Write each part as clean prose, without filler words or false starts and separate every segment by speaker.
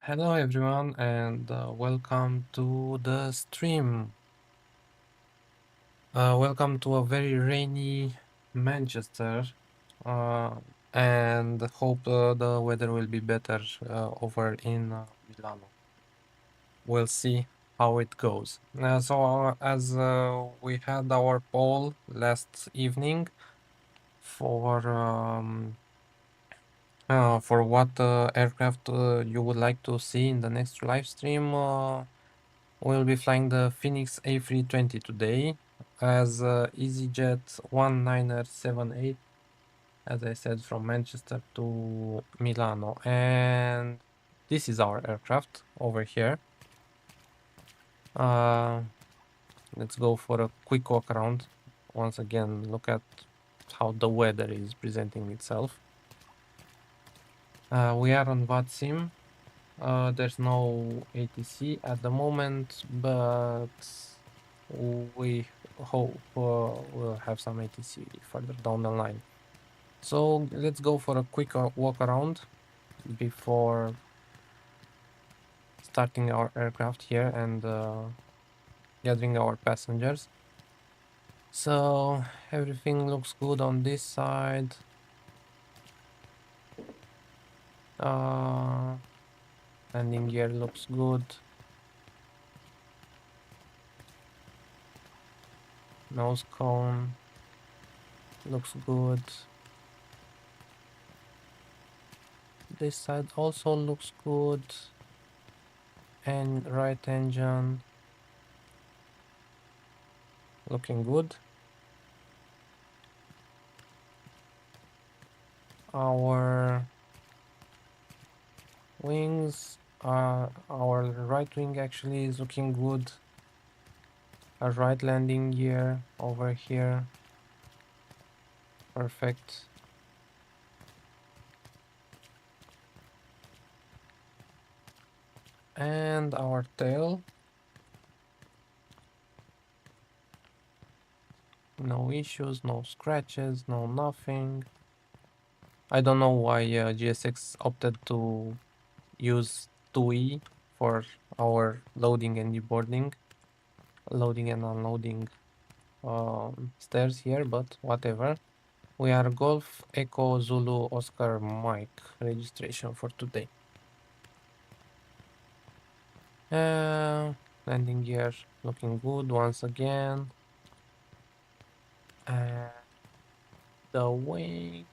Speaker 1: Hello everyone and welcome to the stream. Welcome to a very rainy Manchester uh, and hope the weather will be better over in Milano. We'll see how it goes. As we had our poll last evening for what aircraft you would like to see in the next live stream. We'll be flying the Fenix A320 today as EasyJet 1978, as I said, from Manchester to Milano. And this is our aircraft over here. Uh, let's go for a quick walk around. Once again, look at how the weather is presenting itself. We are on VATSIM. There's no ATC at the moment, but we hope we'll have some ATC further down the line. So let's go for a quick walk around before starting our aircraft here and gathering our passengers. So everything looks good on this side. Landing gear looks good. Nose cone looks good. This side also looks good. And right engine looking good. Our wings our right wing actually is looking good. A right landing gear over here. Perfect. And our tail. No issues, no scratches, no nothing. I don't know why GSX opted to use 2E for our loading and deboarding, loading and unloading stairs here, but whatever. We are Golf Echo Zulu Oscar Mike registration for today. Landing gear looking good once again. The wing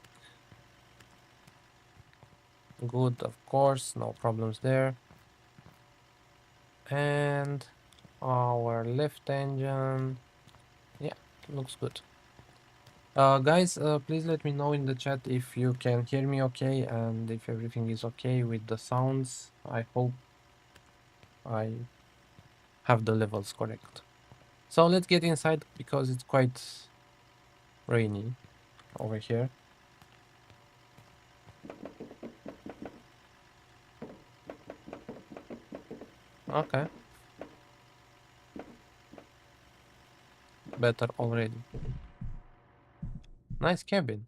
Speaker 1: good, of course, no problems there. And our left engine, yeah, looks good. Guys, please let me know in the chat if you can hear me okay and if everything is okay with the sounds. I hope I have the levels correct. So let's get inside because it's quite rainy over here. Okay. Better already. Nice cabin.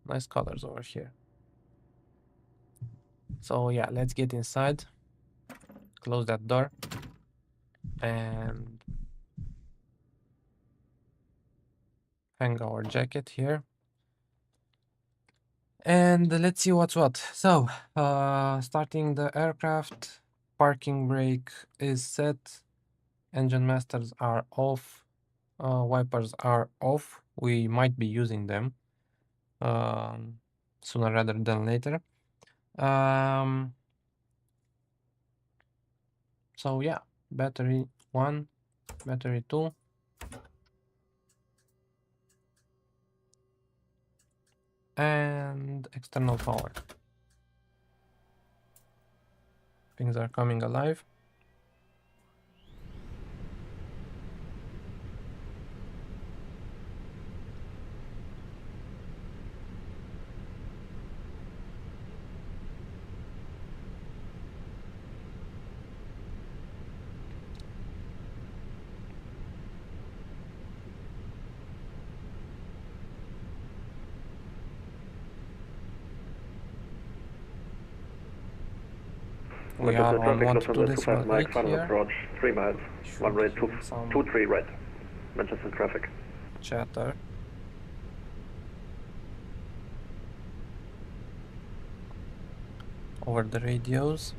Speaker 1: Nice colors over here. So yeah, let's get inside. Close that door. And hang our jacket here. And let's see what's what. So, starting the aircraft, parking brake is set, engine masters are off, wipers are off. We might be using them sooner rather than later. So yeah, battery 1, battery 2. And external power. Things are coming alive. We are on
Speaker 2: Manchester traffic,
Speaker 1: 1.2
Speaker 2: Mike,
Speaker 1: 8
Speaker 2: final
Speaker 1: here.
Speaker 2: approach, 3 miles,
Speaker 1: Should
Speaker 2: runway
Speaker 1: hear some
Speaker 2: 23 right, Manchester traffic.
Speaker 1: chatter. Over the radios.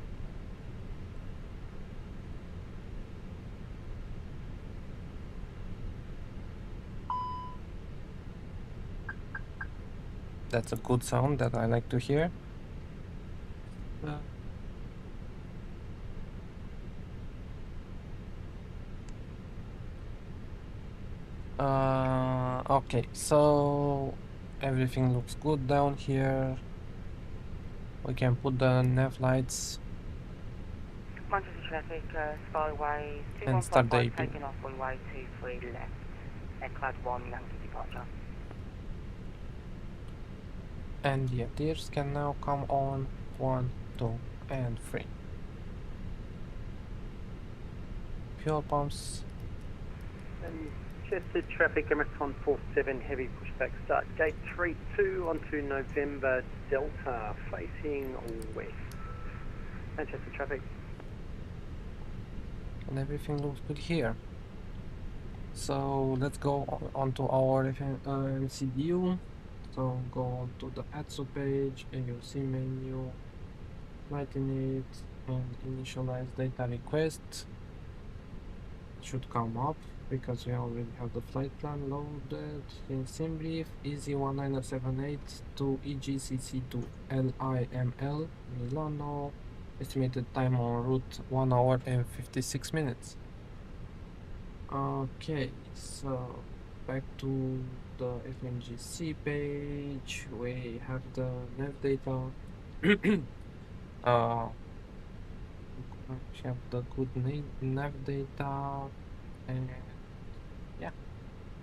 Speaker 1: That's a good sound that I like to hear. Okay, so everything looks good down here. We can put the nav lights
Speaker 3: Manchester traffic, Skyway
Speaker 1: and start the
Speaker 3: 2155
Speaker 1: AP.
Speaker 3: taking off runway 23 left, Aircraft 1 Yankee departure.
Speaker 1: And the ATRs can now come on 1, 2, and 3. Fuel pumps.
Speaker 4: Chester traffic, MS 147, heavy pushback start, gate 32 onto November Delta, facing west. Manchester traffic.
Speaker 1: And everything looks good here. So let's go on to our MCDU. So go on to the ATSO page, AOC menu, Linate, and initialize data request. It should come up because we already have the flight plan loaded. In SimBrief, Easy1978 to EGCC to LIML, Milano. Estimated time en route 1 hour and 56 minutes. Okay, so back to the FMGC page. We have the nav data. We have the good nav data, and yeah,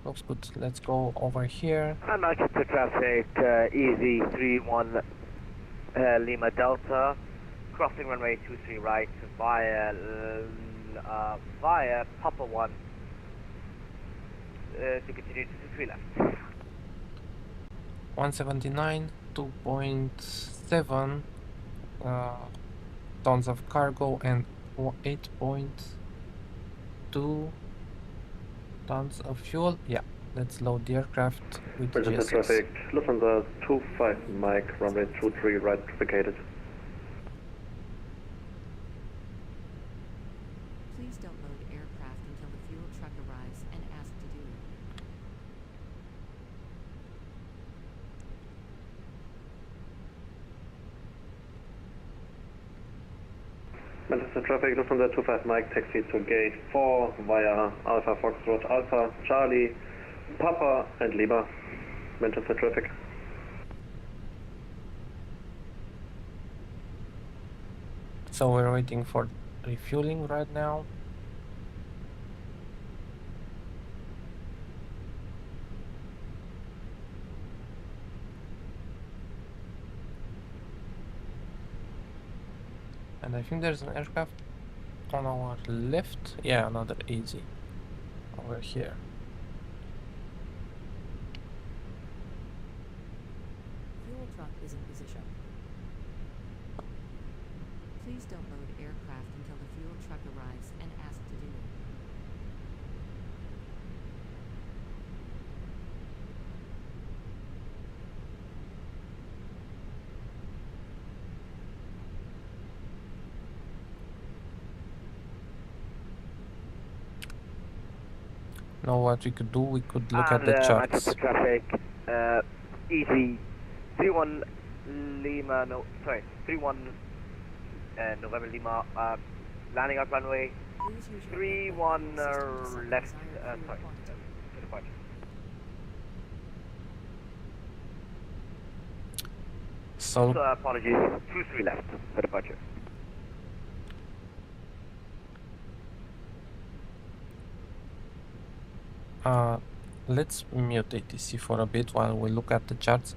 Speaker 1: looks good. Let's go over here.
Speaker 5: Manchester traffic, Easy 31 Lima Delta, crossing runway 23 right via Papa 1 to continue to 23 left.
Speaker 1: 179, 2.7 tons of cargo and 8.2 tons of fuel. Yeah, let's load the aircraft with
Speaker 2: Manchester
Speaker 1: GSS.
Speaker 2: traffic, Lufthansa 25 Mike, runway 23 right, trafficated.
Speaker 6: Please don't load aircraft until the fuel truck arrives and ask to do it.
Speaker 2: Manchester traffic, Lufthansa 25 Mike, taxi to gate 4 via Alpha Foxtrot Alpha, Charlie, Papa and Lima. Manchester traffic.
Speaker 1: So we're waiting for refueling right now. And I think there's an aircraft on our left. Yeah, another Easy over here.
Speaker 6: Fuel truck is in position. Please don't load aircraft until the fuel truck arrives and ask to do it.
Speaker 1: Now what we could do, we could look at the charts.
Speaker 5: Manchester traffic, Easy 31 Lima, no, sorry, 31 November Lima, landing up runway
Speaker 6: Please use your
Speaker 5: 31 left,
Speaker 6: desired
Speaker 5: sorry,
Speaker 6: fuel quantity.
Speaker 5: to departure.
Speaker 1: So
Speaker 5: Apologies, 23 left for departure.
Speaker 1: let's mute ATC for a bit while we look at the charts.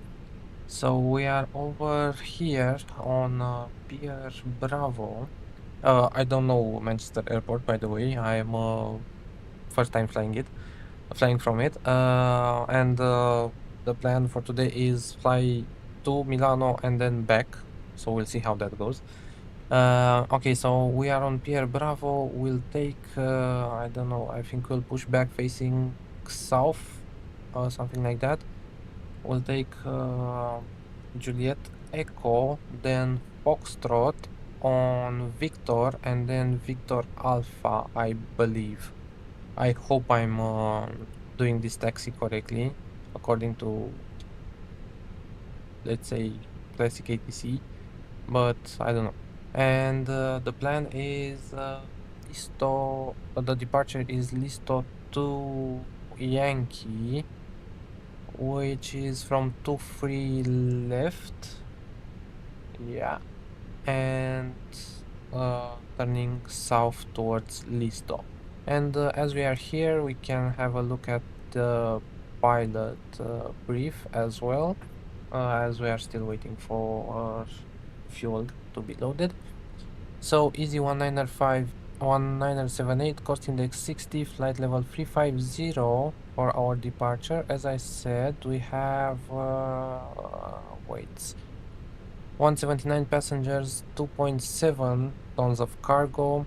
Speaker 1: So we are over here on Pier Bravo. I don't know Manchester Airport, by the way. I am first time flying from it. And the plan for today is fly to Milano and then back. So we'll see how that goes. Okay, so we are on Pierre Bravo. We'll take, I don't know, I think we'll push back facing south or something like that. We'll take Juliet Echo, then Foxtrot on Victor, and then Victor Alpha, I believe. I hope I'm doing this taxi correctly, according to, let's say, classic ATC, but I don't know. And the plan is the departure is Listo to Yankee, which is from 2-3 left. Yeah. And turning south towards Listo. And as we are here, we can have a look at the pilot brief as well, as we are still waiting for fuel to be loaded. So easy 1978, cost index 60, flight level 350 for our departure. As I said, we have wait, 179 passengers, 2.7 tons of cargo,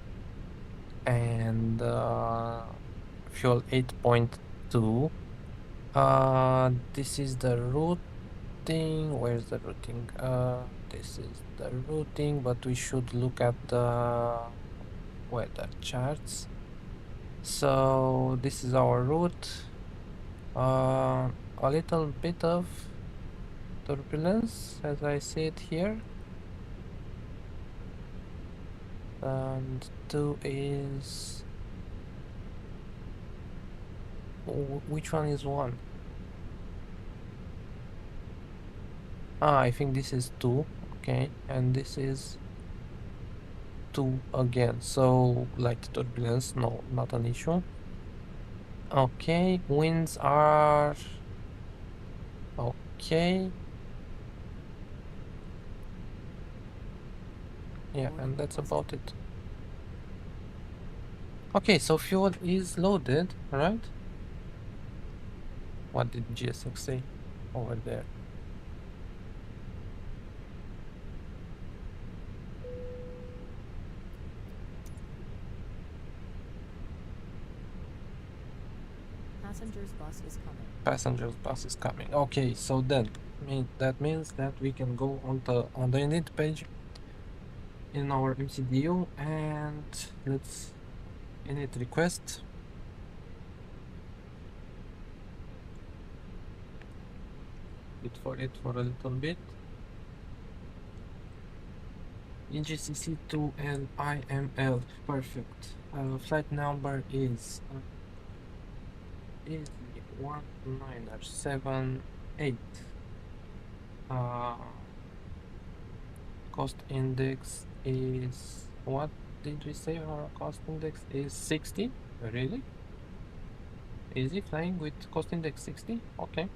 Speaker 1: and fuel 8.2. This is the routing. Where's the routing? This is the routing, but we should look at the weather charts. So this is our route. A little bit of turbulence, as I see it here. And 2 is... which one is 1? I think this is 2, okay, and this is 2 again, so light turbulence, no, not an issue. Okay, winds are... okay. Yeah, and that's about it. Okay, so fuel is loaded, right? What did GSX say over there?
Speaker 6: Passengers bus is coming.
Speaker 1: Passengers bus is coming. Okay, so then that means that we can go on the init page in our MCDU and let's init request. Wait for it for a little bit. EGCC 2 and IML, perfect. Flight number is 1978. Cost index is, what did we say our cost index is? 60? Really? Easy flying with cost index 60? Okay.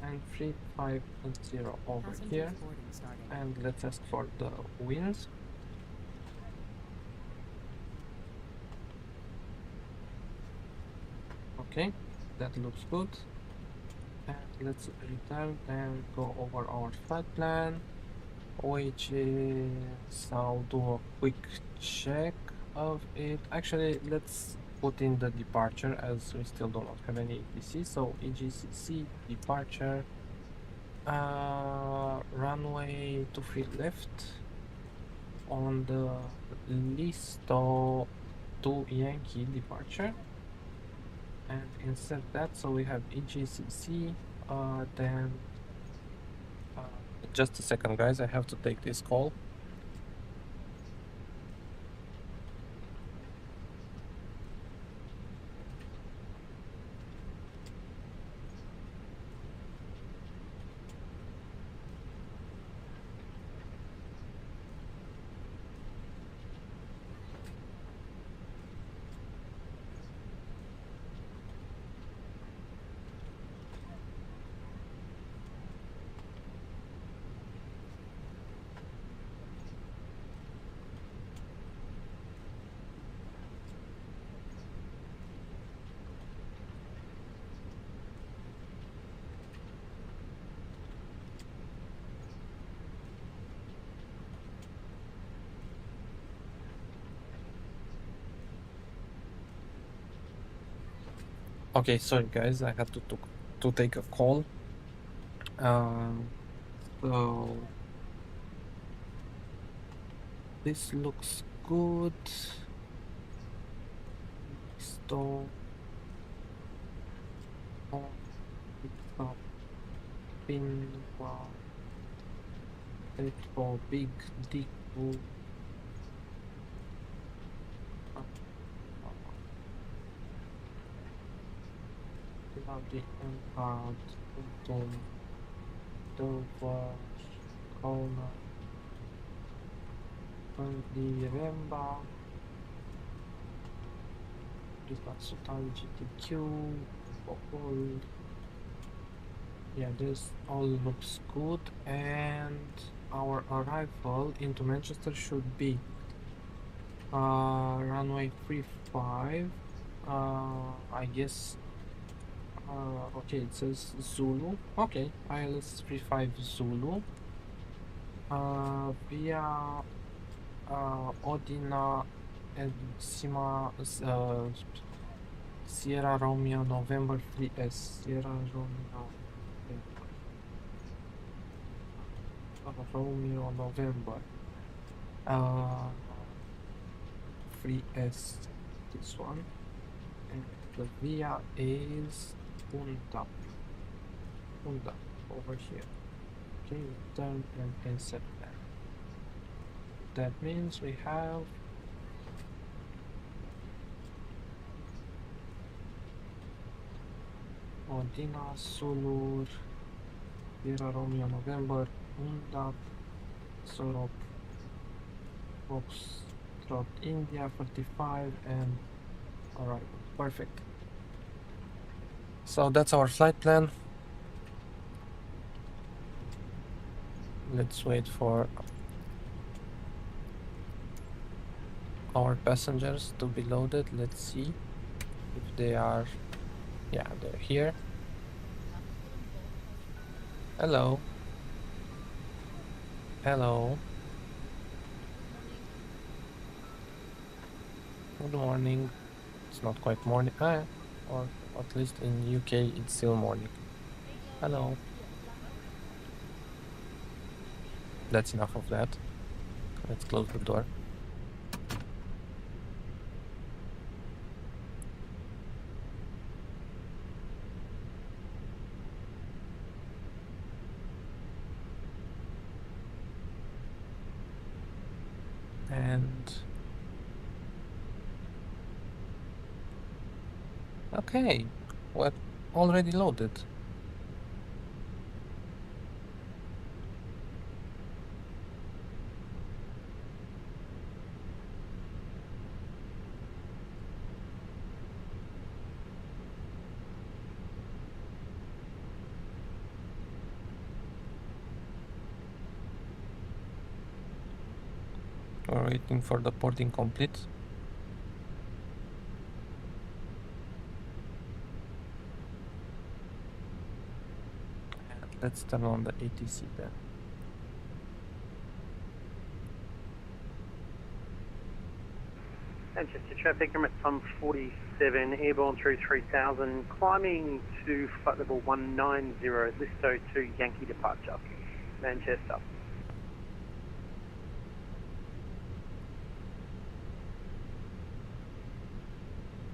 Speaker 1: And 350 over
Speaker 6: Passengers
Speaker 1: here.
Speaker 6: boarding starting.
Speaker 1: And let's ask for the winds. Okay, that looks good. And let's return and go over our flight plan, which is, I'll do a quick check of it. Actually, let's put in the departure as we still do not have any ATC. So EGCC departure, runway 23 left on the Listo to Yankee departure, and insert that. So we have EGCC, then just a second, guys, I have to take this call. Okay, sorry guys, I had to take a call. So this looks good. Stop. Stop. Pin. Set for big dick. The impact. Dover. Corner. Remember. This was total GTQ. All. Yeah, this all looks good, and our arrival into Manchester should be runway 35. I guess. Okay, it says Zulu. Okay, ILS 35 Zulu. Via Odina and Sierra Romeo November 3S. Sierra Romeo November. 3S. This one. And the via is Punta over here. Okay, return and insert there. That means we have Odina, Zulu, Sierra Romeo November, Punta, Sorok, Foxtrot India 45, and alright, perfect. So that's our flight plan. Let's wait for our passengers to be loaded. Let's see if they are. Yeah, they're here. Hello. Hello. Good morning. It's not quite morning. Or at least in UK it's still morning. Hello. That's enough of that. Let's close the door. And okay, we're already loaded. We're waiting for the porting complete. Let's turn on the ATC then.
Speaker 4: Manchester traffic, I'm at Sun 47, airborne through 3000, climbing to flight level 190, Listo to Yankee departure, Manchester.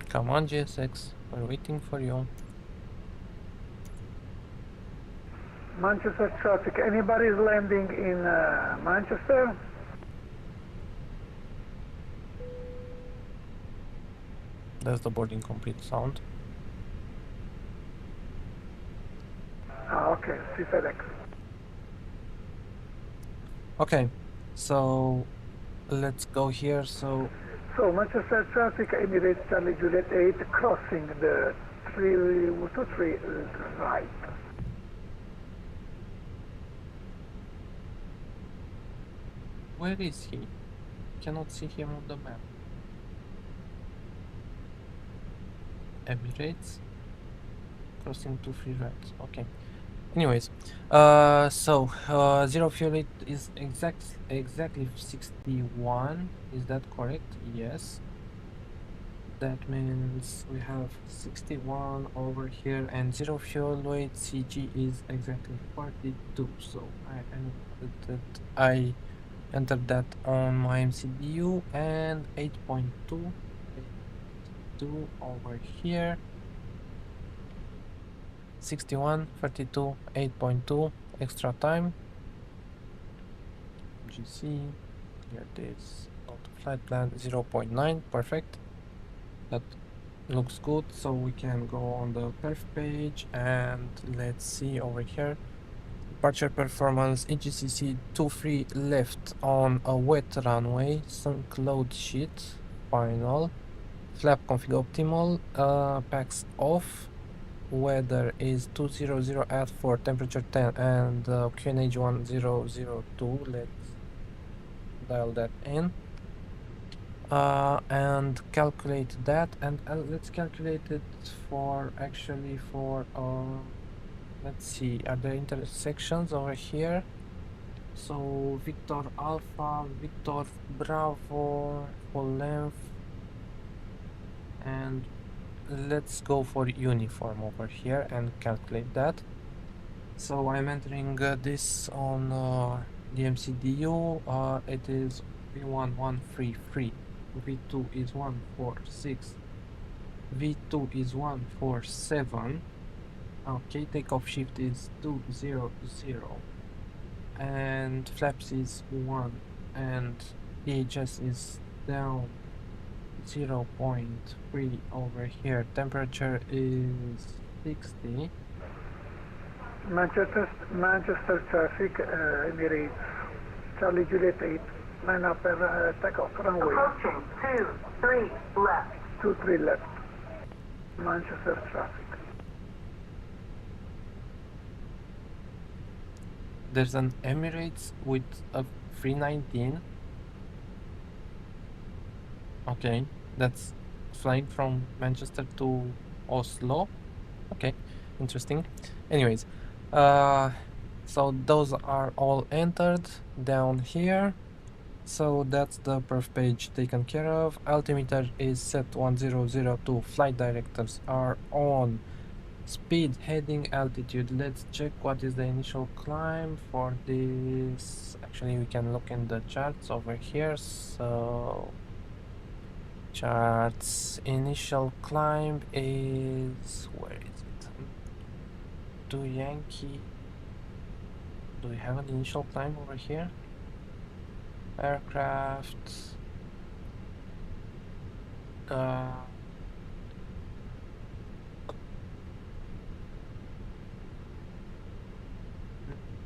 Speaker 1: Come on, GSX, we're waiting for you.
Speaker 7: Manchester traffic, anybody is landing in Manchester?
Speaker 1: That's the boarding complete sound.
Speaker 7: Okay, see FedEx.
Speaker 1: Okay, so let's go here. So
Speaker 7: Manchester traffic, Emirates Charlie Juliet 8, crossing the 323 right.
Speaker 1: where is he? Cannot see him on the map. Emirates crossing 23 right. Okay. Anyways, zero fuel rate is exactly 61. Is that correct? Yes. that means we have 61 over here and zero fuel weight. CG is exactly 42. So I entered that on my MCDU and 8.2 over here. 61, 32, 8.2 extra time. GC, here it is. Auto flight plan 0.9, perfect. That looks good, so we can go on the perf page and let's see over here. Departure performance EGCC 23 left on a wet runway, sunk load sheet, final. Flap config optimal, packs off. Weather is 200 at 4, temperature 10, and QNH 1002. Let's dial that in. And calculate that, and let's calculate it for let's see, are there intersections over here? So Victor Alpha, Victor Bravo, full length, and let's go for uniform over here and calculate that. So I'm entering this on the MCDU. It is V1133. V2 is 146. V2 is 147. Okay, takeoff shift is 200. And flaps is 1. And EHS is down 0.3 over here. Temperature is 60.
Speaker 7: Manchester traffic, Emirates, Charlie Juliet 8, line up and takeoff runway.
Speaker 8: Approaching 23 left.
Speaker 7: 23 left. Manchester traffic.
Speaker 1: There's an Emirates with a 319. Okay, that's flying from Manchester to Oslo. Okay, interesting. Anyways, so those are all entered down here. So that's the perf page taken care of. Altimeter is set 1002. Flight directors are on. Speed, heading, altitude. Let's check what is the initial climb for this. Actually, we can look in the charts over here. So charts, initial climb is, where is it? Do Yankee, do we have an initial climb over here? Aircraft,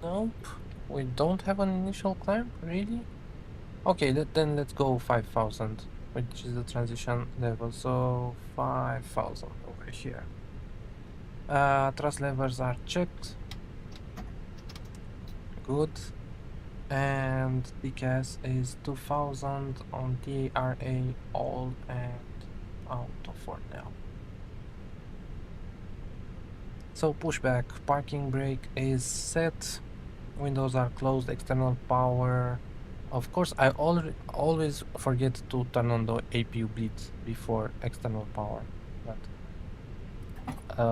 Speaker 1: nope, we don't have an initial climb, really? Okay, then let's go 5,000, which is the transition level, so 5,000 over here. Thrust levers are checked. Good. And DCAS is 2000 on TRA all and auto for now. So pushback, parking brake is set, windows are closed, external power. Of course, I always forget to turn on the APU bleed before external power, but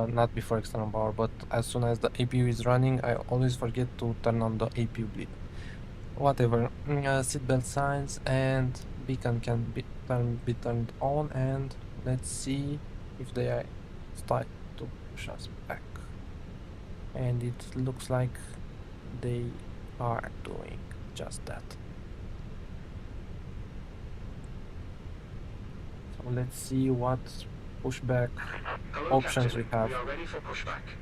Speaker 1: not before external power, but as soon as the APU is running, I always forget to turn on the APU bleed. Whatever, seatbelt signs and beacon can be turned on, and let's see if they start to push us back. And it looks like they are doing just that. So let's see what pushback options we have.
Speaker 9: We are ready for pushback.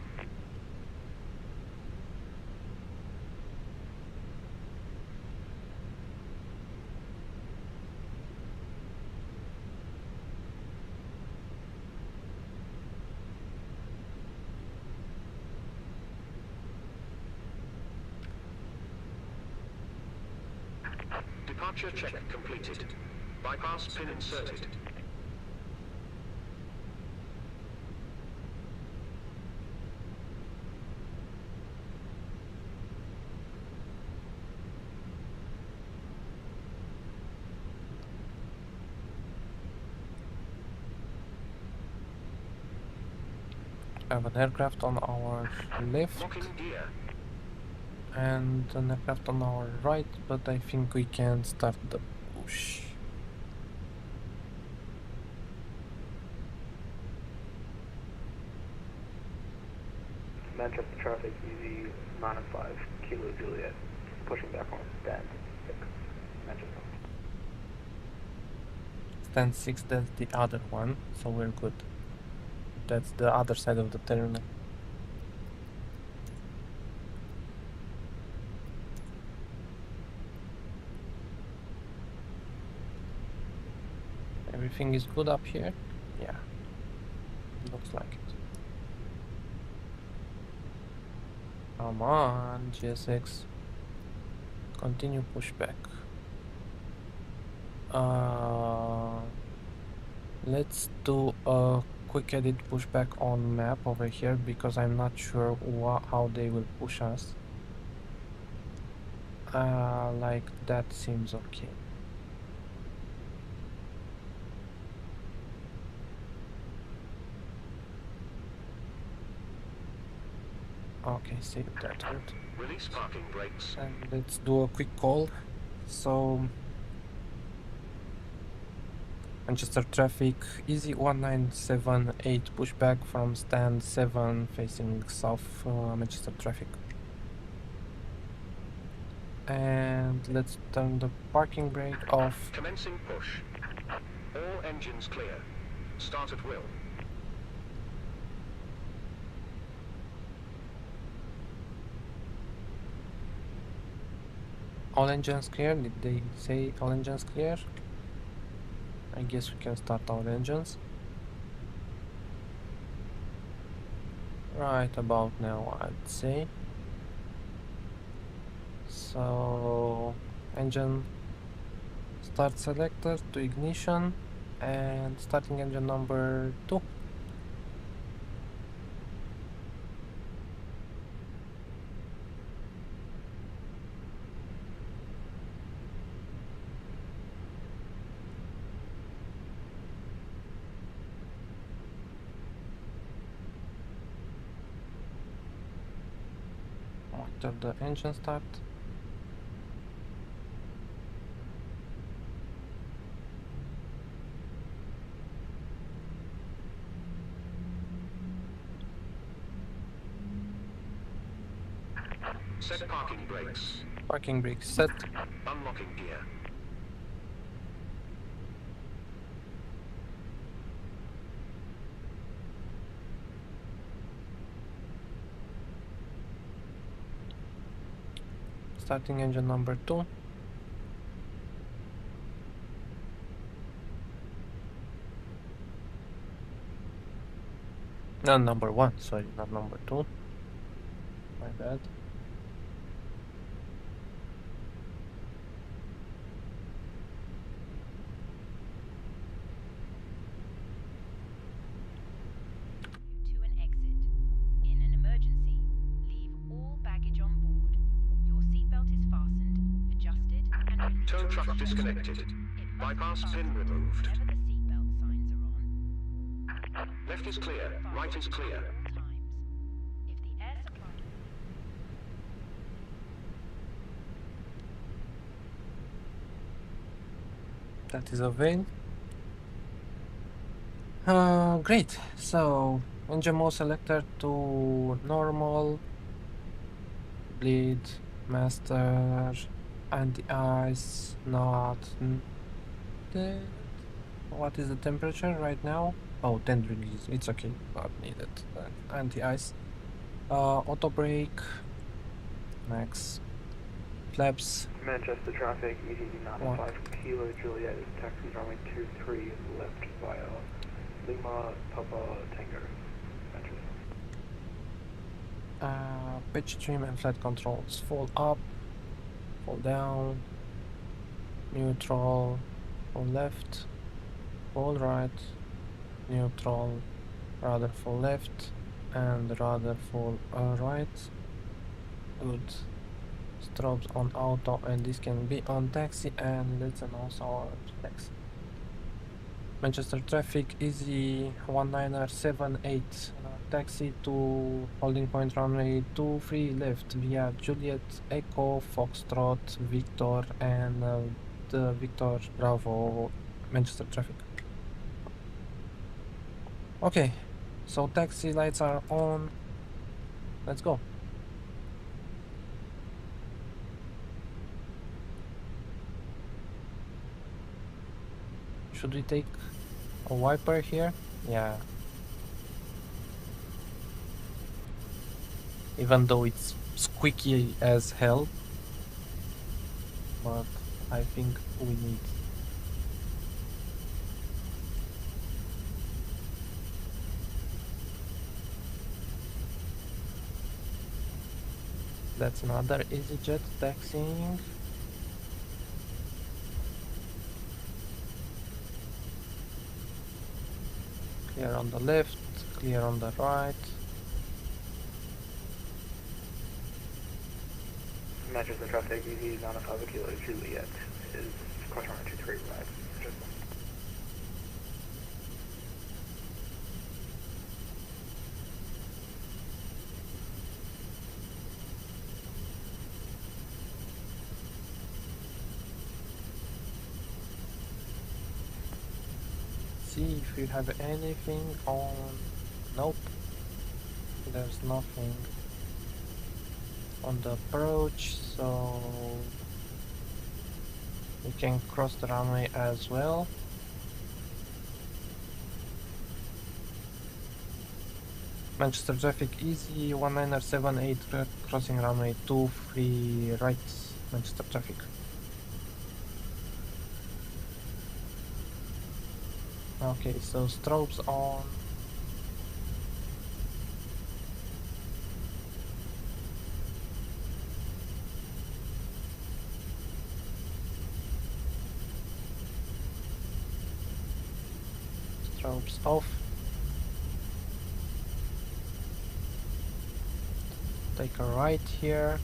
Speaker 9: Departure check completed. Bypass pin inserted.
Speaker 1: have an aircraft on our left
Speaker 9: Locking gear.
Speaker 1: and an aircraft on our right, but I think we can start the push.
Speaker 4: Manchester traffic, easy 9 and 5, Kilo Juliet, pushing back on stand 6, Manchester.
Speaker 1: Stand 6, that's the other one, so we're good. That's the other side of the terminal. Everything is good up here? Yeah, looks like it. Come on, GSX. Continue pushback. Let's do a quick edit pushback on map over here because I'm not sure how they will push us. Like that seems okay. Okay, save that route.
Speaker 9: Release parking brakes.
Speaker 1: And let's do a quick call. So Manchester traffic, easy 1978 pushback from stand 7 facing south, Manchester traffic. And let's turn the parking brake off.
Speaker 9: Commencing push. All engines clear. Start at will.
Speaker 1: All engines clear? Did they say all engines clear? I guess we can start our engines. Right about now, I'd say. So, engine start selector to ignition and starting engine number 2. After the engine start.
Speaker 9: Set parking brakes.
Speaker 1: Parking brake set.
Speaker 9: Unlocking gear.
Speaker 1: Starting engine number 2. No, number 1, sorry, not number 2. My bad.
Speaker 10: To an exit. In an emergency, leave all baggage on board. Your seatbelt is fastened, adjusted, and released.
Speaker 9: Tow truck disconnected.
Speaker 10: It must
Speaker 9: Bypass
Speaker 10: be
Speaker 9: pin
Speaker 10: fastened
Speaker 9: removed.
Speaker 10: whenever the seatbelt signs are on.
Speaker 9: Left is clear. Right is clear.
Speaker 10: At all times. If the air supply
Speaker 1: That is a veil. Great. So engine mode selector to normal, bleed, master, anti-ice, not dead. What is the temperature right now? Oh, 10 degrees. It's okay, not needed. Anti-ice. Auto brake. Max. Flaps.
Speaker 4: Manchester traffic, easy 9 and 5, Kilo Juliet is taxi runway 23 left via Lima, Papa, Tango, Manchester.
Speaker 1: Pitch trim and flight controls. Fall up, fall down, neutral, fall left, fall right, neutral, rudder fall left, and rudder fall right. Good. Strobes on auto, and this can be on taxi, and let's announce our taxi. Manchester traffic, easy 1978, taxi to holding point runway 23 left via Juliet, Echo, Foxtrot, Victor, and the Victor Bravo Manchester traffic. Okay, so taxi lights are on. Let's go. Should we take a wiper here? Yeah. Even though it's squeaky as hell, but I think we need. That's another EasyJet taxiing. Clear on the left, clear on the right.
Speaker 5: Manchester traffic, easy 95 kilo Juliet is cross runway 23 right.
Speaker 1: See if you have anything on. Nope, there's nothing on the approach, so we can cross the runway as well. Manchester traffic easy 1978 crossing runway 23 right, Manchester traffic. Okay, so strobes on. Strobes off. Take a right here.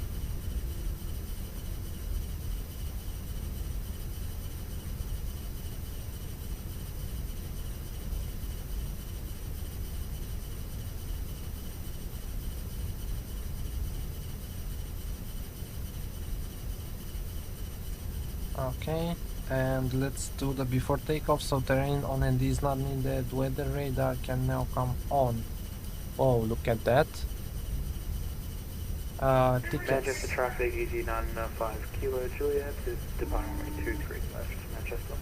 Speaker 1: Okay, and let's do the before takeoff. So terrain on ND is not needed. Weather radar can now come on. Oh, look at that. Tickets.
Speaker 5: Manchester traffic, easy 95 kilo Juliet is departing runway 23 left, Manchester.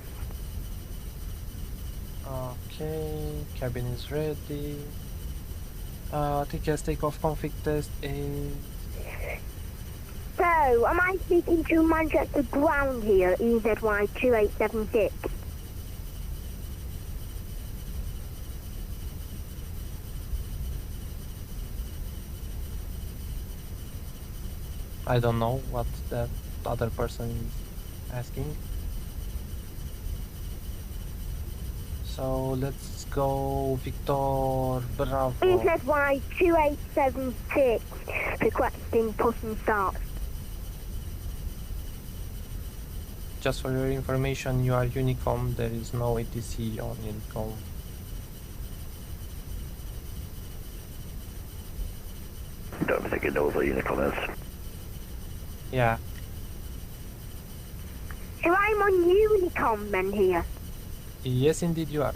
Speaker 1: Okay, cabin is ready. Tickets takeoff config test is.
Speaker 11: So, am I speaking to Manchester ground here, EZY2876?
Speaker 1: I don't know what that other person is asking. So let's go Victor Bravo.
Speaker 11: EZY2876, requesting push and start.
Speaker 1: Just for your information, you are Unicom, there is no ATC on Unicom.
Speaker 5: Don't think it knows what Unicom is.
Speaker 1: Yeah.
Speaker 11: So I'm on Unicom then here.
Speaker 1: Yes, indeed you are.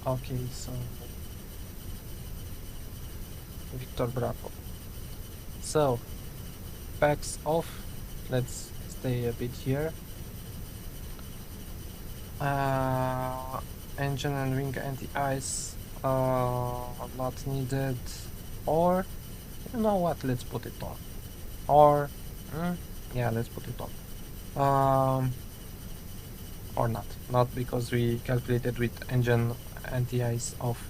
Speaker 1: Okay, so Victor Bravo. So packs off. Let's stay a bit here. Engine and wing anti-ice not needed. Or you know what? Let's put it on. Or yeah, let's put it on. Or not because we calculated with engine anti-ice off.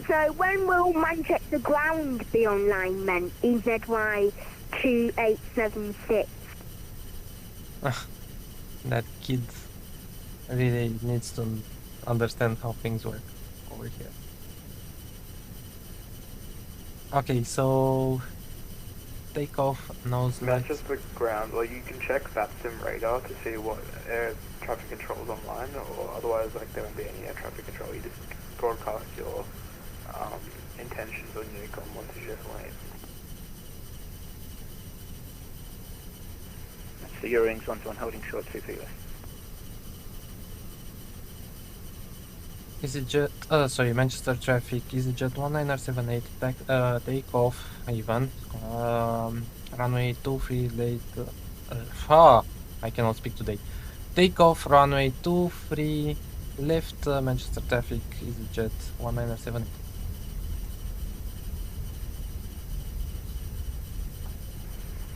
Speaker 11: So when will Manchester ground be online then? EZY2876.
Speaker 1: That kid really needs to understand how things work over here. Okay, so takeoff, nose lights.
Speaker 5: Manchester ground, well, you can check VATSIM radar to see what air traffic control is online, or otherwise, like, there won't be any air traffic control. You just broadcast your intentions on Unicom once you just lane.
Speaker 12: That's the Eurowings 121 holding short 2 feet left.
Speaker 1: EasyJet, sorry, Manchester traffic, EasyJet 1978, back, takeoff, even, runway 23, late, I cannot speak today. Takeoff, runway 23, left, Manchester traffic, EasyJet 1978.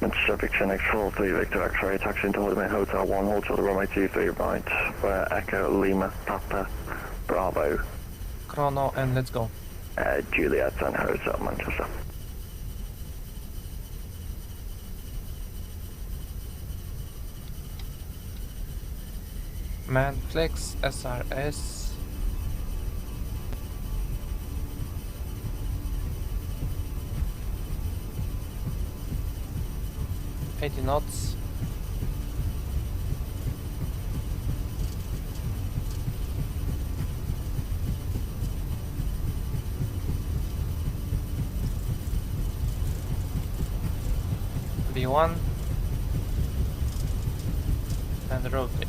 Speaker 2: Manchester traffic, Fenix 43, Victor X-ray, taxi into Holiday Hotel 1, hold short of runway 23 right, via Echo, Lima, Papa, Bravo.
Speaker 1: Chrono, and let's go.
Speaker 2: Juliet and Hotel, Manchester.
Speaker 1: Manflex, SRS. $80 knots. B1 and rotate.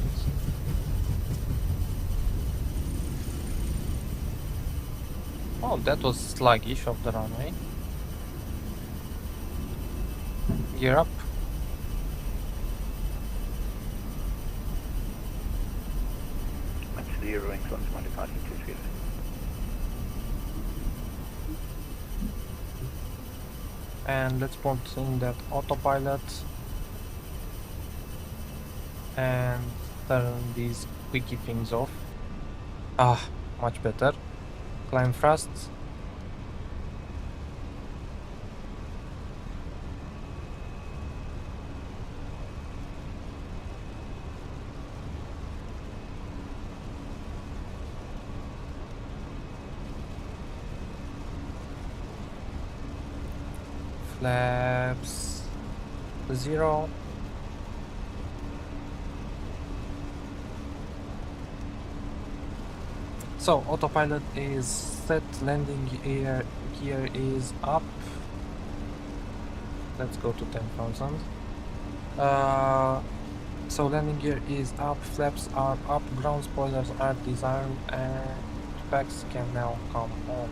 Speaker 1: Oh, that was sluggish of the runway. Gear up.
Speaker 12: That's the Eurowings 121 departing 2 feet left.
Speaker 1: And let's put in that autopilot and turn these quickie things off. Ah, much better. Climb thrust. Flaps 0. So autopilot is set, landing gear is up. Let's go to 10,000. So landing gear is up, flaps are up, ground spoilers are disarmed, and packs can now come on.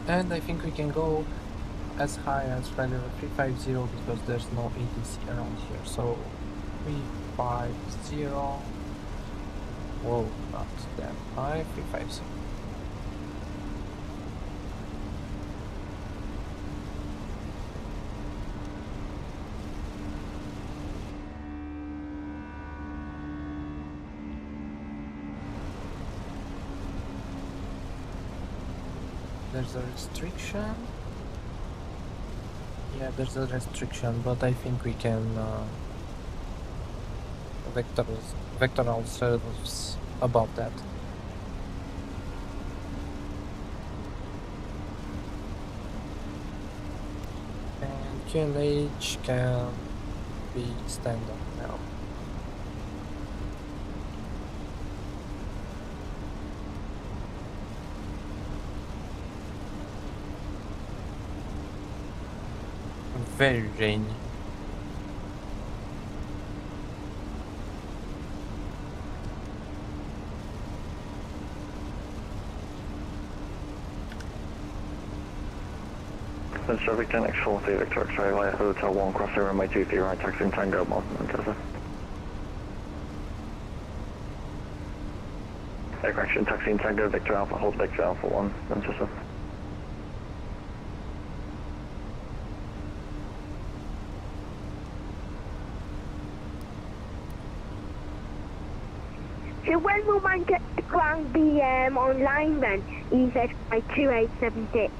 Speaker 1: And I think we can go as high as flight level 350 because there's no ATC around here. So 350. Whoa, not that high. 350. There's a restriction. Yeah, there's a restriction, but I think we can vector ourselves above that. And QNH can be standard now. Very rainy.
Speaker 2: That's traffic 10X40, Victor X-ray via Hotel 1, crossing runway 23 right, taxiing Tango 1, Manchester. Air correction, taxiing Tango, Victor Alpha, hold Victor Alpha 1, Manchester.
Speaker 11: So when will Manchester ground be online then? He said by 2876.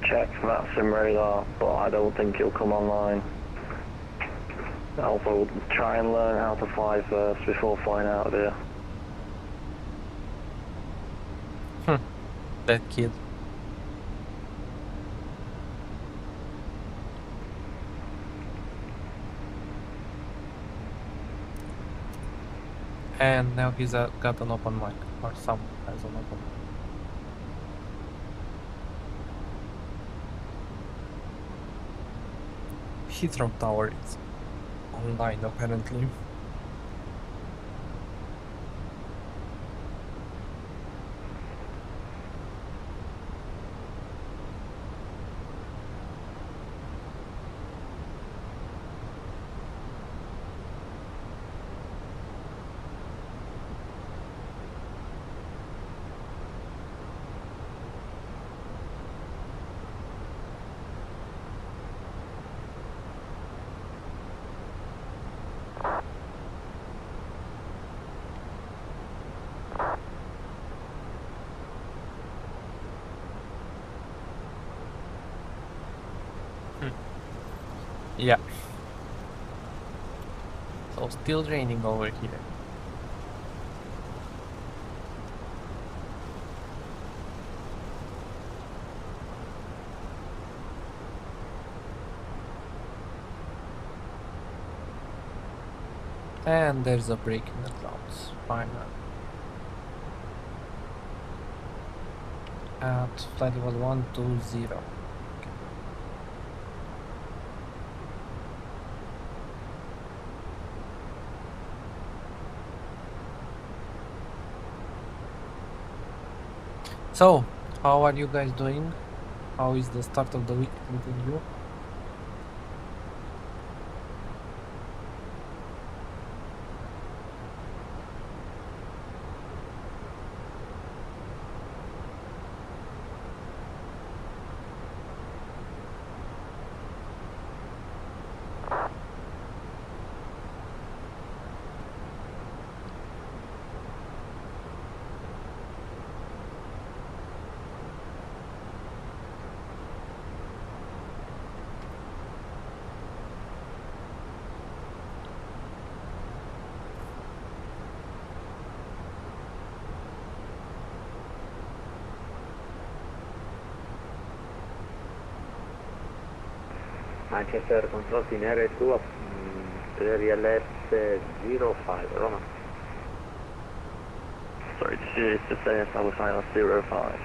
Speaker 2: Check that sim radar, but I don't think it'll come online. Alpha will try and learn how to fly first before flying out of here.
Speaker 1: That kid. And now he's got an open mic, or someone has an open mic. Heathrow Tower is online apparently. Yeah. So still raining over here. And there's a break in the clouds, finally. At flight level 120. So, how are you guys doing? How is the start of the week treating you?
Speaker 12: Manchester control in R2 of real 05, Roma.
Speaker 2: Sorry, just to say establish ILS 05.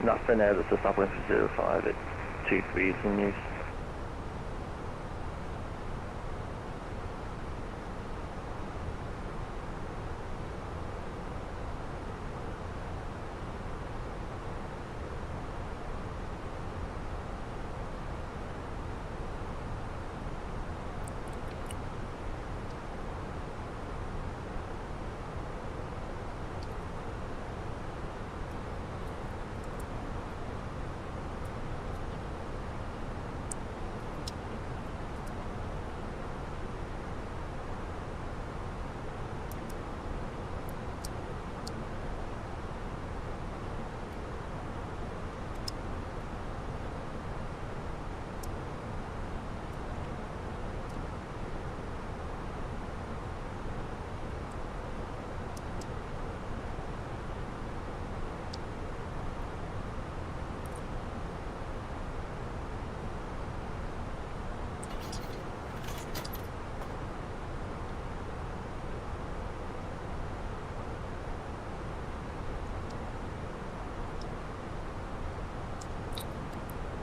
Speaker 2: That's the air that's established for 05, it's 23 in use.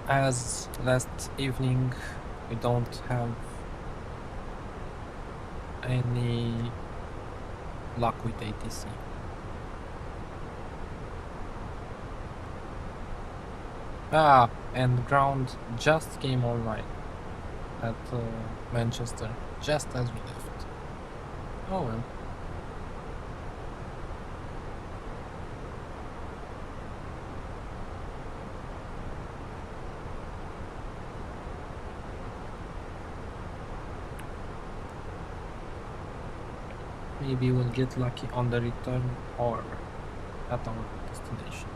Speaker 1: As last evening, we don't have any luck with ATC. And ground just came online at Manchester, just as we left. Oh well. Maybe we'll get lucky on the return or at our destination.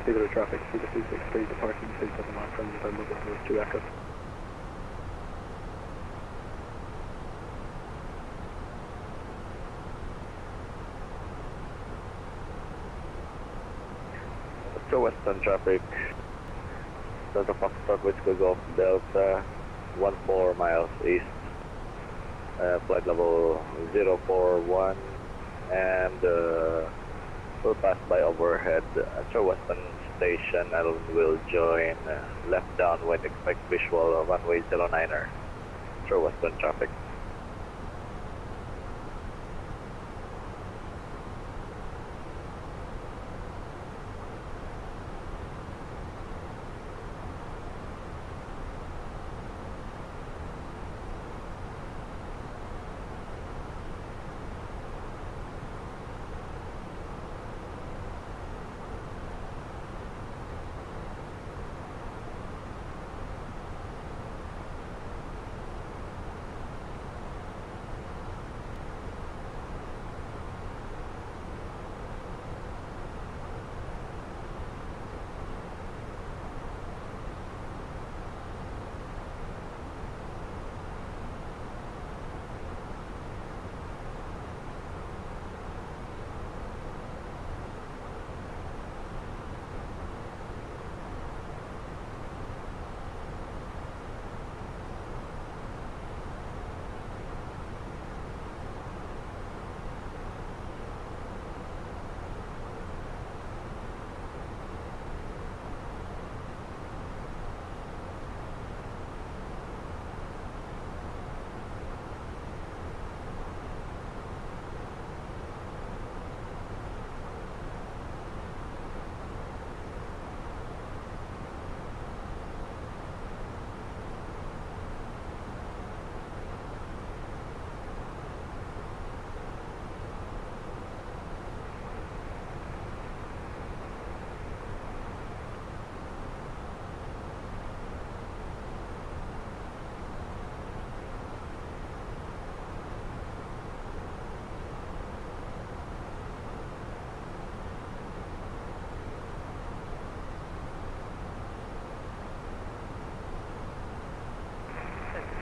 Speaker 2: Cedar traffic, Cedar 263, departing 37 mile from November Bravo 2 Echo.
Speaker 12: So western traffic, Delta Foxtrot Whiskey Golf Delta, 14 miles east, flight level 041, and will pass by overhead Astro Western Station and will join left downwind, expect visual runway 09er, Astro Western traffic.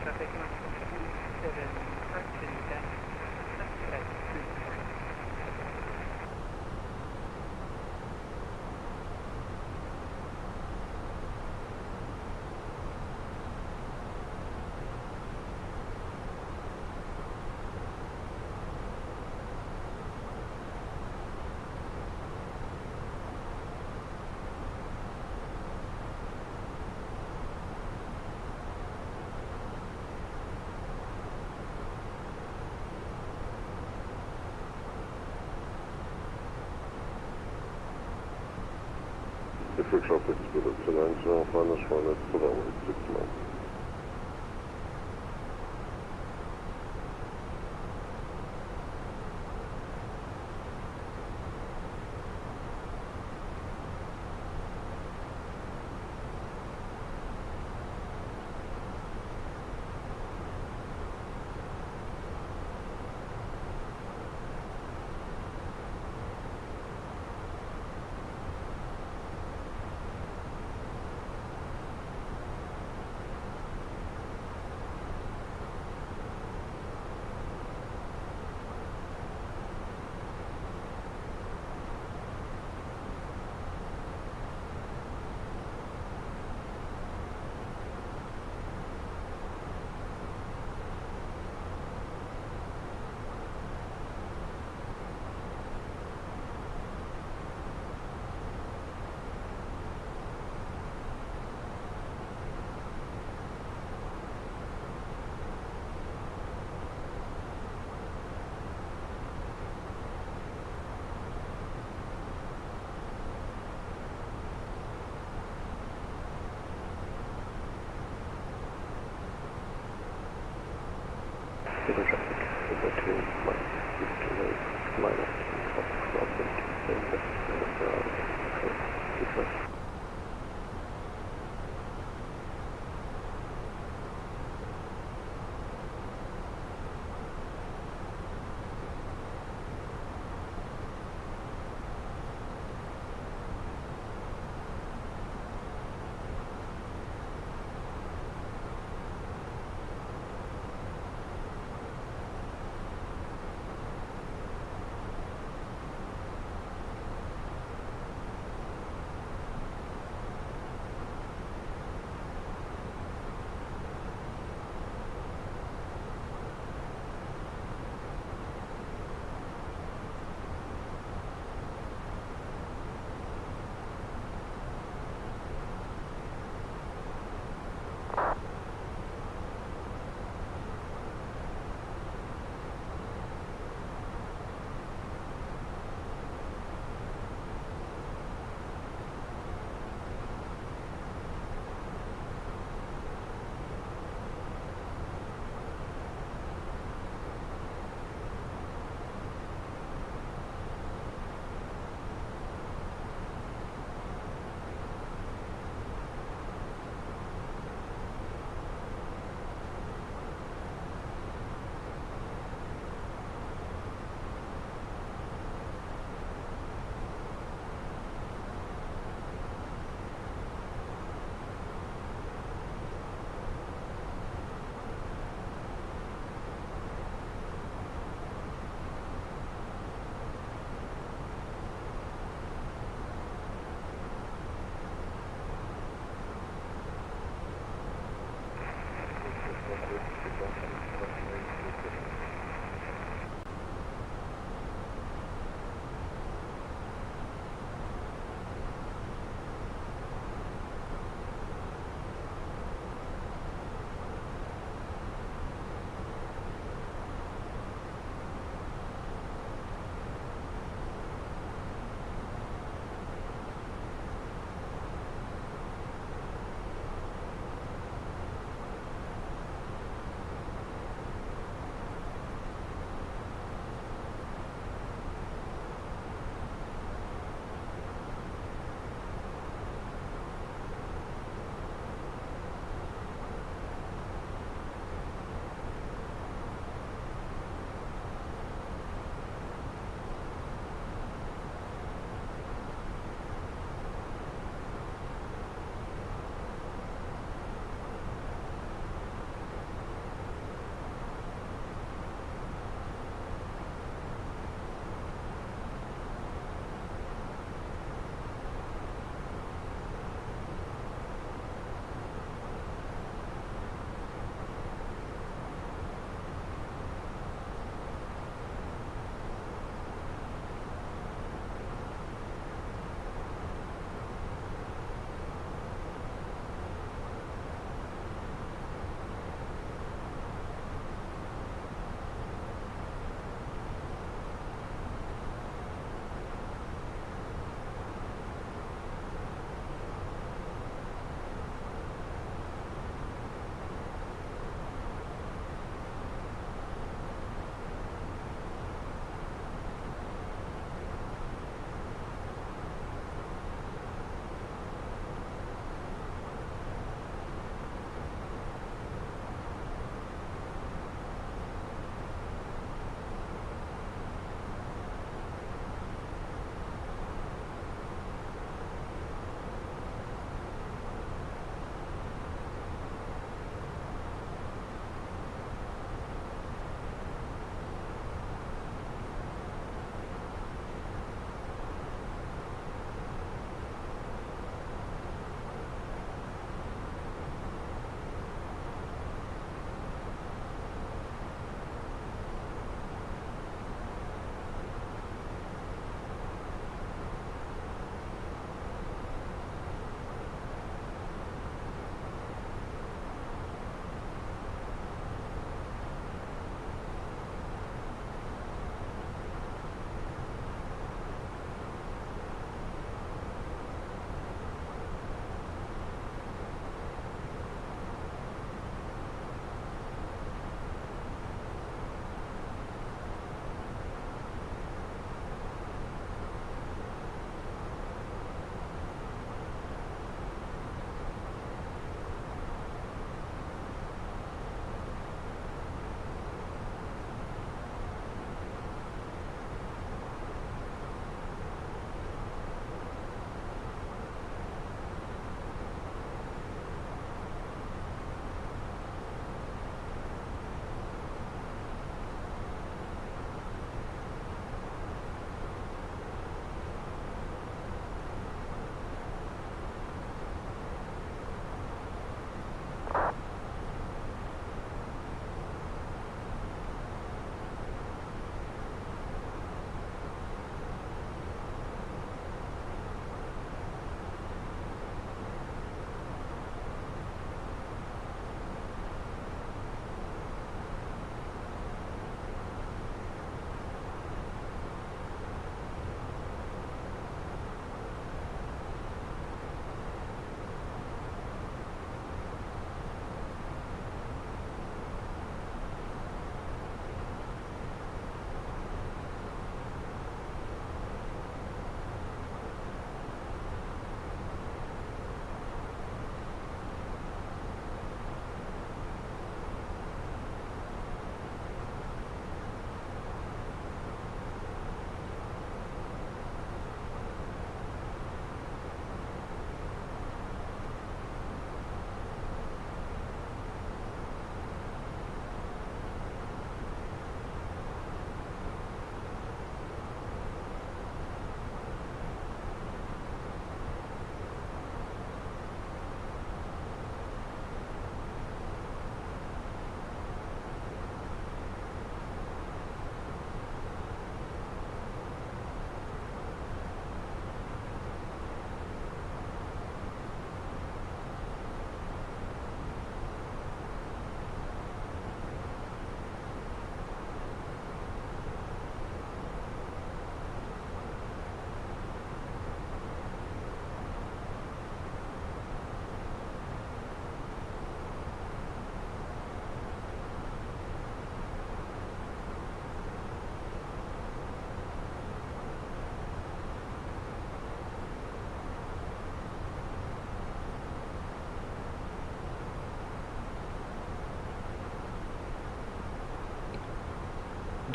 Speaker 4: Traffic 147, action dash,
Speaker 13: Different traffic split up to 9 now, minus 1 at for that way, 6 miles.
Speaker 2: Cedar traffic, Cedar 2 miles, east to lake, minus 2 Foxtrot Whiskey Delta, 6 miles.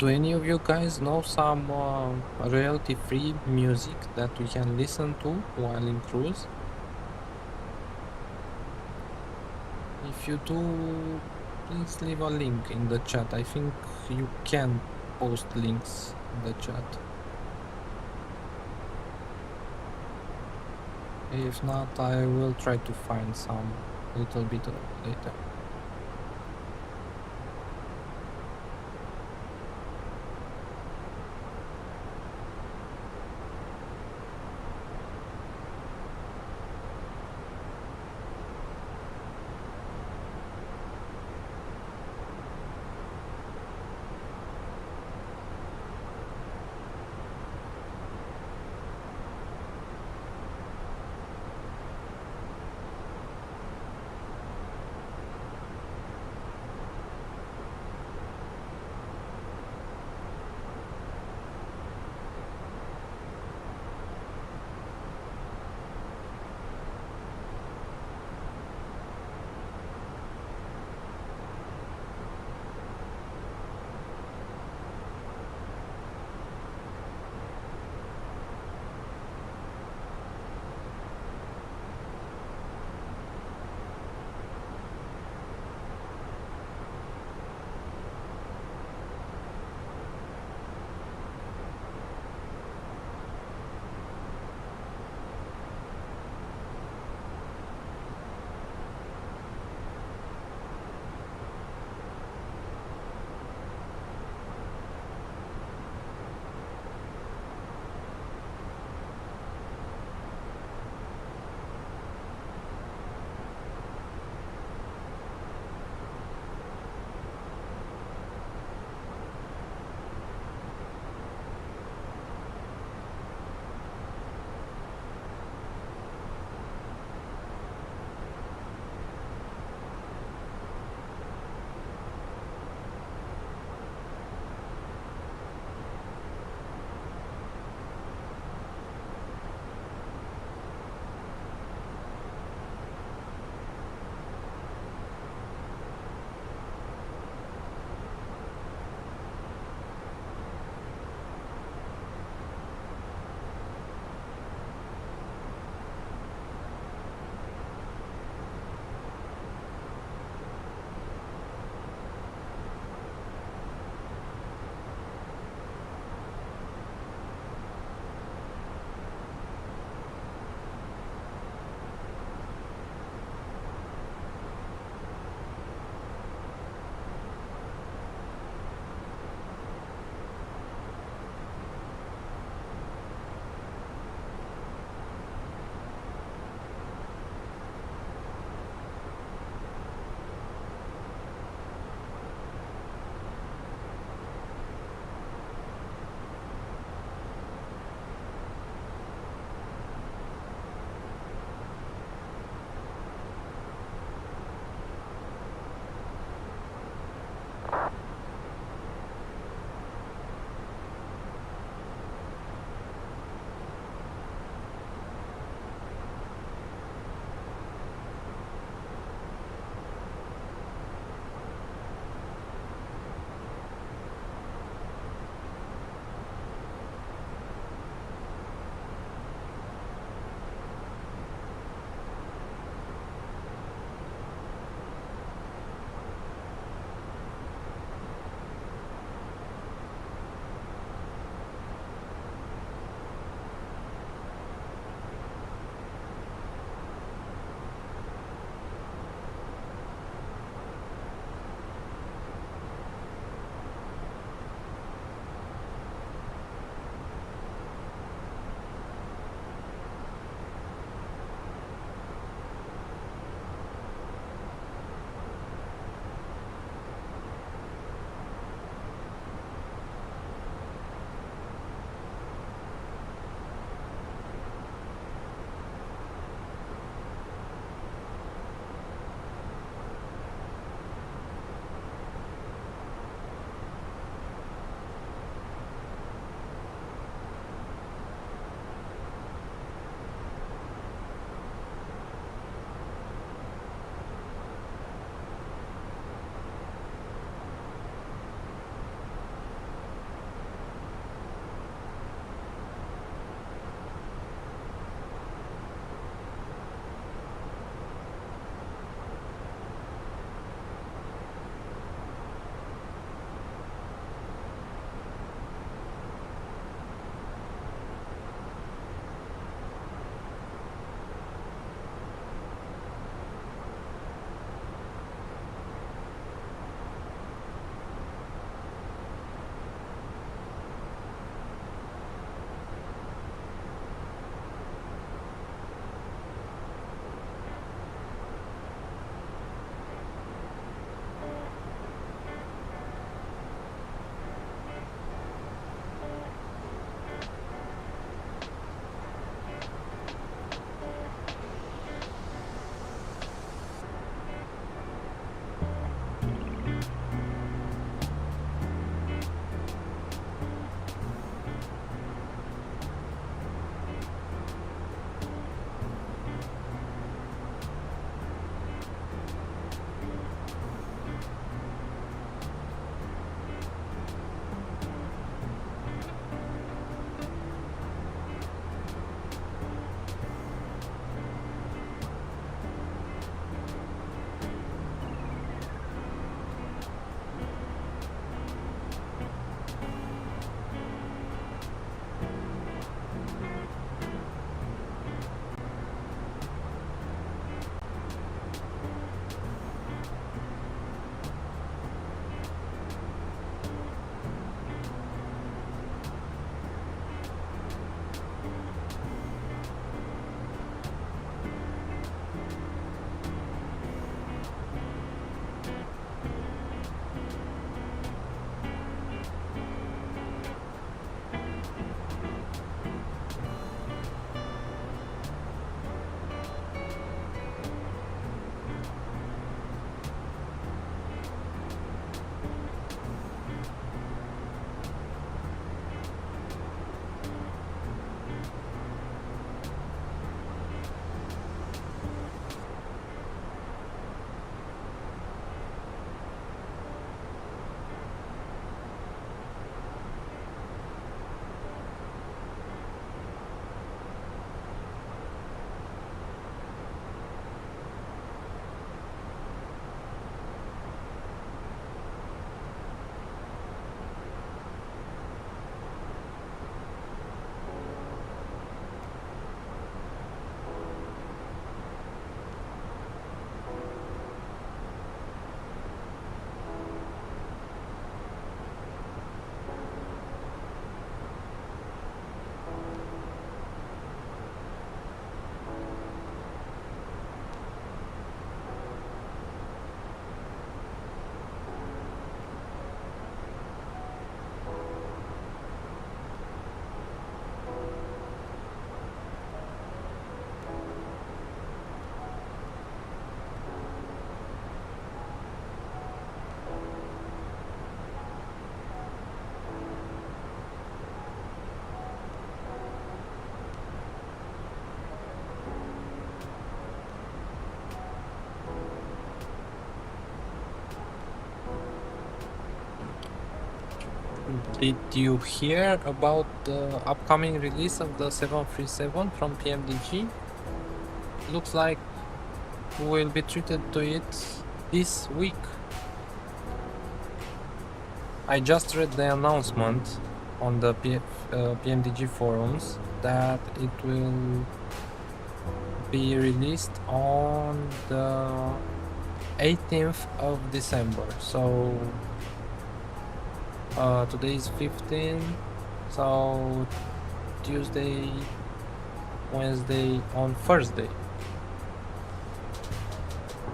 Speaker 1: Do any of you guys know some royalty-free music that we can listen to while in cruise? If you do, please leave a link in the chat. I think you can post links in the chat. If not, I will try to find some little bit later. Did you hear about the upcoming release of the 737 from PMDG? Looks like we'll be treated to it this week. I just read the announcement on the PMDG forums that it will be released on the 18th of December. So today is 15, so Tuesday, Wednesday, on Thursday.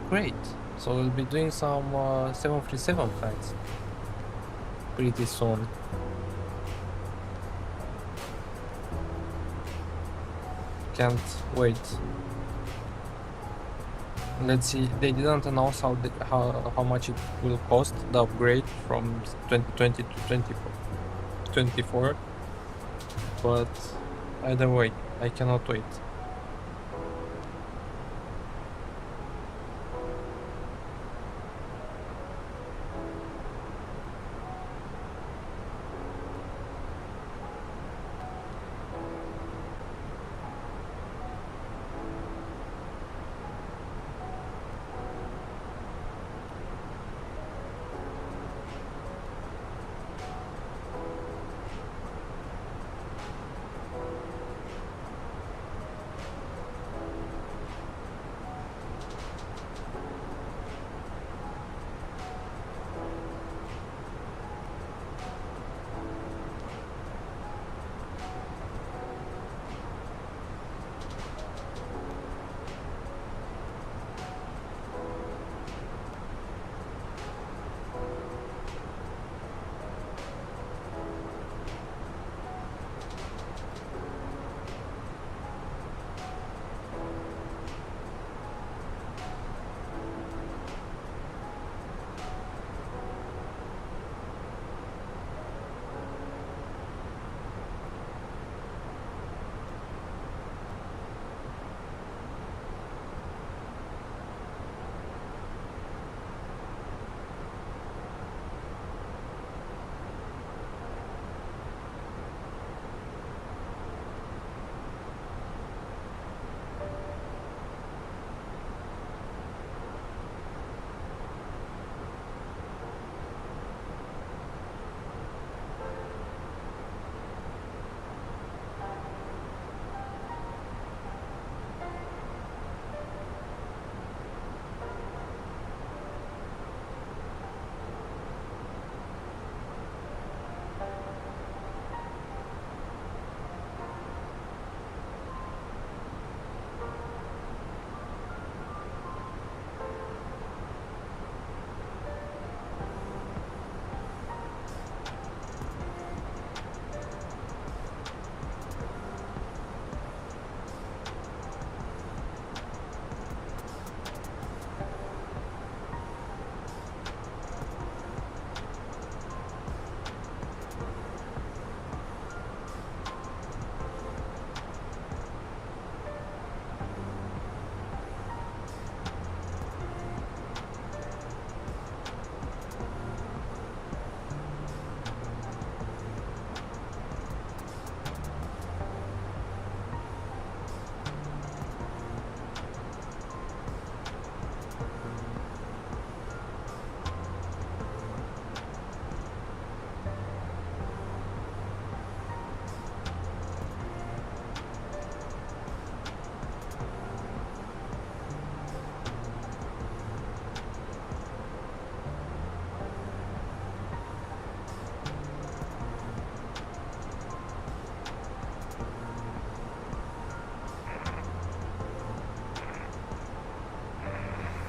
Speaker 1: Great. So we'll be doing some 737 flights pretty soon. Can't wait. Let's see. They didn't announce how much it will cost, the upgrade from 2020 to 2024. But either way, I cannot wait.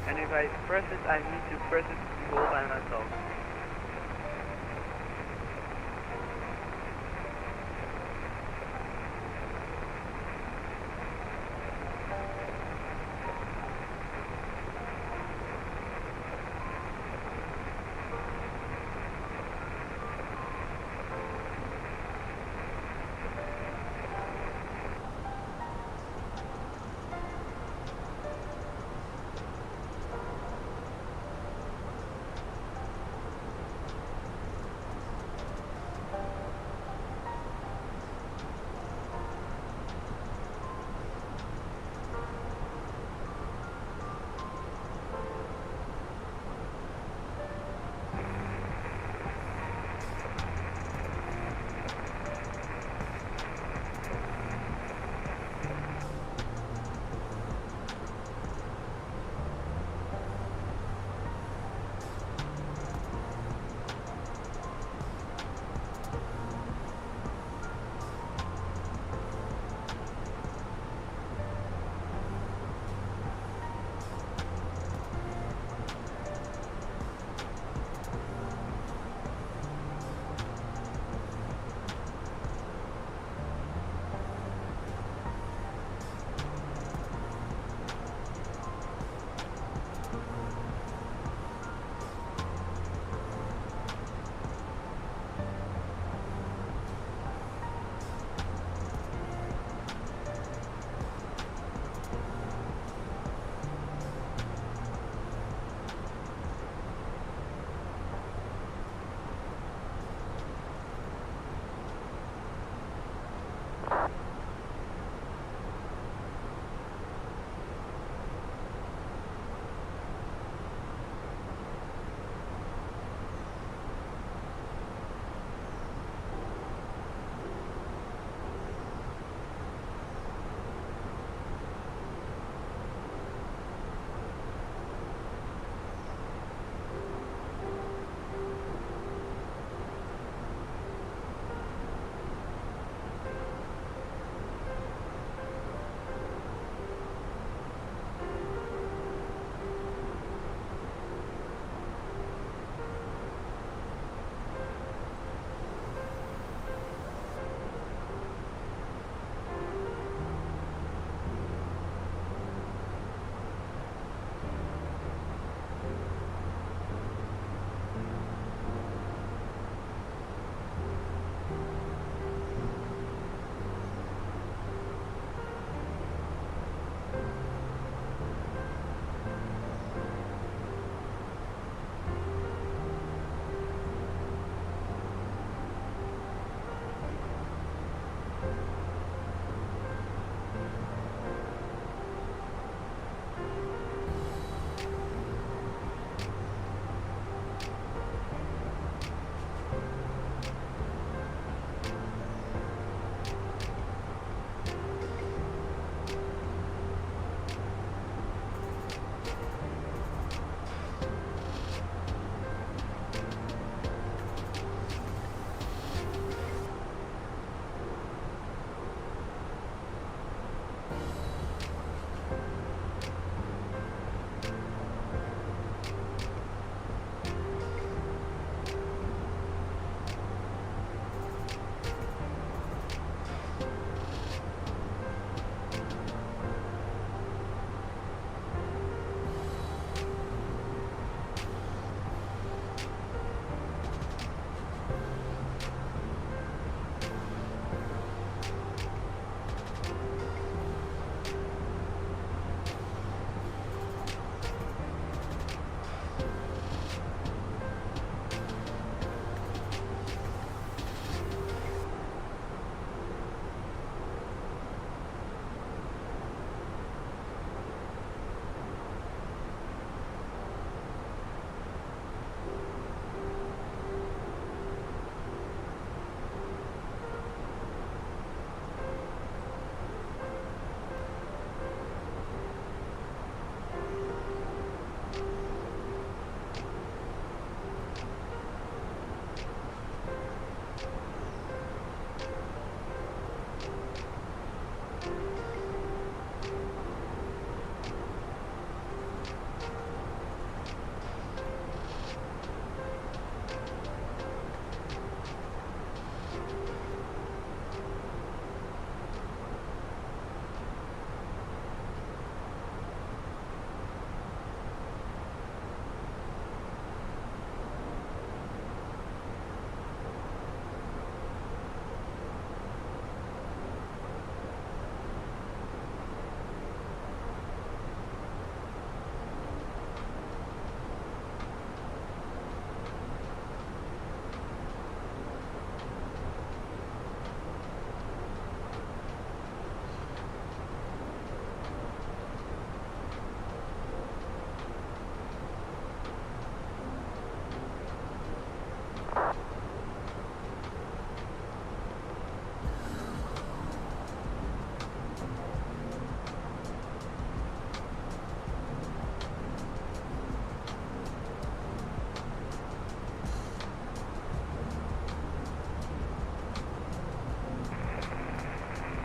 Speaker 5: And if I press it, I need to press it all by myself.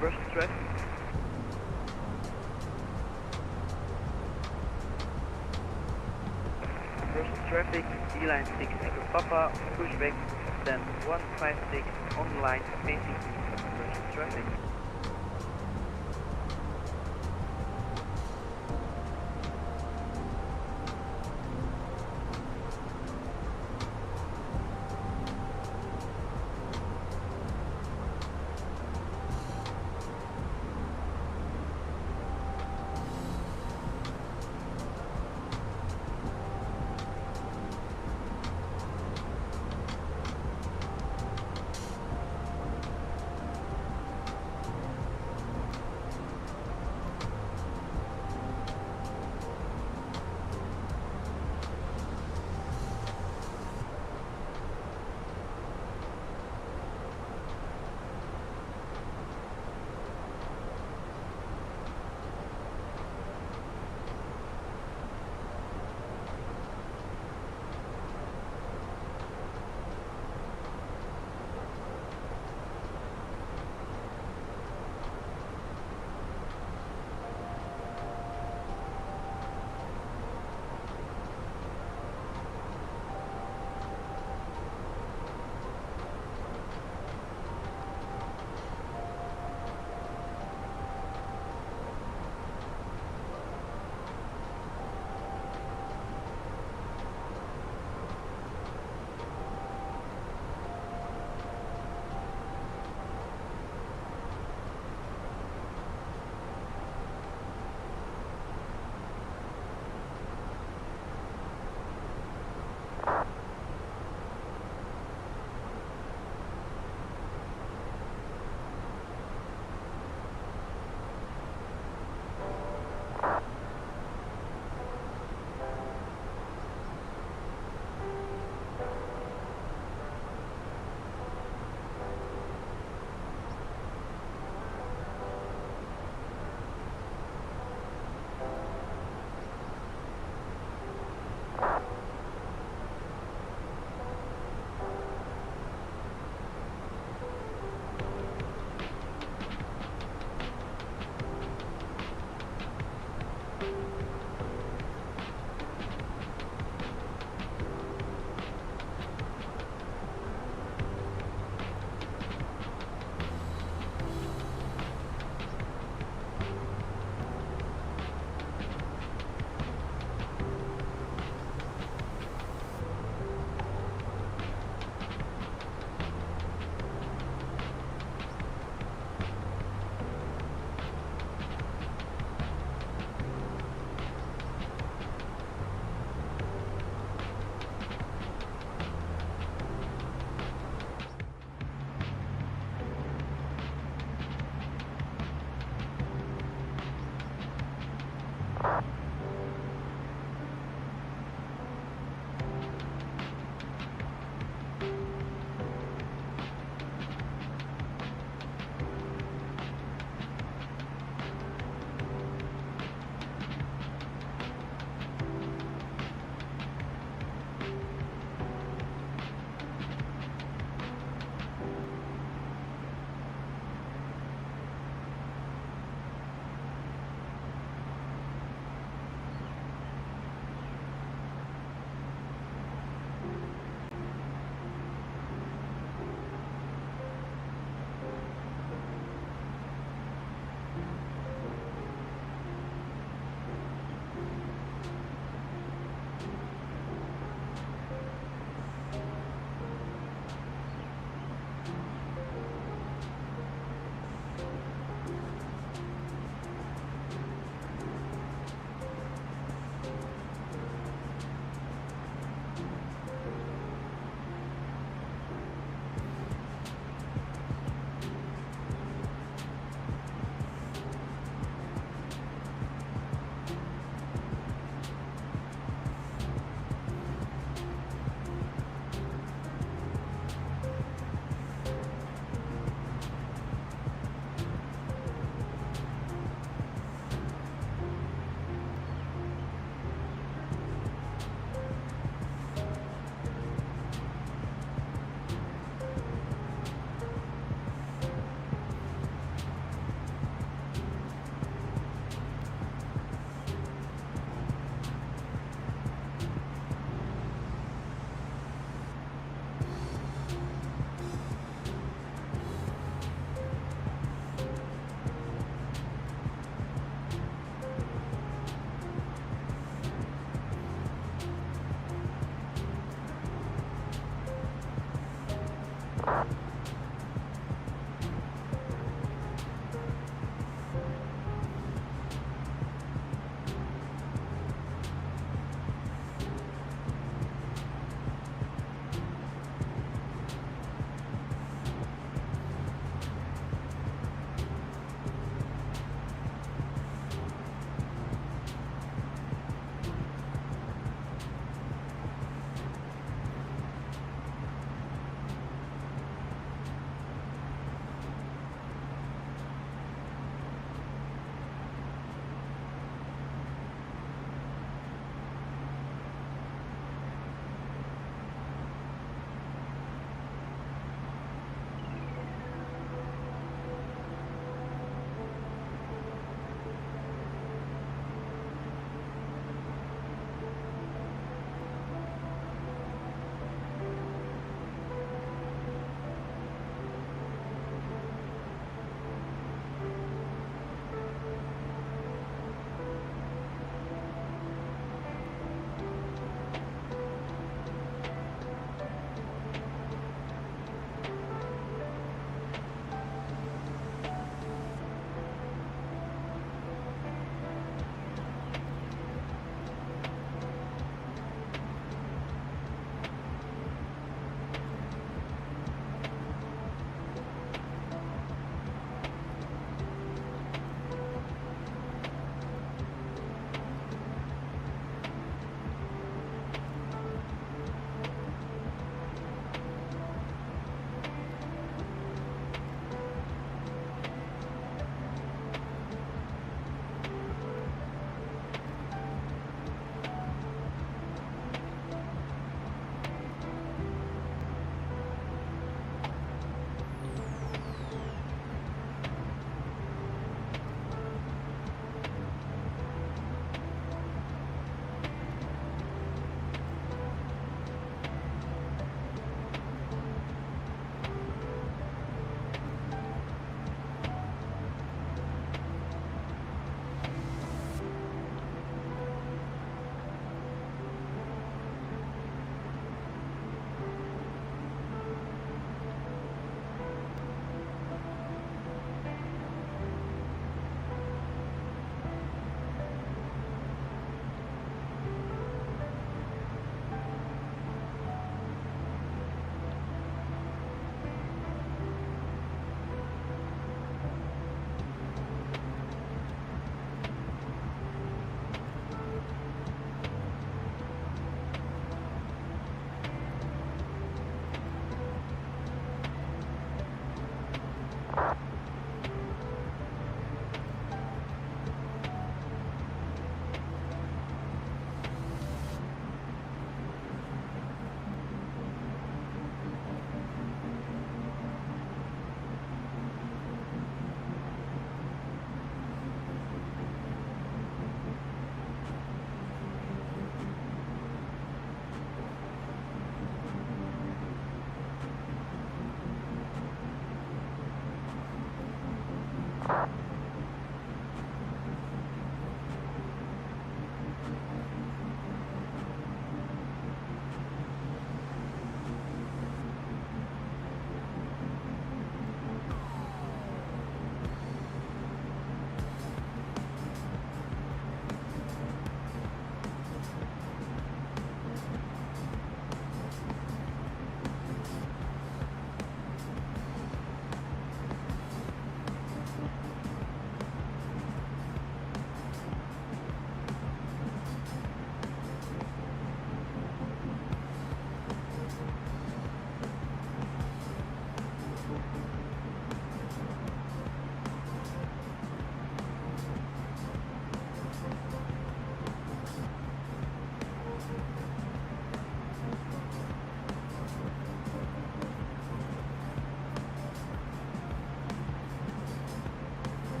Speaker 4: Commercial traffic. Commercial traffic, D-line 6 Echo Papa, pushback, stand 156 on line facing east. Commercial traffic.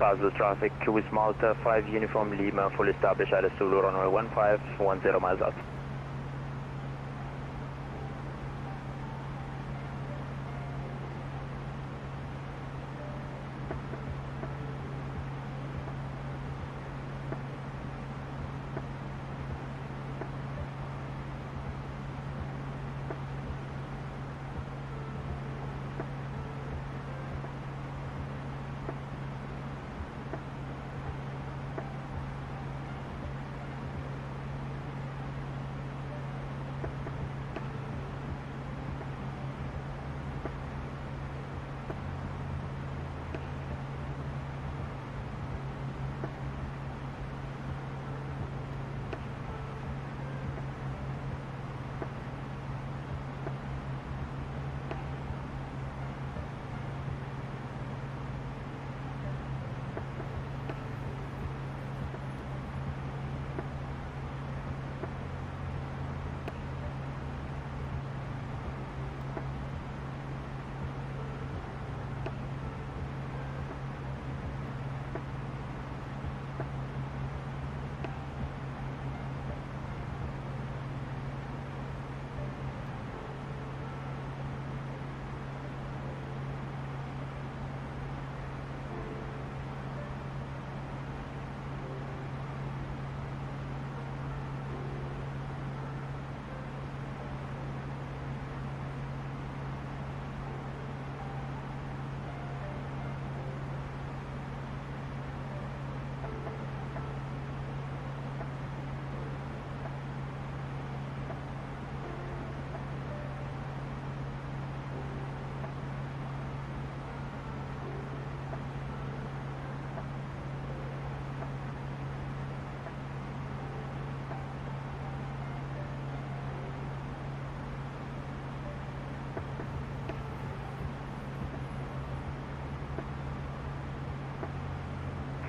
Speaker 12: Basel traffic with Malta 5 Uniform Lima, full established at Zulu runway 15, 10 miles out.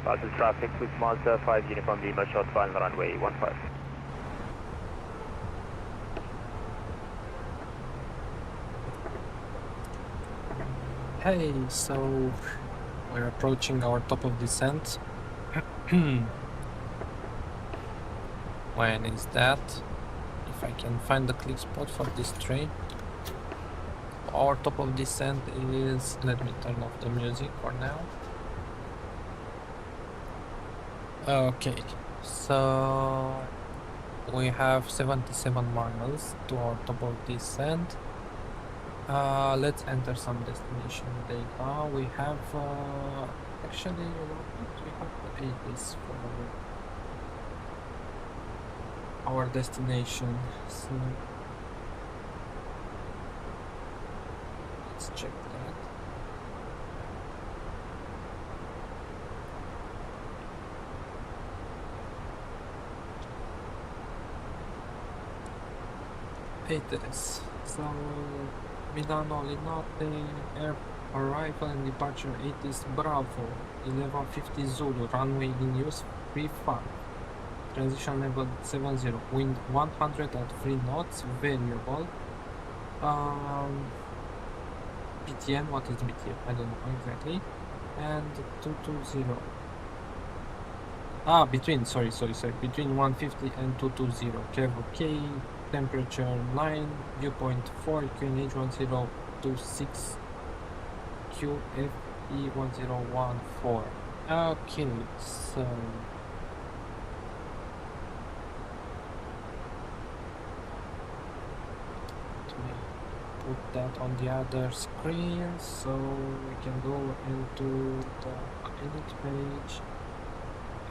Speaker 12: Basel traffic with Malta 5 Uniform Lima, short final runway 15.
Speaker 1: Hey, so we're approaching our top of descent. When is that? If I can find the click spot for this train. Our top of descent is, let me turn off the music for now. Okay, so we have 77 miles to our top of descent. Let's enter some destination data. We have actually we have 80s for our destination. So let's check that. It is. So Milano, Linate, air arrival and departure 80s Bravo, 1150 Zulu, runway in use 35, transition level 70, wind 100 at 3 knots, variable. BTN, what is BTN? I don't know exactly. And 220. Between 150 and 220. Curve OK. Temperature 9, viewpoint 4, QNH 1026, QFE 1014. Okay, so let me put that on the other screen so we can go into the edit page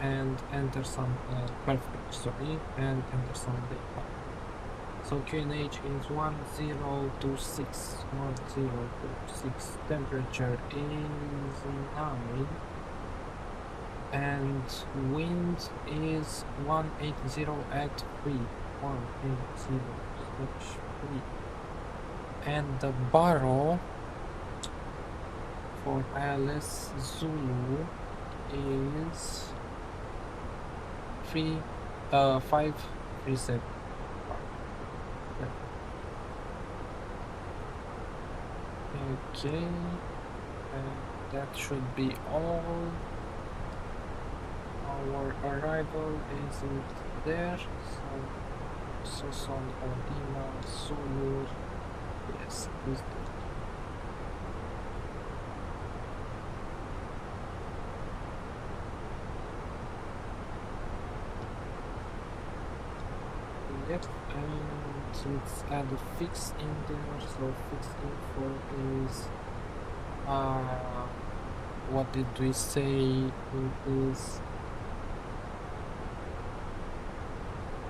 Speaker 1: and enter some and enter some data. So QNH is 1026, temperature is 9, and wind is 180 at 3, 180/3, and the barrow for ILS Zulu is 537. Okay, that should be all. Our arrival isn't there, so Soson or Lima, Solur, yes, it is there. Yep, and let's add a fix in there. So fix info is what did we say it is?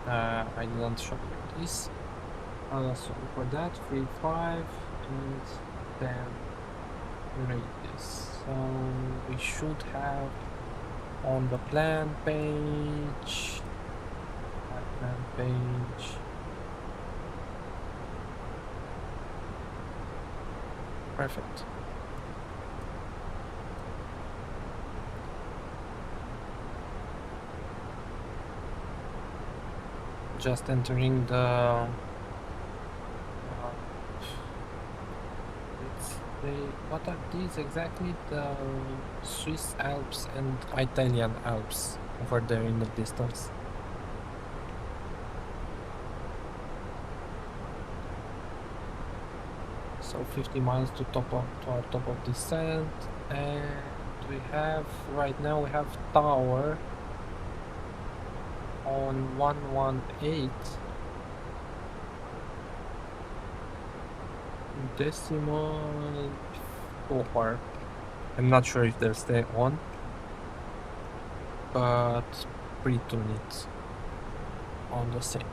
Speaker 1: I didn't show this. So for that 3.5 and then radius. So we should have on the plan page. Perfect. Just entering the what are these exactly? The Swiss Alps and Italian Alps over there in the distance. So 50 miles to our top of descent, and we have right now we have tower on 118 decimal 4. I'm not sure if they're staying on, but pretty neat on the same.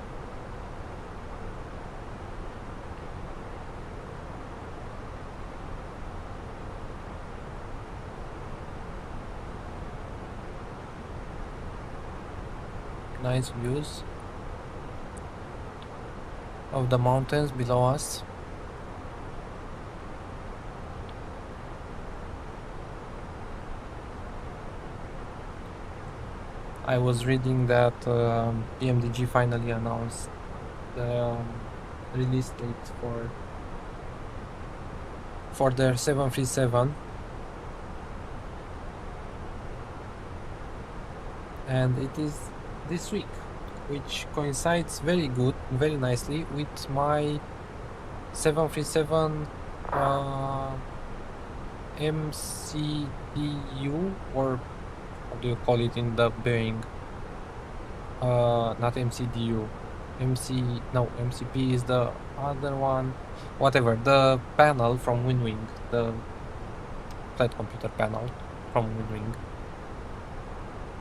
Speaker 1: Nice views of the mountains below us. I was reading that PMDG finally announced the release date for their 737, and it is this week, which coincides very nicely with my 737 MCDU, or what do you call it in the Boeing? Not MCDU. MCP is the other one. Whatever, the panel from Winwing, the flight computer panel from Winwing.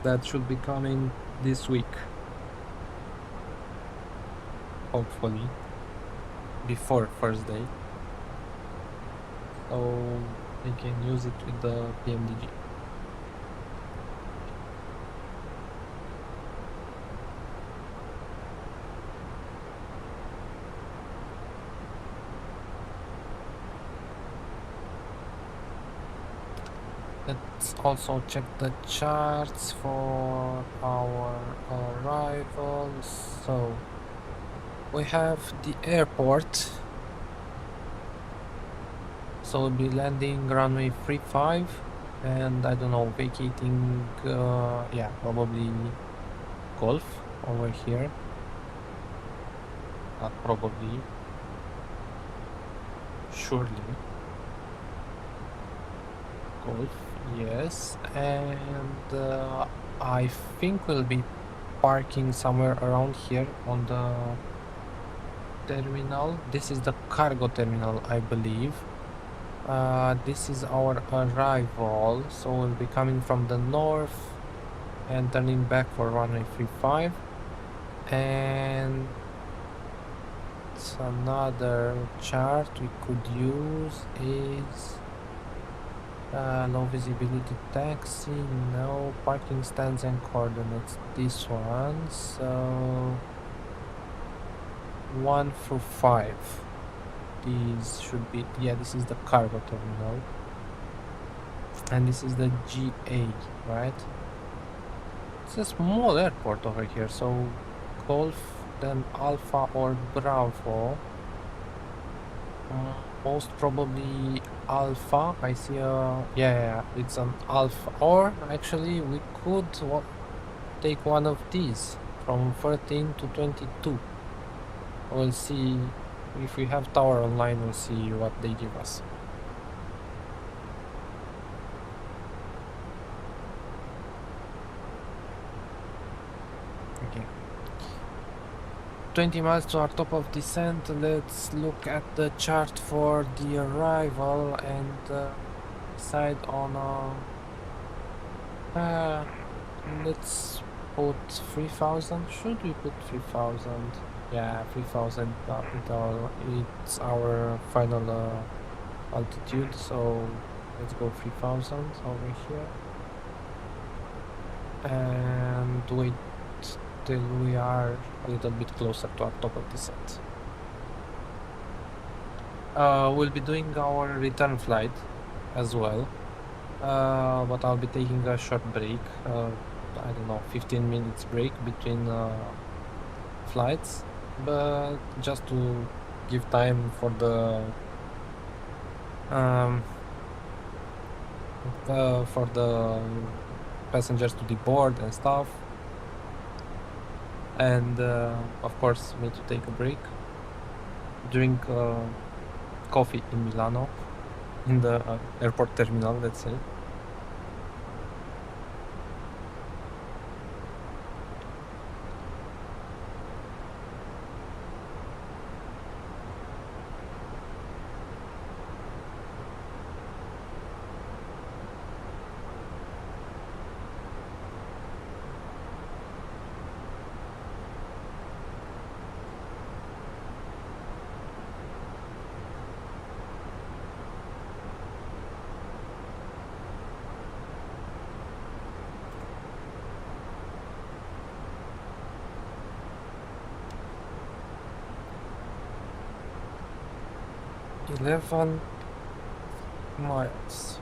Speaker 1: That should be coming this week. Hopefully. Before first day. So they can use it with the PMDG. Let's also check the charts for our arrival. So we have the airport. So we'll be landing runway 35 and I don't know, vacating, yeah, probably Golf over here. Not probably. Surely. Golf. Yes, and I think we'll be parking somewhere around here on the terminal. This is the cargo terminal, I believe. This is our arrival, so we'll be coming from the north and turning back for runway 35. And another chart we could use is low visibility taxi, no parking stands and coordinates. This one, so 1 through 5. These should be, yeah, this is the cargo terminal, and this is the GA, right? It's a small airport over here, so Golf, then Alpha or Bravo. Most probably Alpha. I see a, yeah, it's an Alpha, or actually we could take one of these from 13 to 22. We'll see if we have tower online. We'll see what they give us. Okay. 20 miles to our top of descent. Let's look at the chart for the arrival and decide on let's put 3000. Should we put 3000? Yeah, 3000 capital. It's our final altitude, so let's go 3000 over here and wait till we are a little bit closer to our top of descent. We'll be doing our return flight as well, but I'll be taking a short break, I don't know, 15 minutes break between flights, but just to give time for the passengers to deboard and stuff, and of course me to take a break, drink coffee in Milano, in the airport terminal, let's say. miles.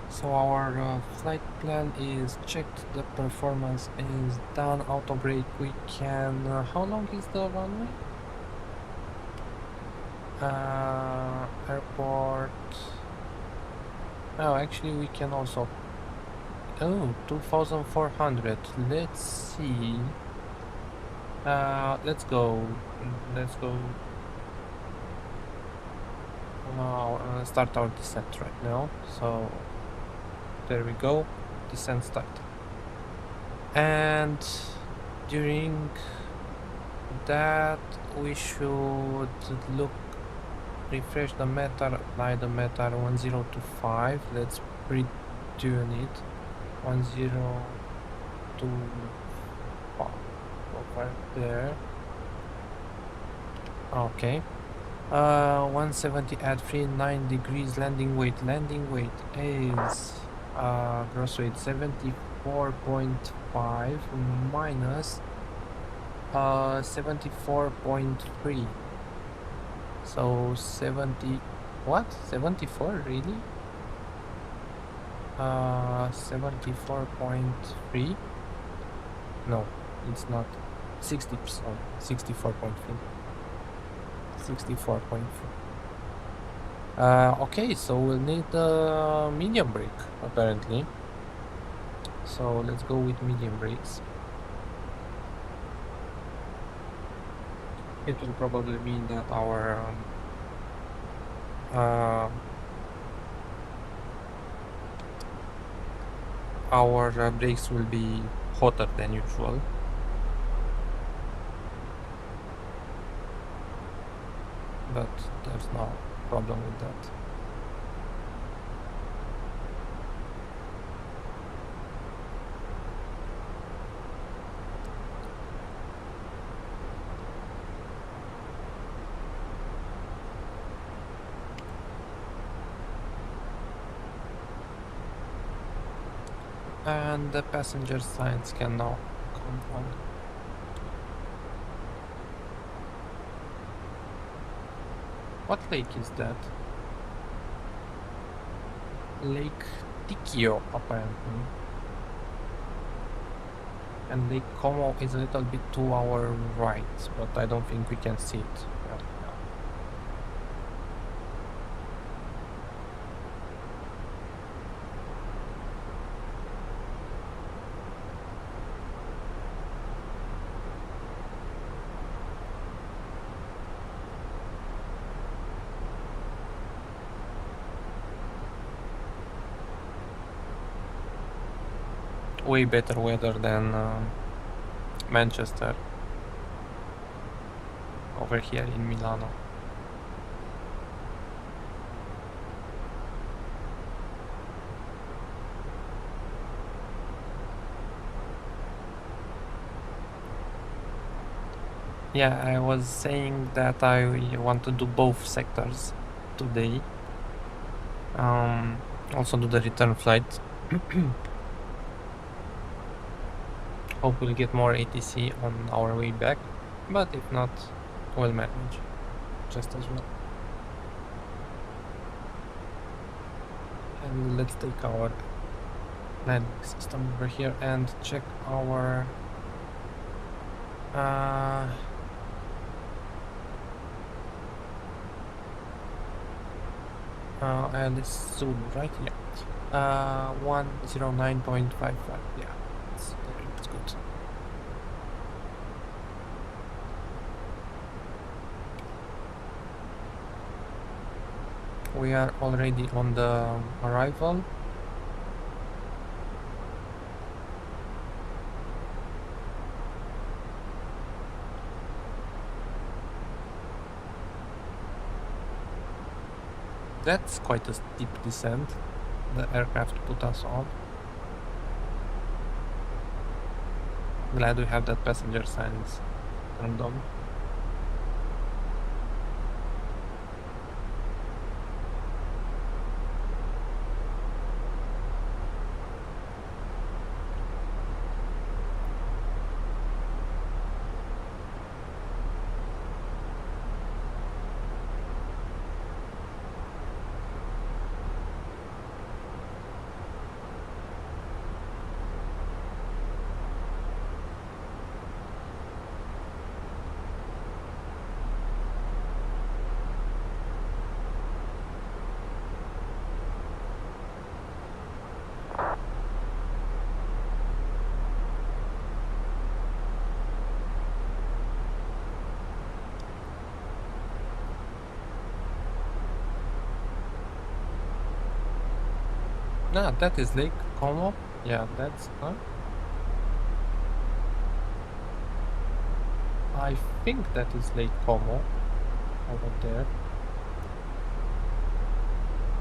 Speaker 1: So our flight plan is checked, the performance is done, auto brake we can... how long is the runway? Airport... oh, actually we can also... oh, 2400. Let's see. Let's go. Start our descent right now. So there we go. Descent start. And during that we should refresh the METAR, apply the METAR 1025. Let's pre-tune it. 1025 over there. Okay. 170 at 39 degrees landing weight. Landing weight is gross weight 74.5 minus 74.3. So 70 what? 74 really? 74.3. No, it's not. 60, sorry, 64.3. 64.3. Okay, so we'll need a medium brake apparently. So let's go with medium brakes. It will probably mean that our brakes will be hotter than usual. But there's no problem with that. And the passenger signs can now come on. What lake is that? Lake Tikio, apparently. And Lake Como is a little bit to our right, but I don't think we can see it. Yeah. way better weather than Manchester over here in Milano. Yeah, I was saying that I want to do both sectors today. Also do the return flight. Hope we'll get more ATC on our way back, but if not, we'll manage just as well. And let's take our landing system over here and check our and it's soon, right? Yeah. 109.55. Yeah, it's good. We are already on the arrival. That's quite a steep descent the aircraft put us on. Glad we have that passenger signs turned on. Ah, that is Lake Como. Yeah, that's I think that is Lake Como over there.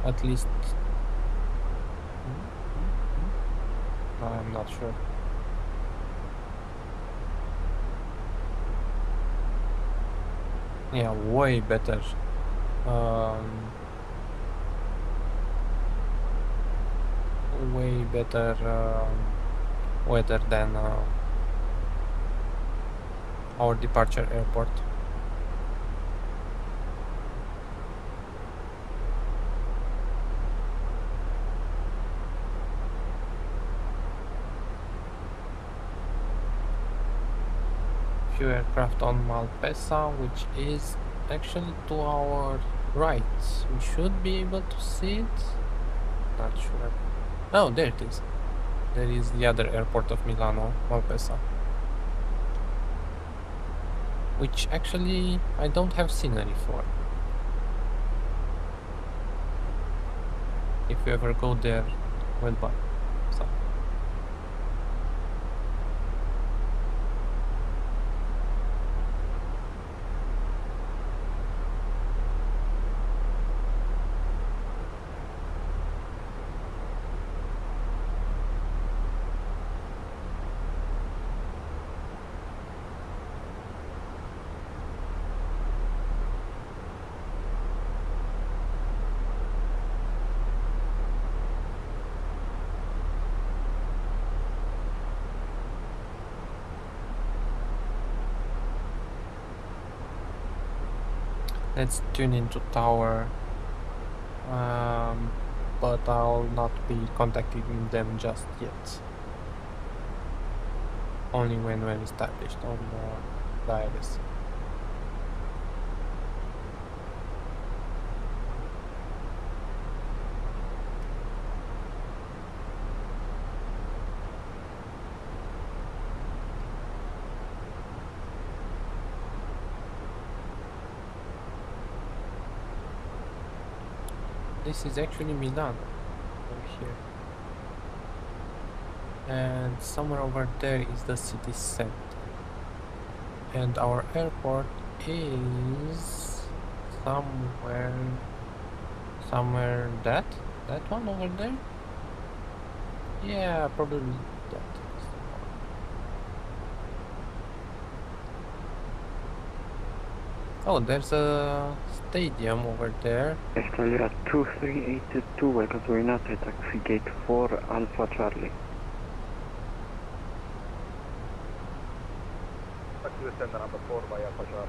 Speaker 1: At least I'm not sure. Yeah, way better. Way better weather than our departure airport. Few aircraft on Malpensa, which is actually to our right. We should be able to see it. Not sure. Oh, there it is. There is the other airport of Milano, Malpensa. Which actually I don't have scenery for. If you ever go there, well, buy some. Let's tune into tower, but I'll not be contacting them just yet. Only when we're established on the ILS. This is actually Milan over here. And somewhere over there is the city center. And our airport is somewhere that one over there? Yeah, probably that is the one. Oh, there's a stadium over there.
Speaker 14: Australia 2382, welcome to Linate, taxi gate 4 Alpha Charlie.
Speaker 15: Taxi descend number 4 by Alpha Charlie.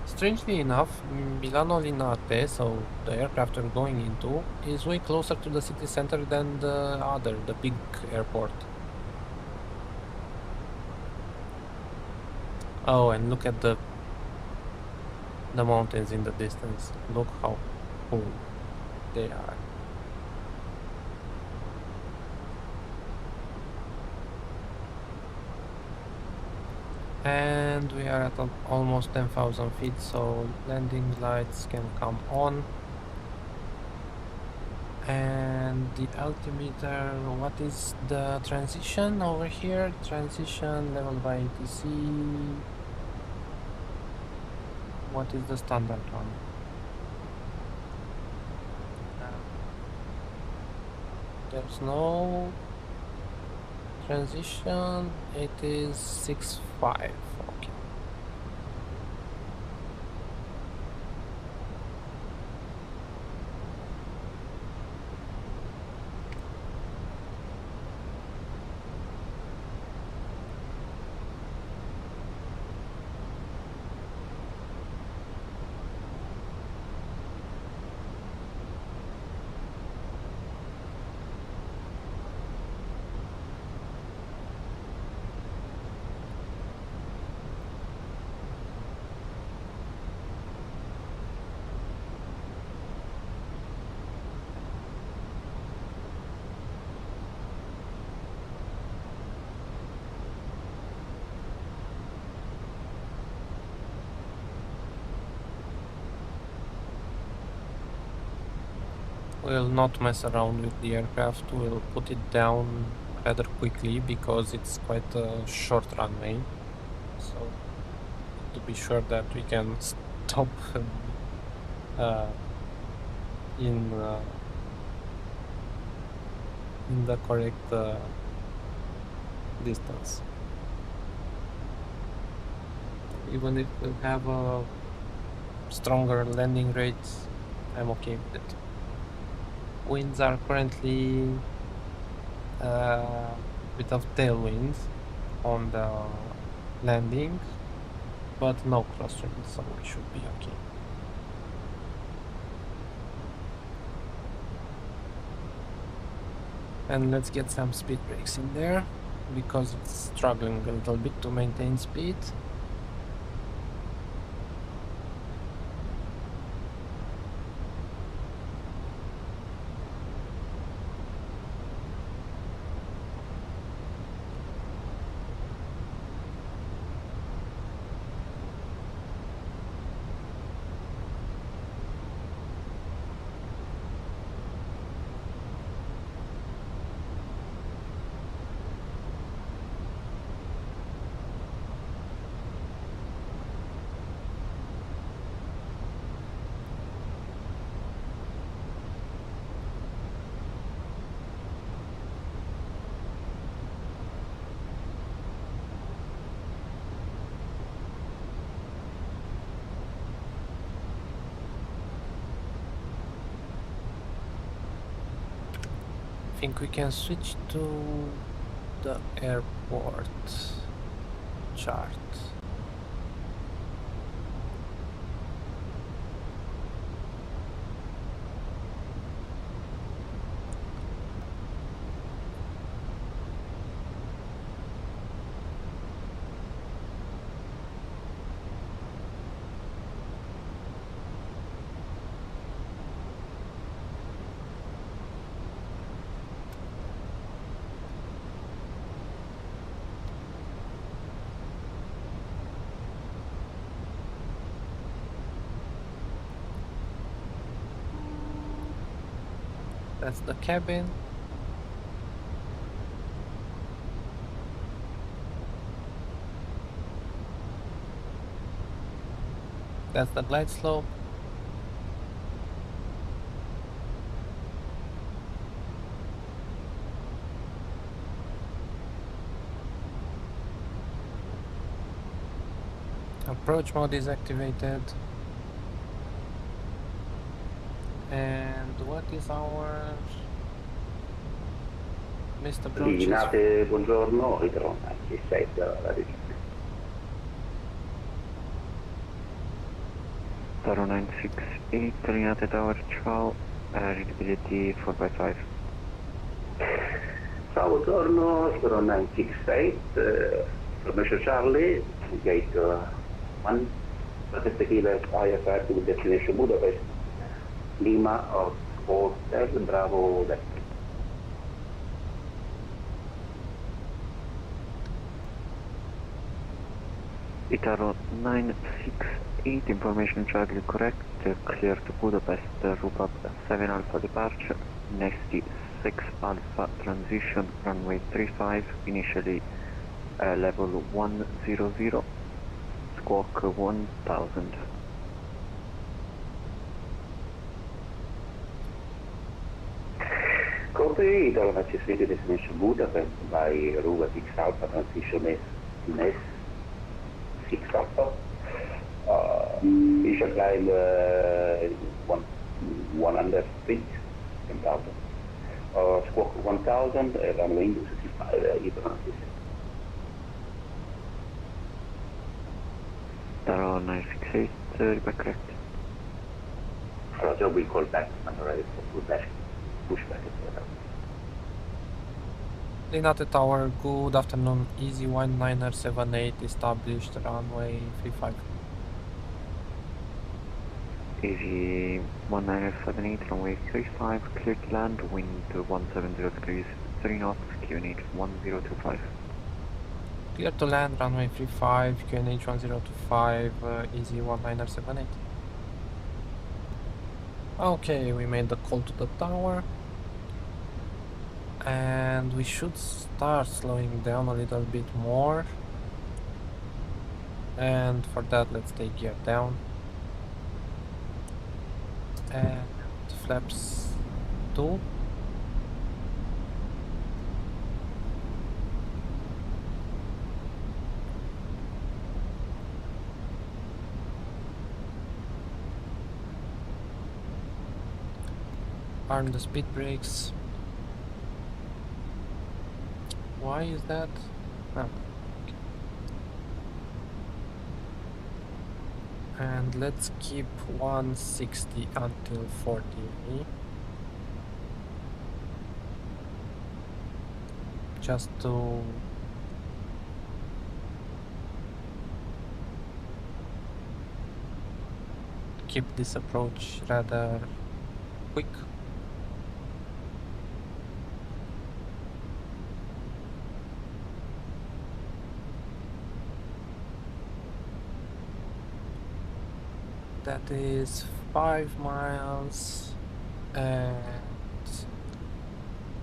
Speaker 1: Strangely enough, Milano Linate, so the aircraft we're going into, is way closer to the city center than the big airport. Oh, and look at the mountains in the distance. Look how cool they are. And we are at almost 10,000 feet, so landing lights can come on. And the altimeter, what is the transition over here? Transition level by ATC. What is the standard one? There's no transition. It is 6.5. Okay. We'll not mess around with the aircraft, we'll put it down rather quickly because it's quite a short runway. So, to be sure that we can stop in the correct distance. Even if we have a stronger landing rate, I'm okay with it. Winds are currently bit of tailwinds on the landing, but no crosswind, so we should be okay. And let's get some speed brakes in there because it's struggling a little bit to maintain speed. I think we can switch to the airport chart. That's the cabin. That's the glide slope. Approach mode is activated. And what is our missed approach?
Speaker 12: Linate, buongiorno, ritorno anche 6 dalla ricerca.
Speaker 14: 0968, Linate Tower, ciao, readability 4x5.
Speaker 12: Ciao, buongiorno, 0968, Commercial Charlie, gate 1, Pacific Kilo IFR to destination Budapest, Lima of Hotel Bravo Left.
Speaker 14: Itaro 968, information Charlie correct, clear to Budapest, Rupab 7 Alpha departure, next 6 Alpha transition, runway 35, initially level 100, squawk 1000.
Speaker 12: Copy, Italo City destination Budapest by Ruba 6 Alpha transition S 6 Alpha. Initial climb 100 feet, 10,000. Squawk 1000, runway into 65, Italo City.
Speaker 14: Taro 968, repeat correct.
Speaker 12: Roger, we call back and ready for pushback.
Speaker 1: Linate Tower, good afternoon. Easy 1978 established runway 35.
Speaker 14: Easy 1978, runway 35, clear to land, wind 170 degrees, 3 knots, QNH 1025.
Speaker 1: Clear to land, runway 35, QNH 1025, Easy 1978. Okay, we made the call to the tower. And we should start slowing down a little bit more. And for that, let's take gear down. And flaps 2. Arm the speed brakes. Why is that? Oh. And let's keep 160 until 40. Just to keep this approach rather quick. That is 5 miles, and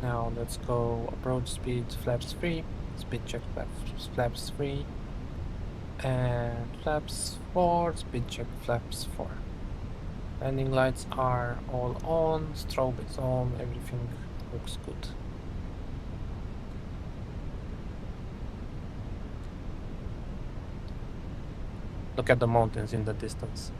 Speaker 1: now let's go approach speed flaps 3, speed check flaps 3, and flaps 4, speed check flaps 4. Landing lights are all on, strobe is on, everything looks good. Look at the mountains in the distance.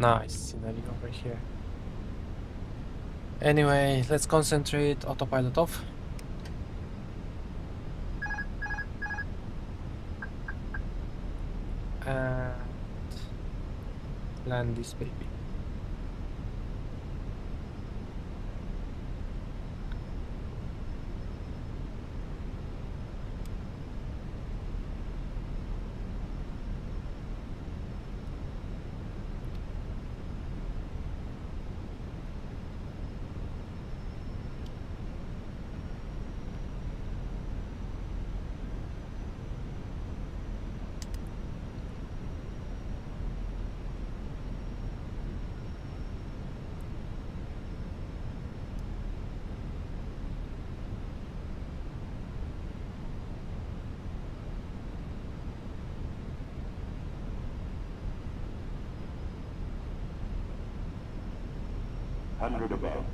Speaker 1: Nice scenery over here. Anyway, let's concentrate. Autopilot off. And land this baby.
Speaker 13: 100 above.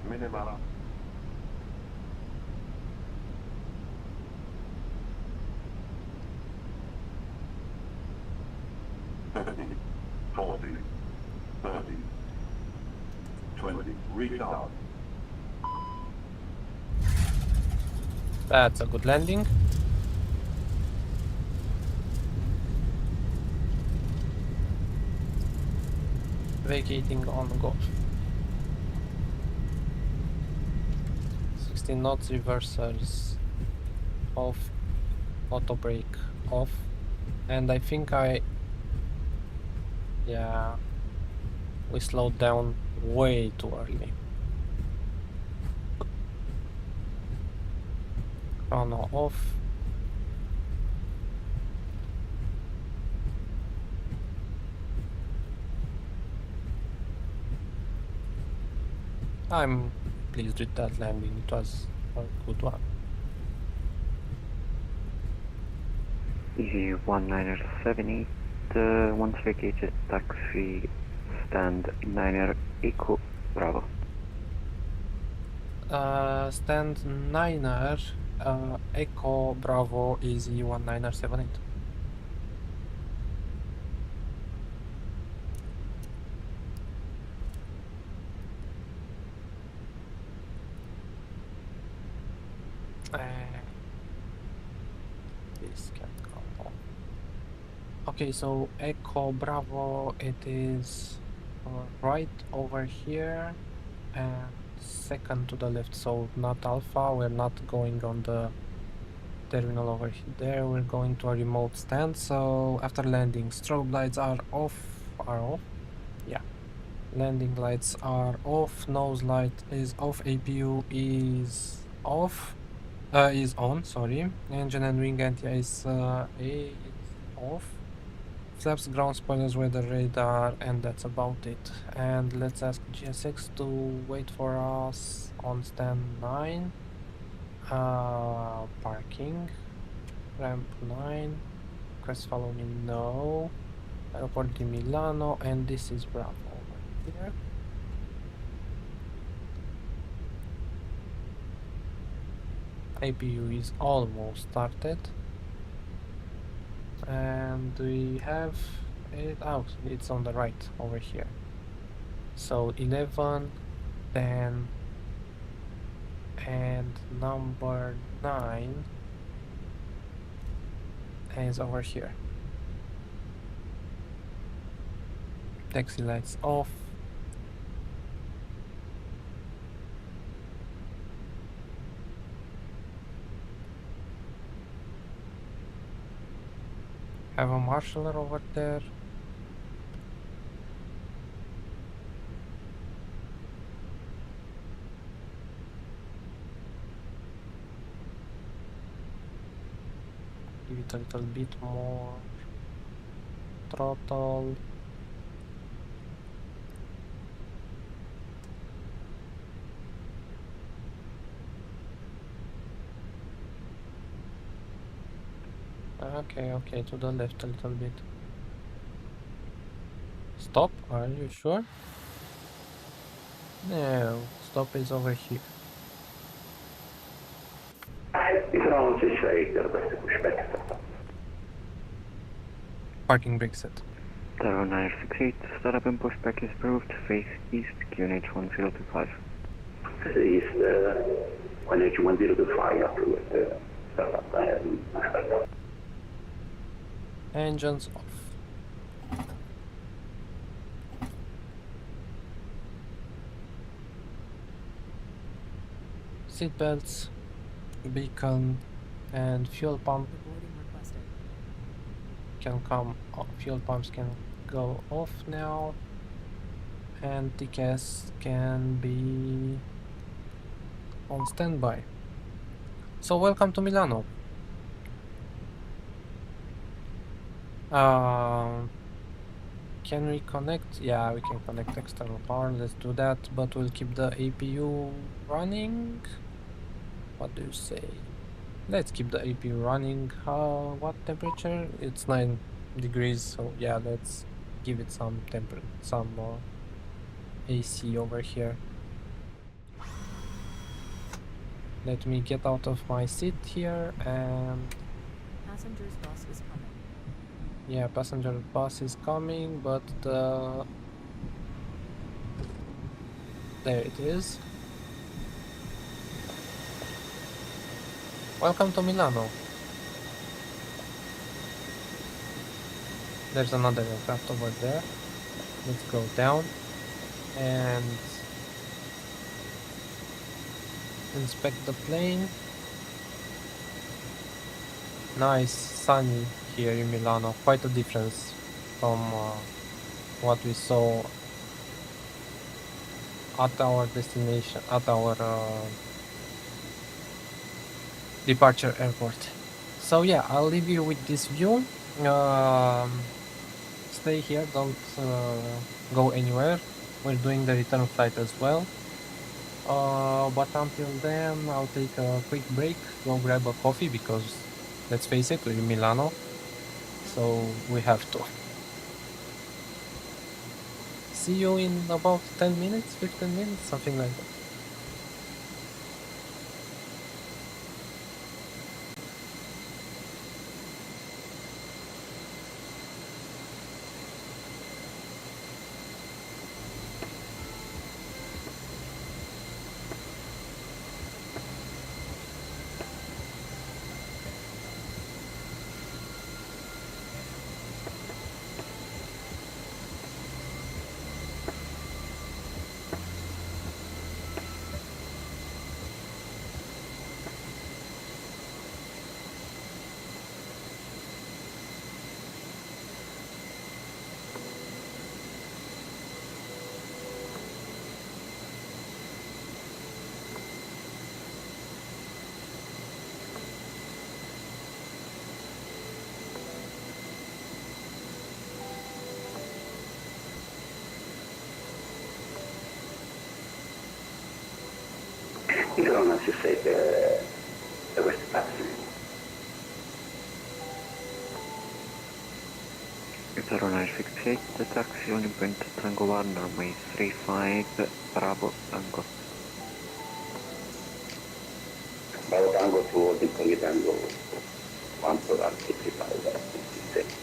Speaker 13: Minimum. 50, 40, 30, 20, retard.
Speaker 1: That's a good landing. Vacating on go. 16 knots, reversers off, auto brake off, and I think yeah, we slowed down way too early. Chrono off. I'm pleased with that landing, it was a good one.
Speaker 14: Easy 1978, once vacated, taxi, stand 9er, Echo, Bravo.
Speaker 1: Stand 9er, Echo Bravo, Easy 1978. This can come on. Okay, so Echo Bravo, it is right over here and second to the left, so not Alpha. We're not going on the terminal over there, we're going to a remote stand. So after landing, strobe lights are off. Yeah, landing lights are off, nose light is off, APU is off, is on, sorry, engine and wing anti-ice is off, flaps, ground spoilers, weather radar, and that's about it. And let's ask GSX to wait for us on stand 9. Parking, ramp 9, request follow me, no, airport di Milano, and this is Bravo over here. APU is almost started, and we have it out, it's on the right over here. So 11, 10, and number 9 is over here. Taxi lights off. Have a marshaller over there. Give it a little bit more throttle. Okay, to the left a little bit. Stop, are you sure? No, stop is over here. Parking brake set.
Speaker 14: 0968, startup and pushback is approved, face east, QNH 1025.
Speaker 12: East, QNH 1025, approved, startup and pushback.
Speaker 1: Engines off. Seatbelts, beacon, and fuel pump can come off. Fuel pumps can go off now, and TCAS can be on standby. So welcome to Milano. Can we connect? Yeah, we can connect external power, let's do that, but we'll keep the APU running. What do you say? Let's keep the AP running. What temperature? It's 9 degrees, so yeah, let's give it some AC over here. Let me get out of my seat here and...
Speaker 6: Passenger's bus is coming.
Speaker 1: Yeah, passenger bus is coming, but there it is. Welcome to Milano. There's another aircraft over there. Let's go down and inspect the plane. Nice, sunny here in Milano. Quite a difference from what we saw at our destination, at our departure airport. So yeah, I'll leave you with this view. Stay here, don't go anywhere. We're doing the return flight as well. But until then, I'll take a quick break, go grab a coffee because, let's face it, we're in Milano, so we have to. See you in about 10 minutes, 15 minutes, something like that.
Speaker 12: Milano si segue da queste parti.
Speaker 14: Milano 68, the taxi on point Tango 1, runway 35, Bravo Tango.
Speaker 12: Bravo Tango to holding Tango Tango 1 for that 55, 66.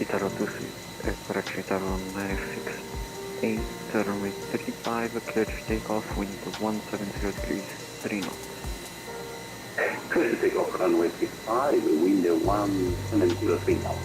Speaker 14: Itaro 2, correction, Itaro 968, runway 35, cleared for takeoff, wind 170 degrees, 3 knots.
Speaker 12: Clear to take off runway 35, wind 170 knots.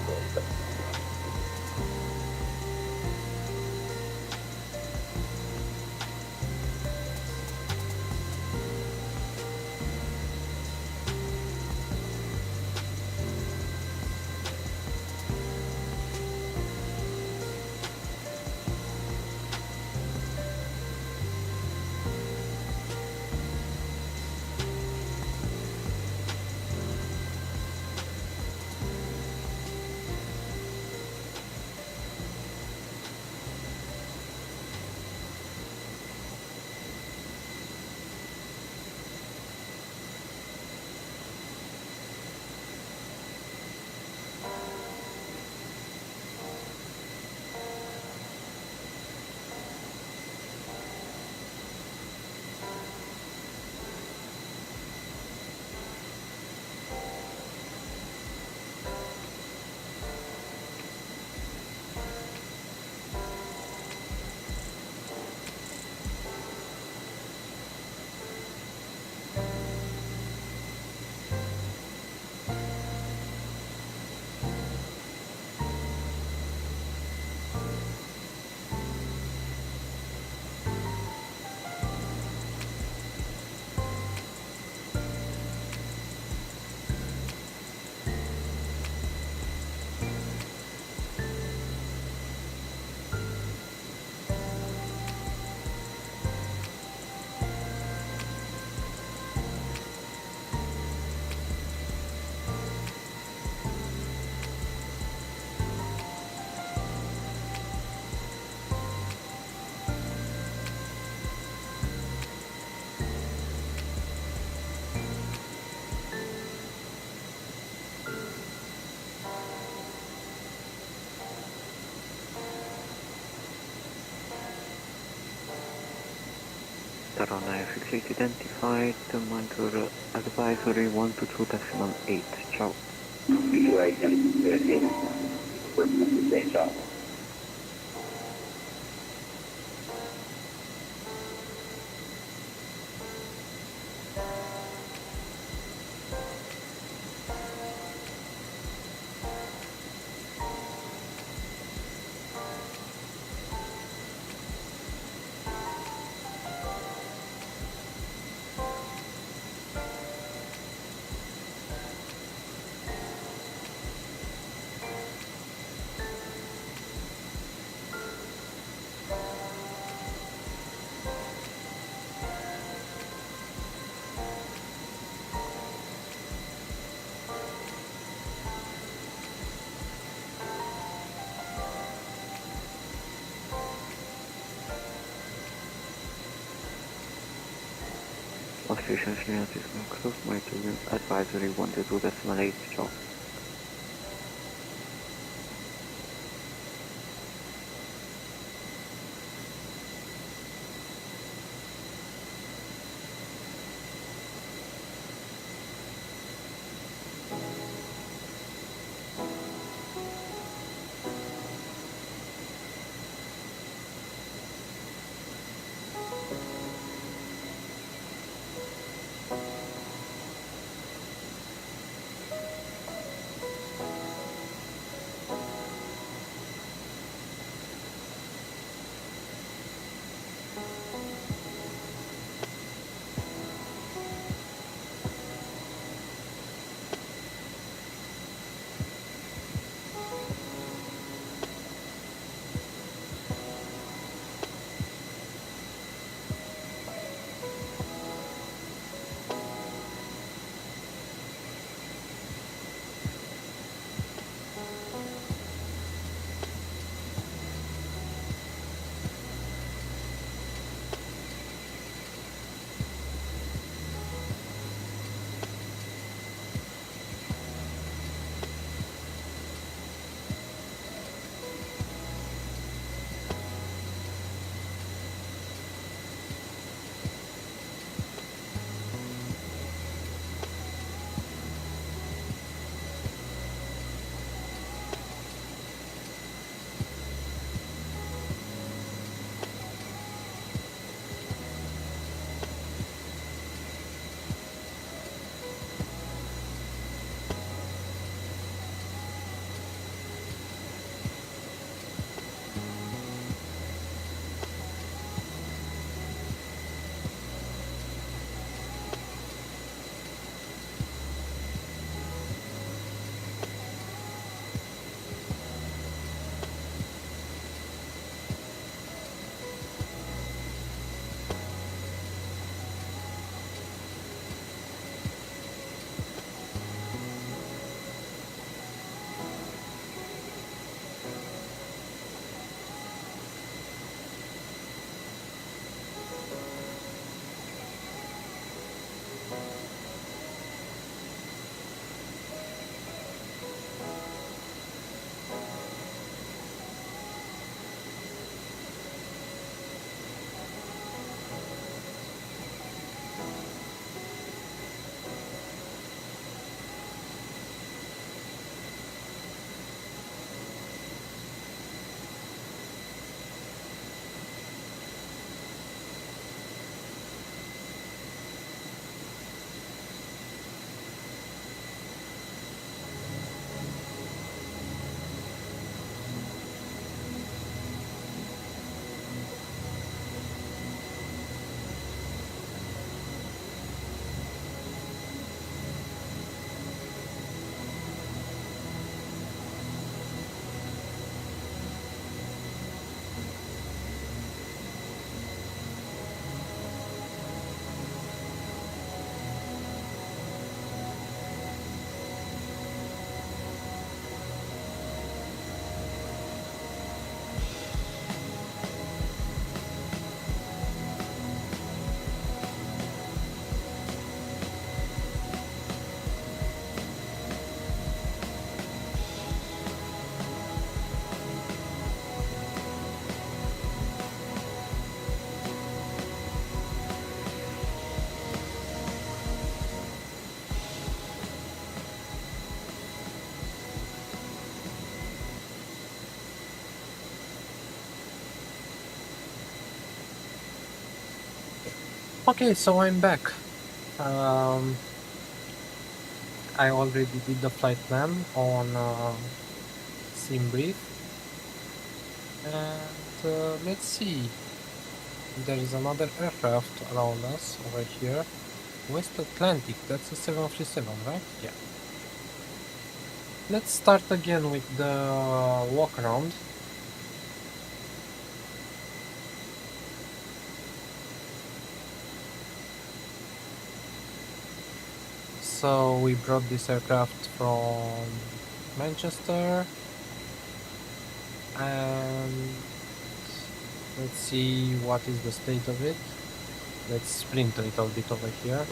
Speaker 14: Itaro 968 identified, monitor advisory 122.8, ciao.
Speaker 12: Situation 13, with say ciao.
Speaker 14: All stations Linate is now closed, monitor advisory 122.8, ciao.
Speaker 1: Okay, so I'm back. I already did the flight plan on SimBrief, and let's see. There is another aircraft around us over here. West Atlantic, that's a 737, right? Yeah. Let's start again with the walk around. So we brought this aircraft from Manchester, and let's see what is the state of it. Let's sprint a little bit over here.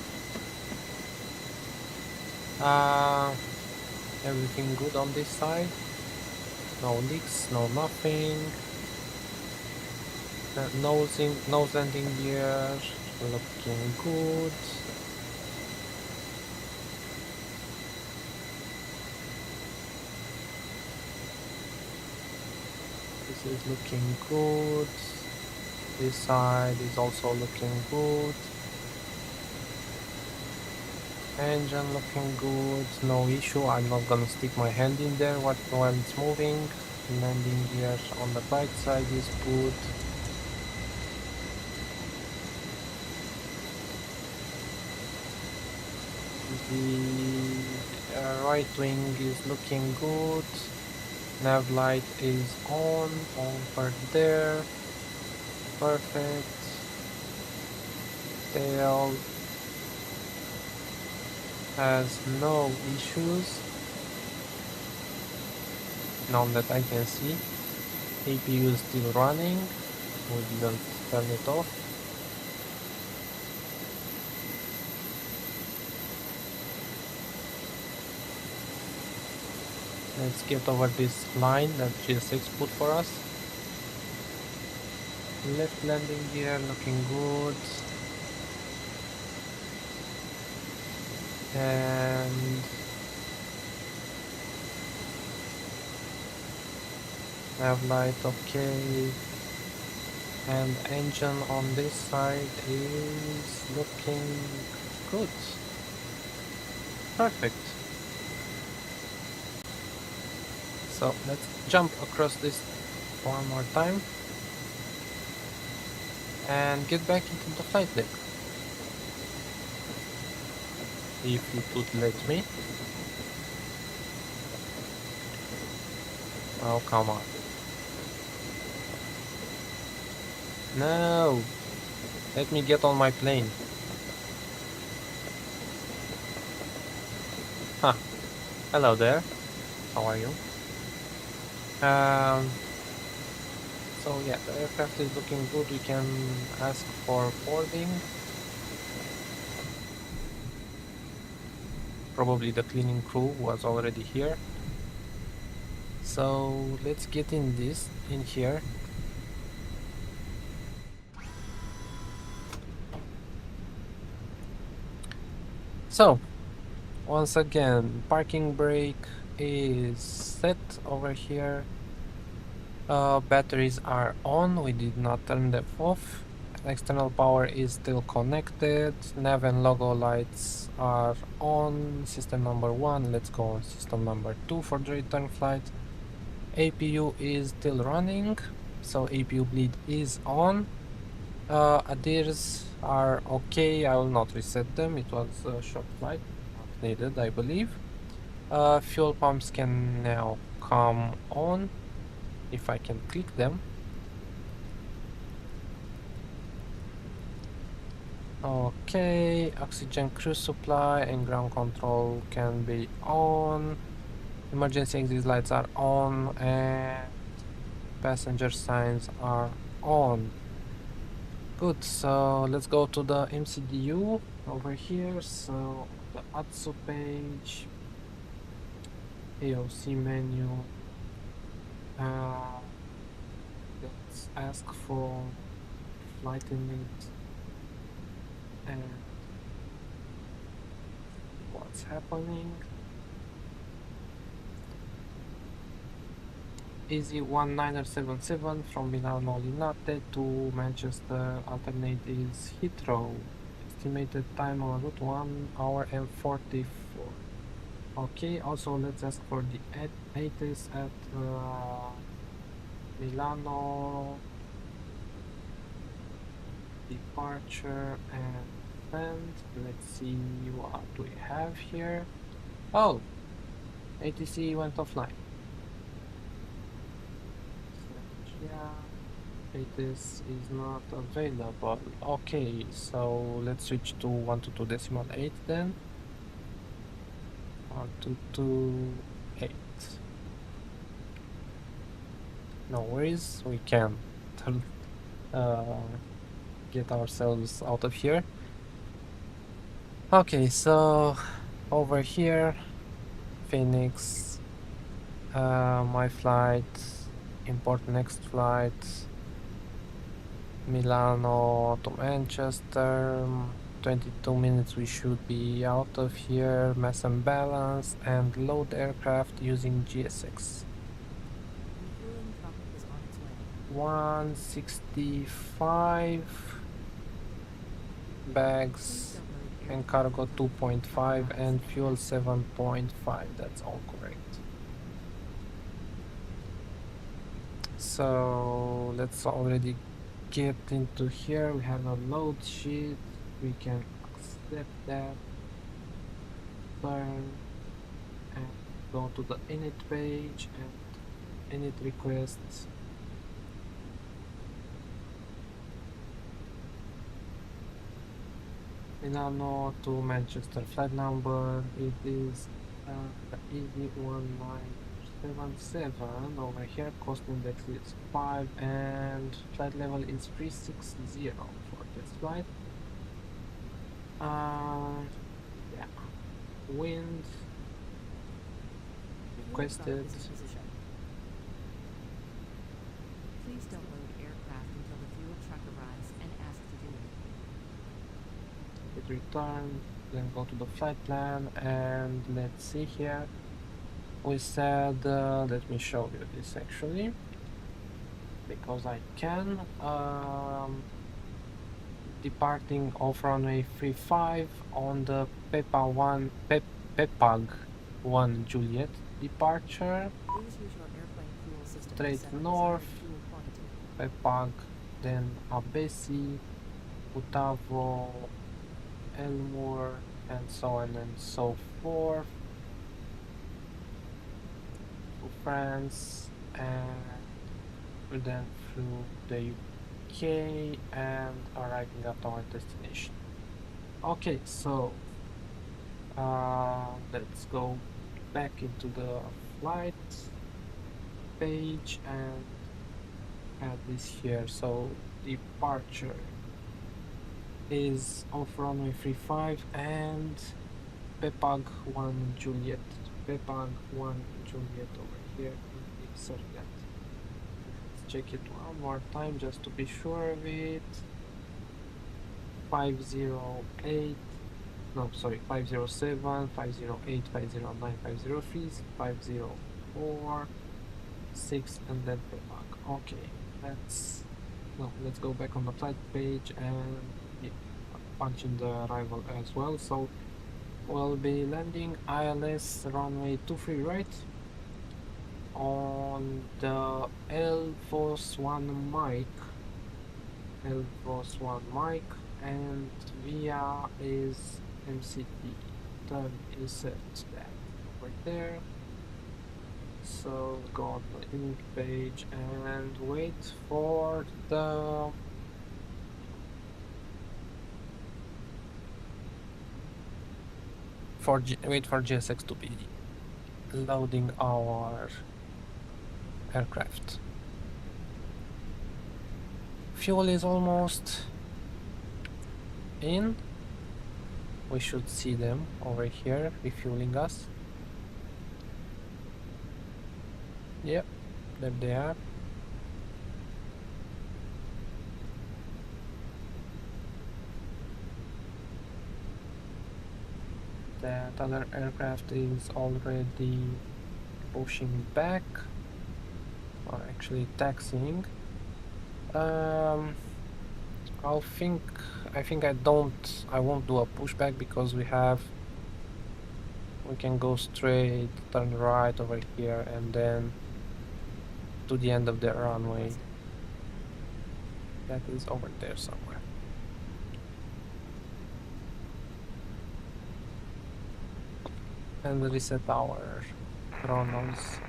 Speaker 1: Everything good on this side? No leaks, no nothing. Nose landing gear looking good. This is looking good. This side is also looking good. Engine looking good, no issue. I'm not gonna stick my hand in there while it's moving. Landing gear on the right side is good. The right wing is looking good. Nav light is on over there. Perfect. Tail has no issues. None that I can see. APU is still running. We didn't turn it off. Let's get over this line that GSX put for us. Left landing gear looking good. And nav light okay. And engine on this side is looking good. Perfect. So let's jump across this one more time and get back into the flight deck. If it would let me. Oh, come on. No! Let me get on my plane. Huh. Hello there. How are you? So yeah, the aircraft is looking good. We can ask for boarding. Probably the cleaning crew was already here. So let's get in here. So once again, parking brake is set over here. Batteries are on, we did not turn them off. External power is still connected. Nav and logo lights are on. System number 1, let's go on system number 2 for the return flight. APU is still running, so APU bleed is on. ADIRs are okay, I will not reset them, it was a short flight, not needed I believe. Fuel pumps can now come on, if I can click them. Okay, oxygen cruise supply and ground control can be on. Emergency exit lights are on and passenger signs are on. Good, so let's go to the MCDU over here. So the ATSU page, AOC menu. Let's ask for flight inmate and what's happening. Easy1977 from Milan Linate to Manchester, alternate is Heathrow. estimated time on route 1 hour and 44. Okay, also let's ask for the ATIS at Milano, departure and land. Let's see what we have here. Oh, ATC went offline. Yeah, ATIS is not available. Okay, so let's switch to 122.8 then. 122.8. No worries, we can get ourselves out of here. Okay, so over here, Phoenix, my flight, import next flight, Milano to Manchester, 22 minutes we should be out of here, mass and balance, and load aircraft using GSX. 165 bags and cargo 2.5 and fuel 7.5. That's all correct. So let's already get into here. We have a load sheet. We can accept that. Turn and go to the init page and init requests. Milano to Manchester flight number, it is EG1977 over here, cost index is 5 and flight level is 360 for this flight. Yeah, wind requested.
Speaker 6: Please don't load aircraft until the fuel truck arrives and ask to do it.
Speaker 1: Hit return, then go to the flight plan and let's see here. We said, let me show you this actually, because I can. Departing off runway 35 on the Pepag 1 Juliet departure.
Speaker 6: Please use your airplane fuel system
Speaker 1: Straight north, Pepag, then Abesi, Utavo, Elmore, and so on and so forth. To France, and then through the UK and arriving at our destination. Okay, so let's go back into the flight page and add this here. So departure is off runway 35 and Pepag 1 Juliet. Pepag 1 Juliet over here. Insert that. Let's check it one more time just to be sure of it. 508. No, sorry, 507, 508, 509, 503, 504, 6, and then Pepag. Okay, let's go back on the flight page and punch in the arrival as well. So we'll be landing ILS runway 23 right on the LVOS1 mic. LVOS1 mic, and via is MCT. Turn insert that over there. So go on the init page and wait for the wait for GSX to be loading our aircraft. Fuel is almost in. We should see them over here refueling us. Yep, there they are. That other aircraft is already pushing back, or actually taxiing. I think I won't do a pushback because we can go straight, turn right over here, and then to the end of the runway. That is over there somewhere. And reset our chronos.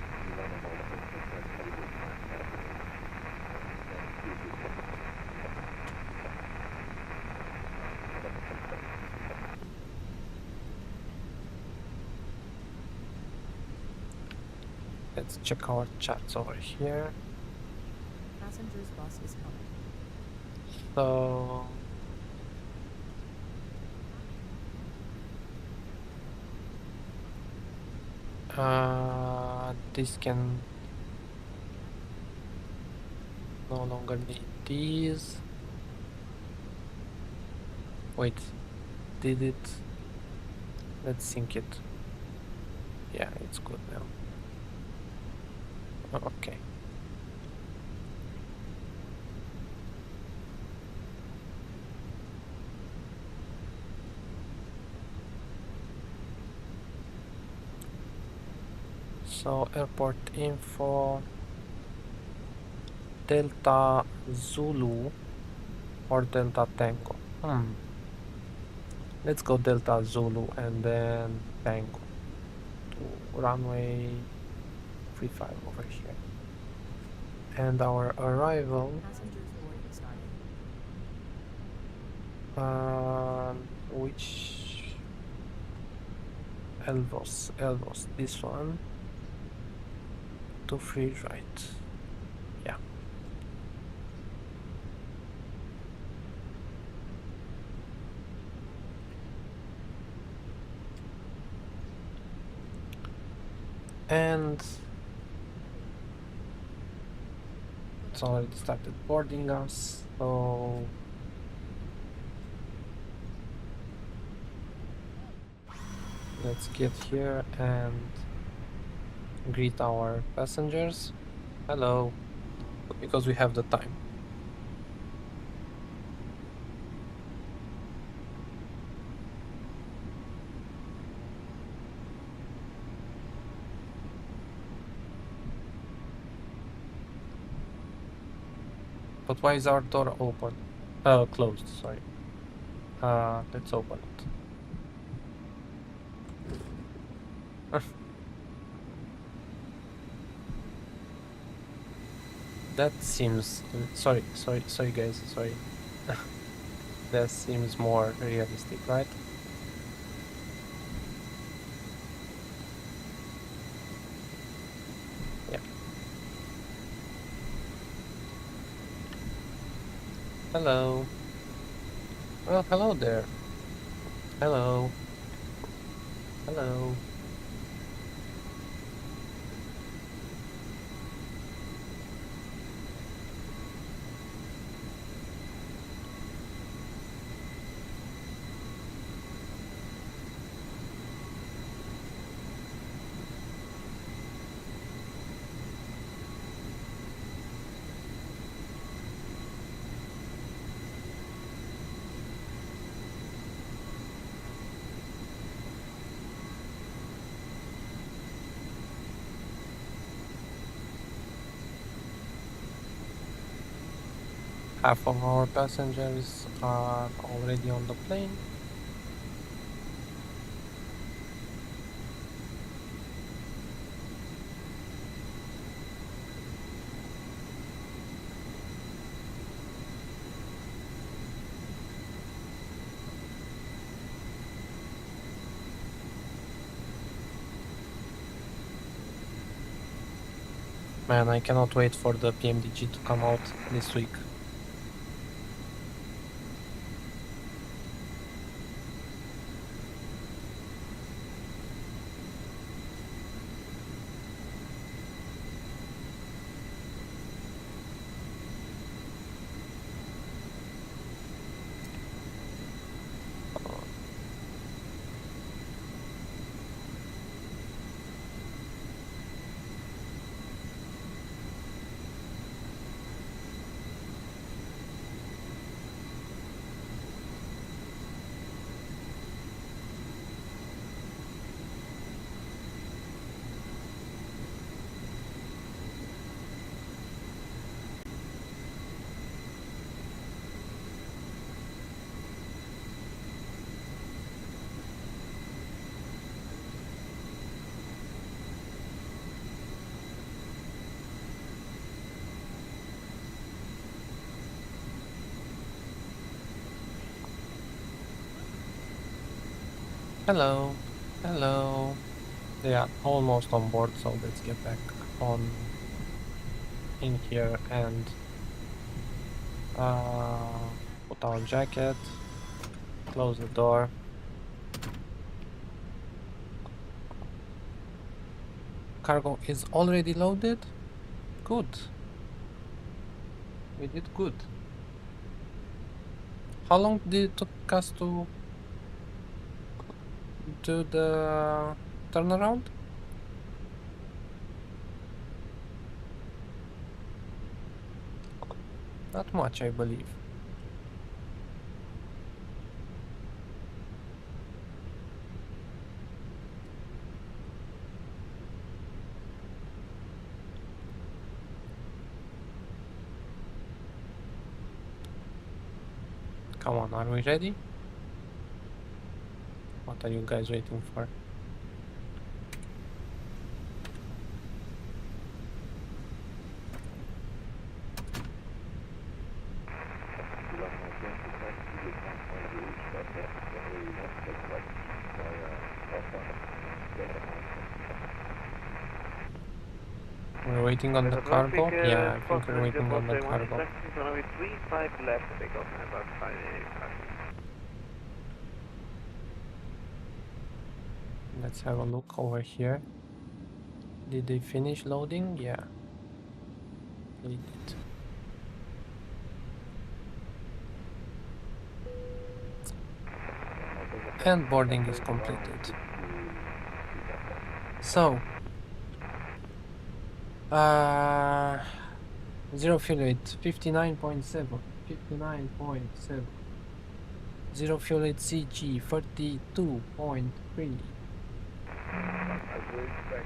Speaker 1: Let's check our chats over here.
Speaker 6: Passenger's bus is coming.
Speaker 1: So this can no longer need these. Wait, did it? Let's sync it. Yeah, it's good now. Okay. So airport info, Delta Zulu or Delta Tango. Let's go Delta Zulu and then Tango to runway 35 over here. And our arrival.
Speaker 6: Passengers boarding starting.
Speaker 1: Which Elvos, this one. To free right. Yeah. And it's already started boarding us, so let's get here and greet our passengers. Hello, because we have the time. But why is our door open? Closed, sorry. Let's open it. That seems... Sorry guys, sorry. That seems more realistic, right? Yeah. Hello. Well, hello there. Hello. Hello. Half of our passengers are already on the plane. Man, I cannot wait for the PMDG to come out this week. Hello. Hello. They are almost on board, so let's get back on in here and put our jacket, close the door. Cargo is already loaded. Good. We did good. How long did it took us to do the turnaround? Not much, I believe. Come on, are we ready? What are you guys waiting for? We're waiting on the cargo? Yeah, I think we're waiting on the cargo.
Speaker 2: Runway 35 left, take off in about 5
Speaker 1: Let's have a look over here. Did they finish loading? Yeah. They did. And boarding is completed. So, zero fuel rate 59.7, 59.7. Zero fuel rate CG 32.3.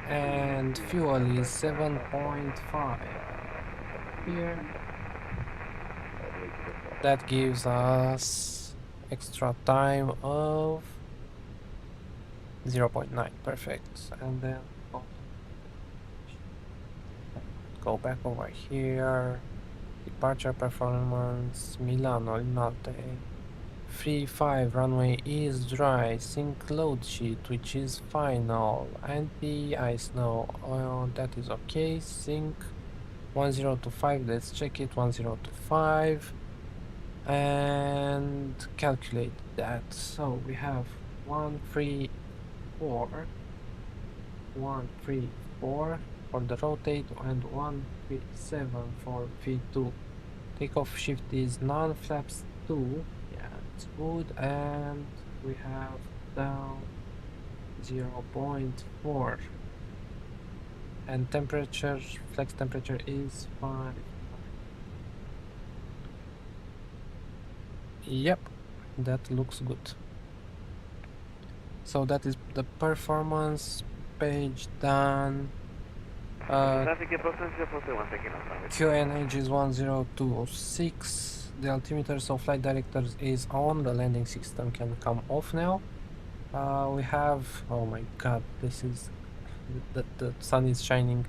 Speaker 1: And fuel is 7.5 here. That gives us extra time of 0.9. Perfect. And then go back over here. Departure performance, Milan or Linate. 3-5 runway is dry. Sync load sheet, which is final. Anti-ice no. That is okay. Sync 1025. Let's check it. 1025. And calculate that. So we have 134. 134 for the rotate and 137 for V2. Takeoff shift is non-flaps 2. Yeah, it's good. And we have down 0.4. And temperature, flex temperature is 5. Yep, that looks good. So that is the performance page done. QNH is 1026. The altimeter, so flight directors is on. The landing system can come off now. We have, oh my god, this is the sun is shining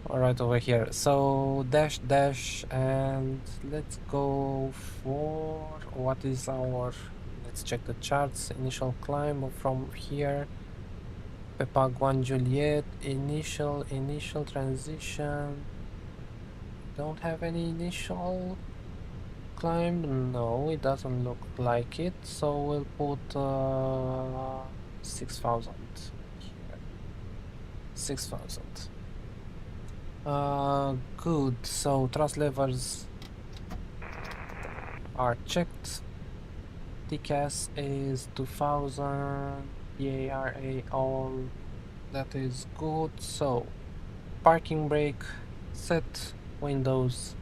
Speaker 1: right over here. So dash and let's go for what is our, let's check the charts. Initial climb from here. Pepag 1 Juliet, initial transition. Don't have any initial climb. No, it doesn't look like it. So we'll put 6,000 here. 6,000. Good. So thrust levers are checked. TCAS is 2000. EARA all, that is good. So parking brake set, windows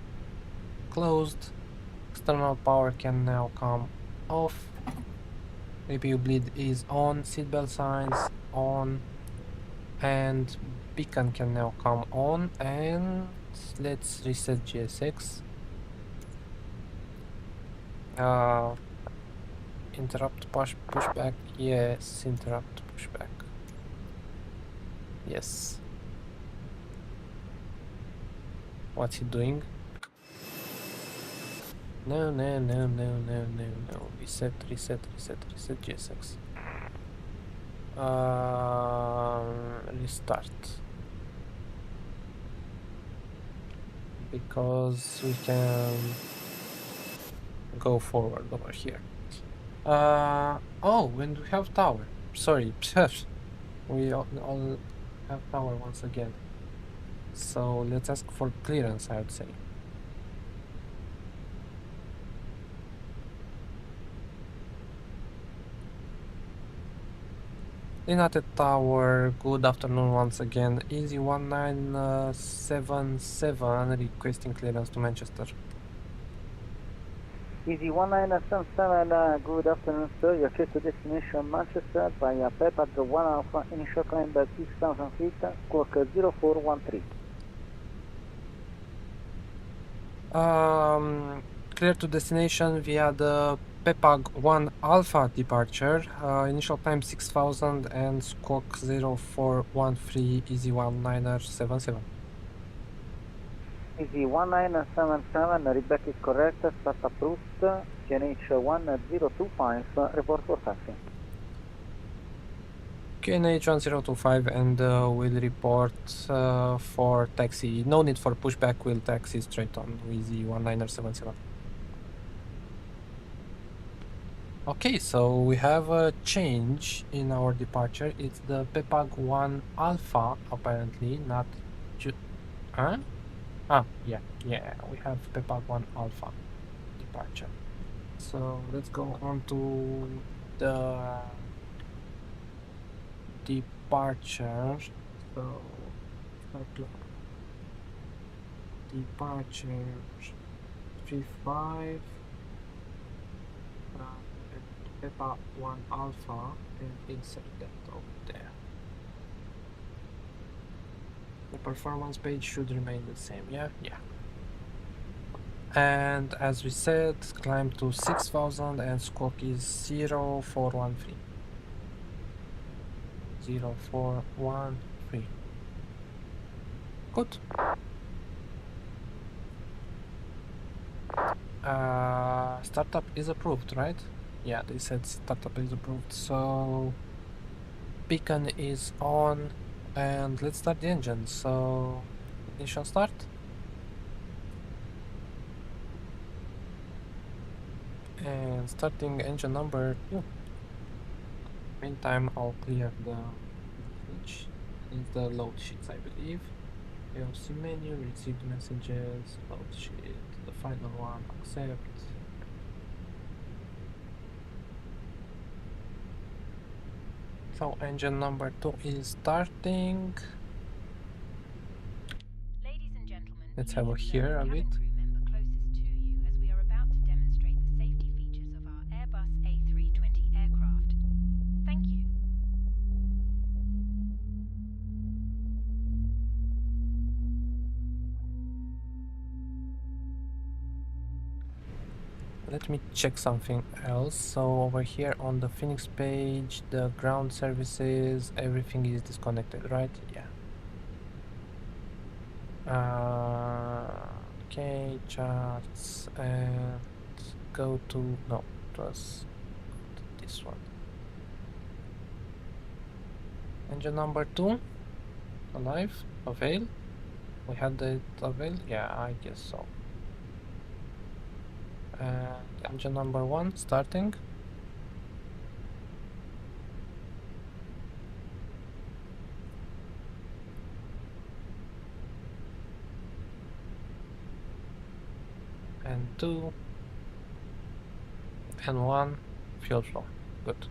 Speaker 1: closed, external power can now come off, APU bleed is on, seatbelt signs on, and beacon can now come on. And let's reset GSX. Interrupt pushback, yes, interrupt pushback, yes. What's he doing? No, reset GSX. Restart. Because we can go forward over here. Oh, when we have tower. Sorry, we all have tower once again. So let's ask for clearance, I would say. Linate Tower, good afternoon once again. Easy 1977 requesting clearance to Manchester.
Speaker 16: Easy 1977, good afternoon sir, your trip to destination Manchester via PEPAG 1 Alpha, initial climb at 6,000 feet, squawk 0413.
Speaker 1: Clear to destination via the PEPAG 1 Alpha departure, initial climb 6,000 and squawk 0413, Easy 1977.
Speaker 16: Easy 1977, readback is correct, start approved, QNH 1025, report for taxi.
Speaker 1: QNH 1025 and we'll report for taxi. No need for pushback, we'll taxi straight on Easy 1977. Okay, so we have a change in our departure. It's the PEPAG 1 Alpha, apparently, not huh? Ah, yeah, we have PEPAG 1 Alpha departure. So let's go on to the departure. So departure 35 PEPAG 1 Alpha and insert that over there. The performance page should remain the same, yeah? And as we said, climb to 6,000 and squawk is 0413. 0413. Good. Startup is approved, right? Yeah, they said startup is approved. So beacon is on and let's start the engine. So initial start. And starting engine number 2. Meantime, I'll clear the message. It's the load sheets, I believe. AOC menu, received messages, load sheet, the final one, accept. So engine number 2 is starting.
Speaker 10: Ladies and gentlemen,
Speaker 1: let's have a hear of it.
Speaker 10: closest to you as we are about to demonstrate the safety features of our Airbus A320 aircraft. Thank you.
Speaker 1: Let me check something else. So over here on the Fenix page, the ground services, everything is disconnected, right? Yeah. Okay, charts and go to, no, it was this one. Engine number 2, alive, avail. We had it avail? Yeah, I guess so. And engine number 1 starting. And 2 and 1 fuel flow. Good.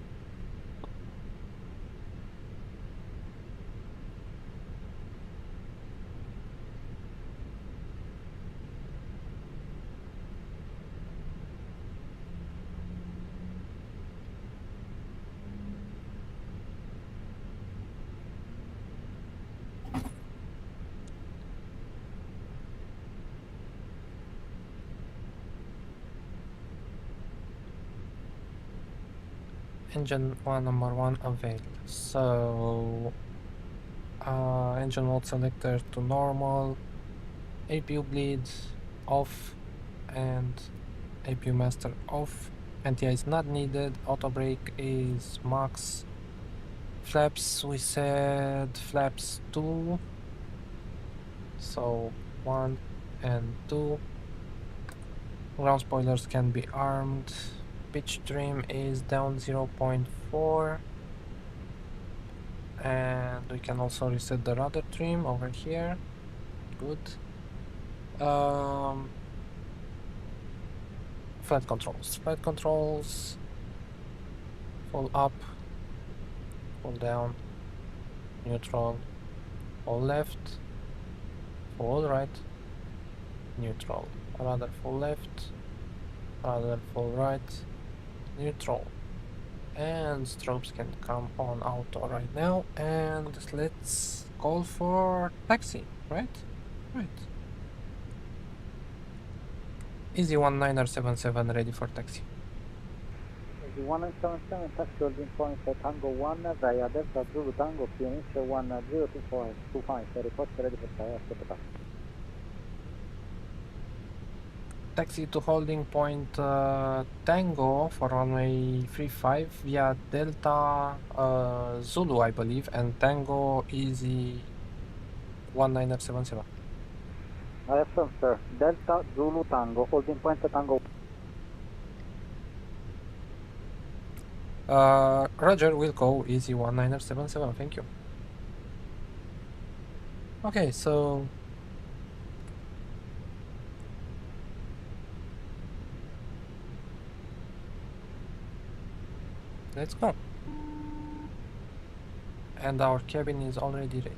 Speaker 1: Engine number 1 avail. So engine mode selector to normal, APU bleed off and APU master off. NTI is not needed, auto brake is max, Flaps, we said flaps 2. So 1 and 2. Ground spoilers can be armed. Pitch trim is down 0.4. And we can also reset the rudder trim over here. Good. Flight controls. Flight controls. Full up. Full down. Neutral. Full left. Full right. Neutral. Rudder full left. Rudder full right. Neutral. And strobes can come on auto right now. And let's call for taxi, right? Right. Easy 1977 ready for taxi.
Speaker 16: Easy 1977, taxi holding point Tango 1 via Delta Zulu Tango, QNH 1025, report ready for taxi.
Speaker 1: Taxi to holding point Tango for runway 35 via Delta Zulu, I believe, and Tango Easy 1977.
Speaker 16: Affirm, sir. Delta Zulu Tango, holding point Tango.
Speaker 1: Roger, we'll go Easy 1977, thank you. Okay, so let's go. And our cabin is already ready.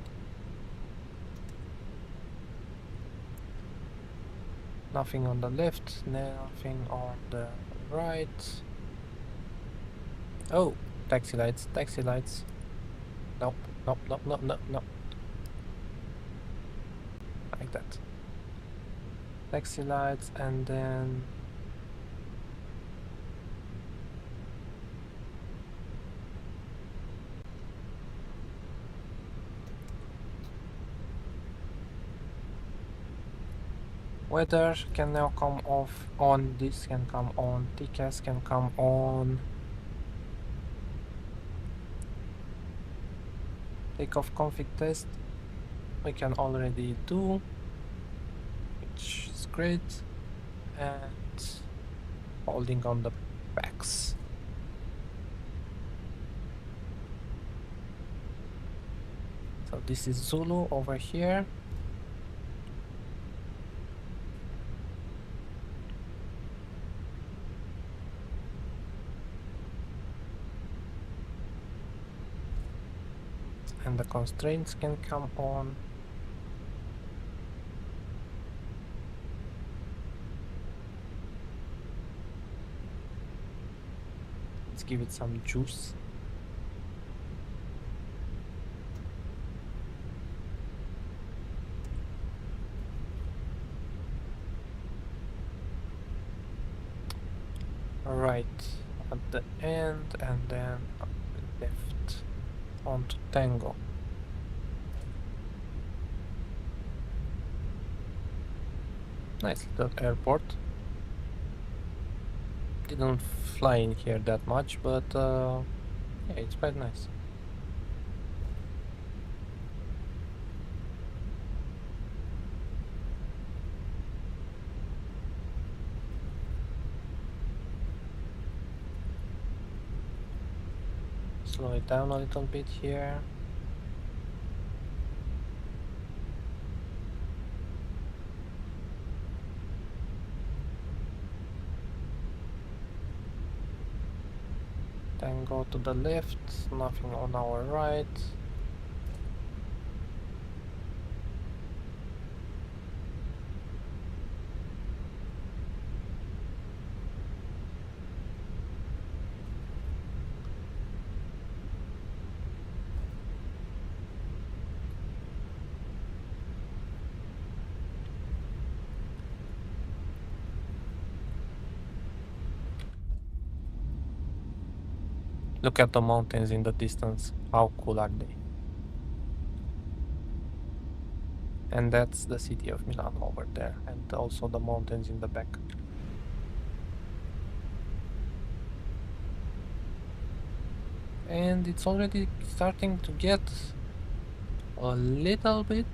Speaker 1: Nothing on the left, nothing on the right. Oh, taxi lights, taxi lights. Nope, nope, nope, nope, nope, nope. Like that. Taxi lights, and then weather can now come off, on, this can come on, TCAS can come on. Takeoff config test we can already do, which is great, and holding on the backs. So this is Zulu over here. And the constraints can come on. Let's give it some juice. Right at the end, and then up the left onto Tango. Nice little airport. Didn't fly in here that much, but yeah, it's quite nice. Slow it down a little bit here. Then go to the left, nothing on our right. Look at the mountains in the distance. How cool are they? And that's the city of Milan over there, and also the mountains in the back. And it's already starting to get a little bit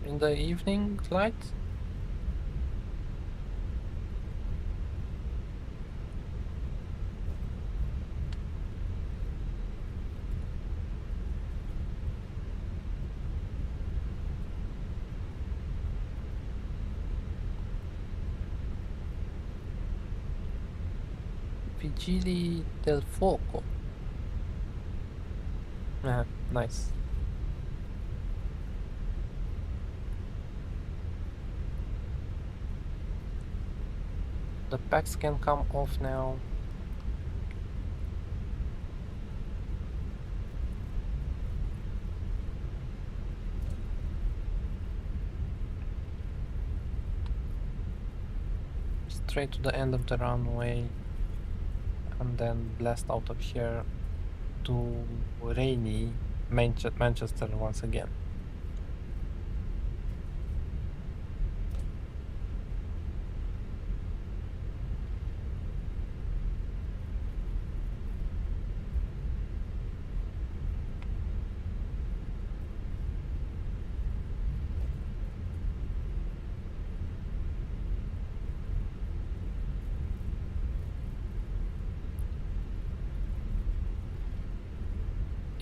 Speaker 1: in the evening light. Vigili del Fuoco. Ah, nice. The packs can come off now. Straight to the end of the runway and then blast out of here to rainy Manchester once again.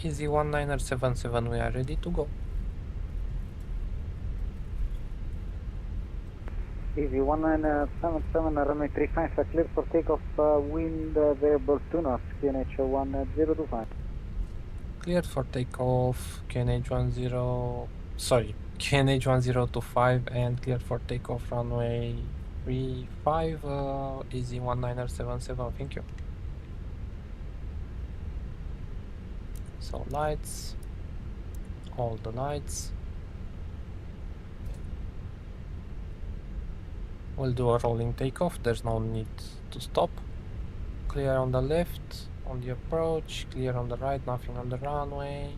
Speaker 1: Easy 1977, we are ready to go.
Speaker 16: Easy 1977, runway 35, clear for takeoff, wind variable 2 knots, QNH 1025.
Speaker 1: Cleared for takeoff, QNH 1025 and cleared for takeoff runway 35, Easy 1977, thank you. So lights, all the lights. We'll do a rolling takeoff, there's no need to stop. Clear on the left, on the approach, clear on the right, nothing on the runway.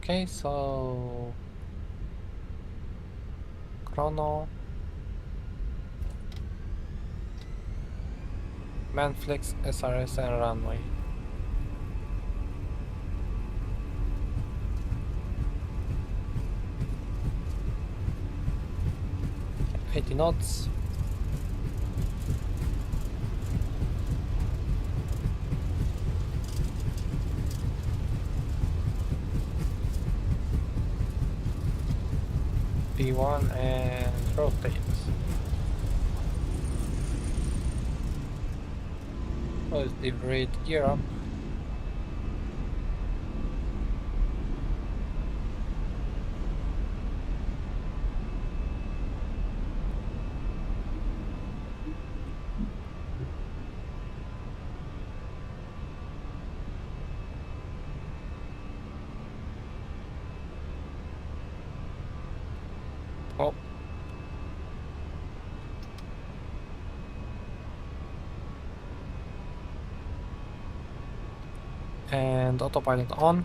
Speaker 1: Okay, so chrono, manflex, SRS and runway. Yeah, 80 knots. P1 and rotate. Positive rate, gear up. Oh. And autopilot on.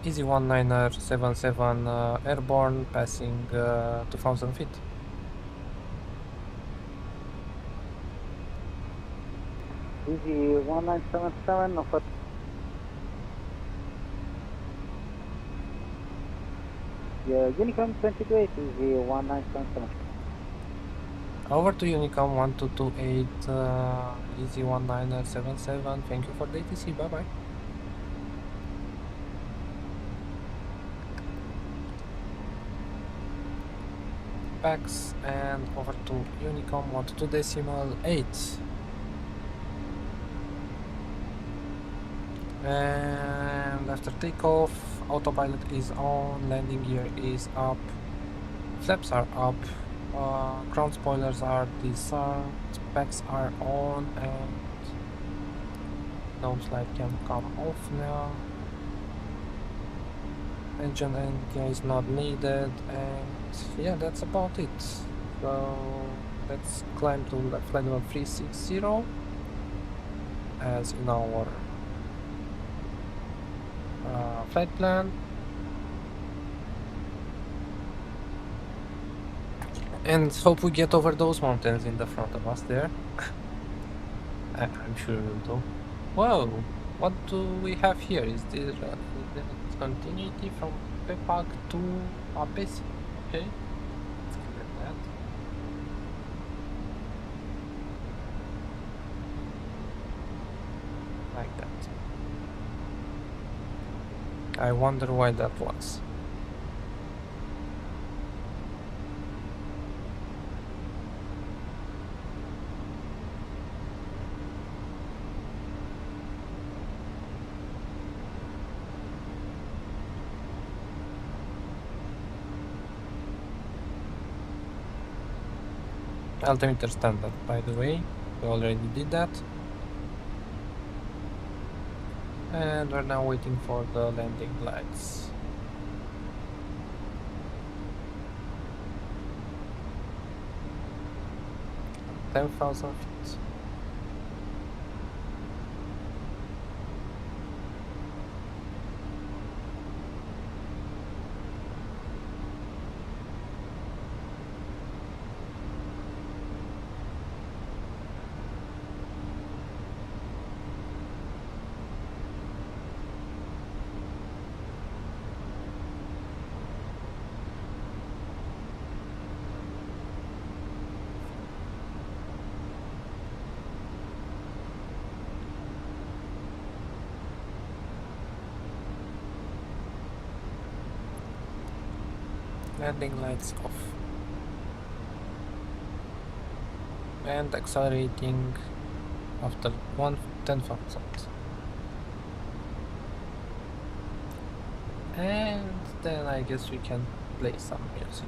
Speaker 1: Easy 1977 airborne, passing 2000 feet.
Speaker 16: Easy 1977, offer. Yeah, Unicom 228, Easy 1977.
Speaker 1: Over to Unicom 1228, Easy 1977, thank you for the ATC, bye bye. Packs and over to Unicom 12.8. And after takeoff, autopilot is on, landing gear is up, flaps are up, ground spoilers are disarmed, packs are on, and nose light can come off now. engine NDI is not needed, and yeah, that's about it. So let's climb to flight level 360 as in our flight plan. And hope we get over those mountains in the front of us there. I'm sure we'll do. Whoa, what do we have here? Is there continuity from Pepak to Abesi? Okay, let's clear that. Like that. I wonder why that was. Altimeter standard, by the way, we already did that. And we're now waiting for the landing lights. $10,000 feet. Landing lights off. And accelerating after 10,000. And then I guess we can play some music.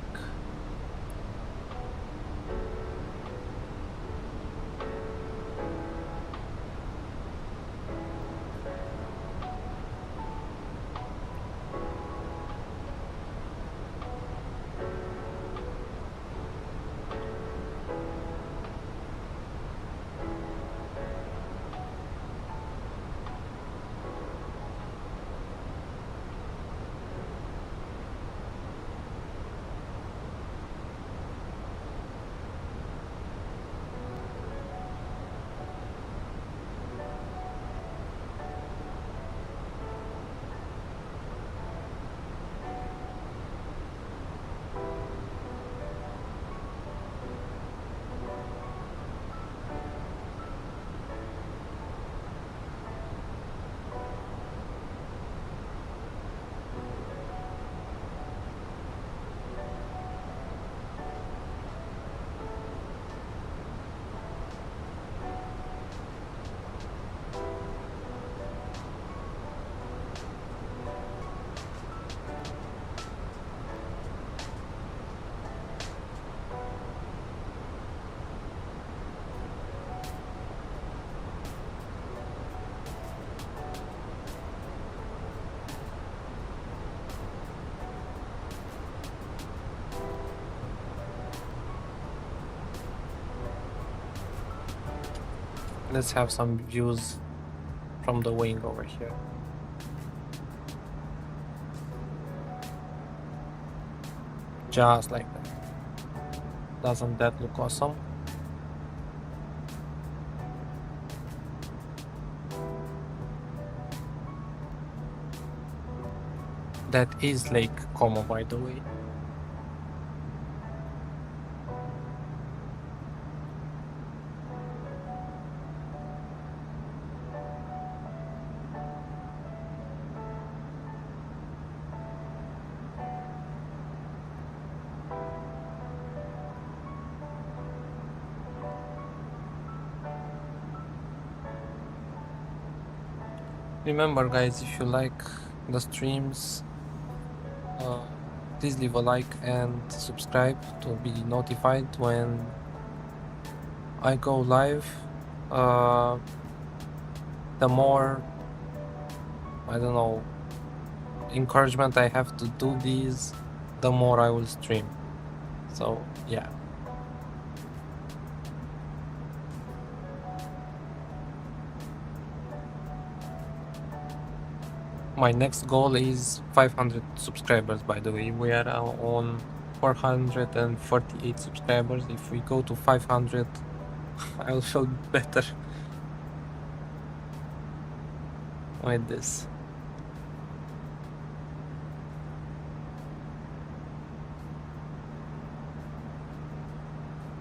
Speaker 1: Let's have some views from the wing over here. Just like that. Doesn't that look awesome? That is Lake Como, by the way. Remember guys, if you like the streams, please leave a like and subscribe to be notified when I go live. The more, I don't know, encouragement I have to do these, the more I will stream. So yeah. My next goal is 500 subscribers, by the way. We are on 448 subscribers. If we go to 500, I'll feel better with this.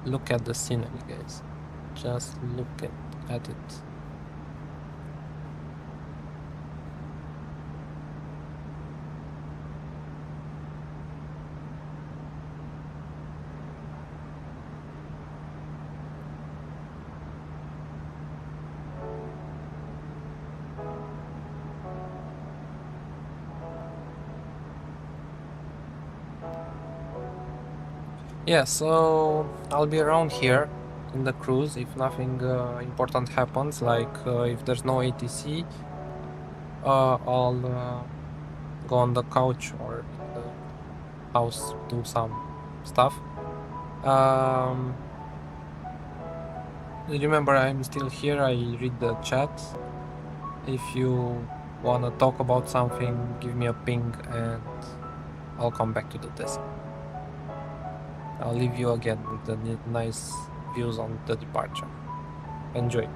Speaker 1: Look at the scenery, guys. Just look at it. Yeah, so I'll be around here in the cruise if nothing important happens, like if there's no ATC, I'll go on the couch or in the house, do some stuff. Remember, I'm still here, I read the chat. If you wanna talk about something, give me a ping and I'll come back to the desk. I'll leave you again with the nice views on the departure. Enjoy.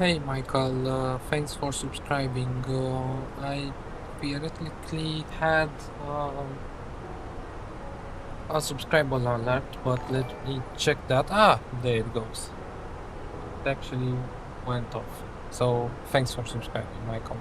Speaker 1: Hey Michael, thanks for subscribing. I theoretically had a subscriber alert, but let me check that. Ah, there it goes. It actually went off. So thanks for subscribing, Michael.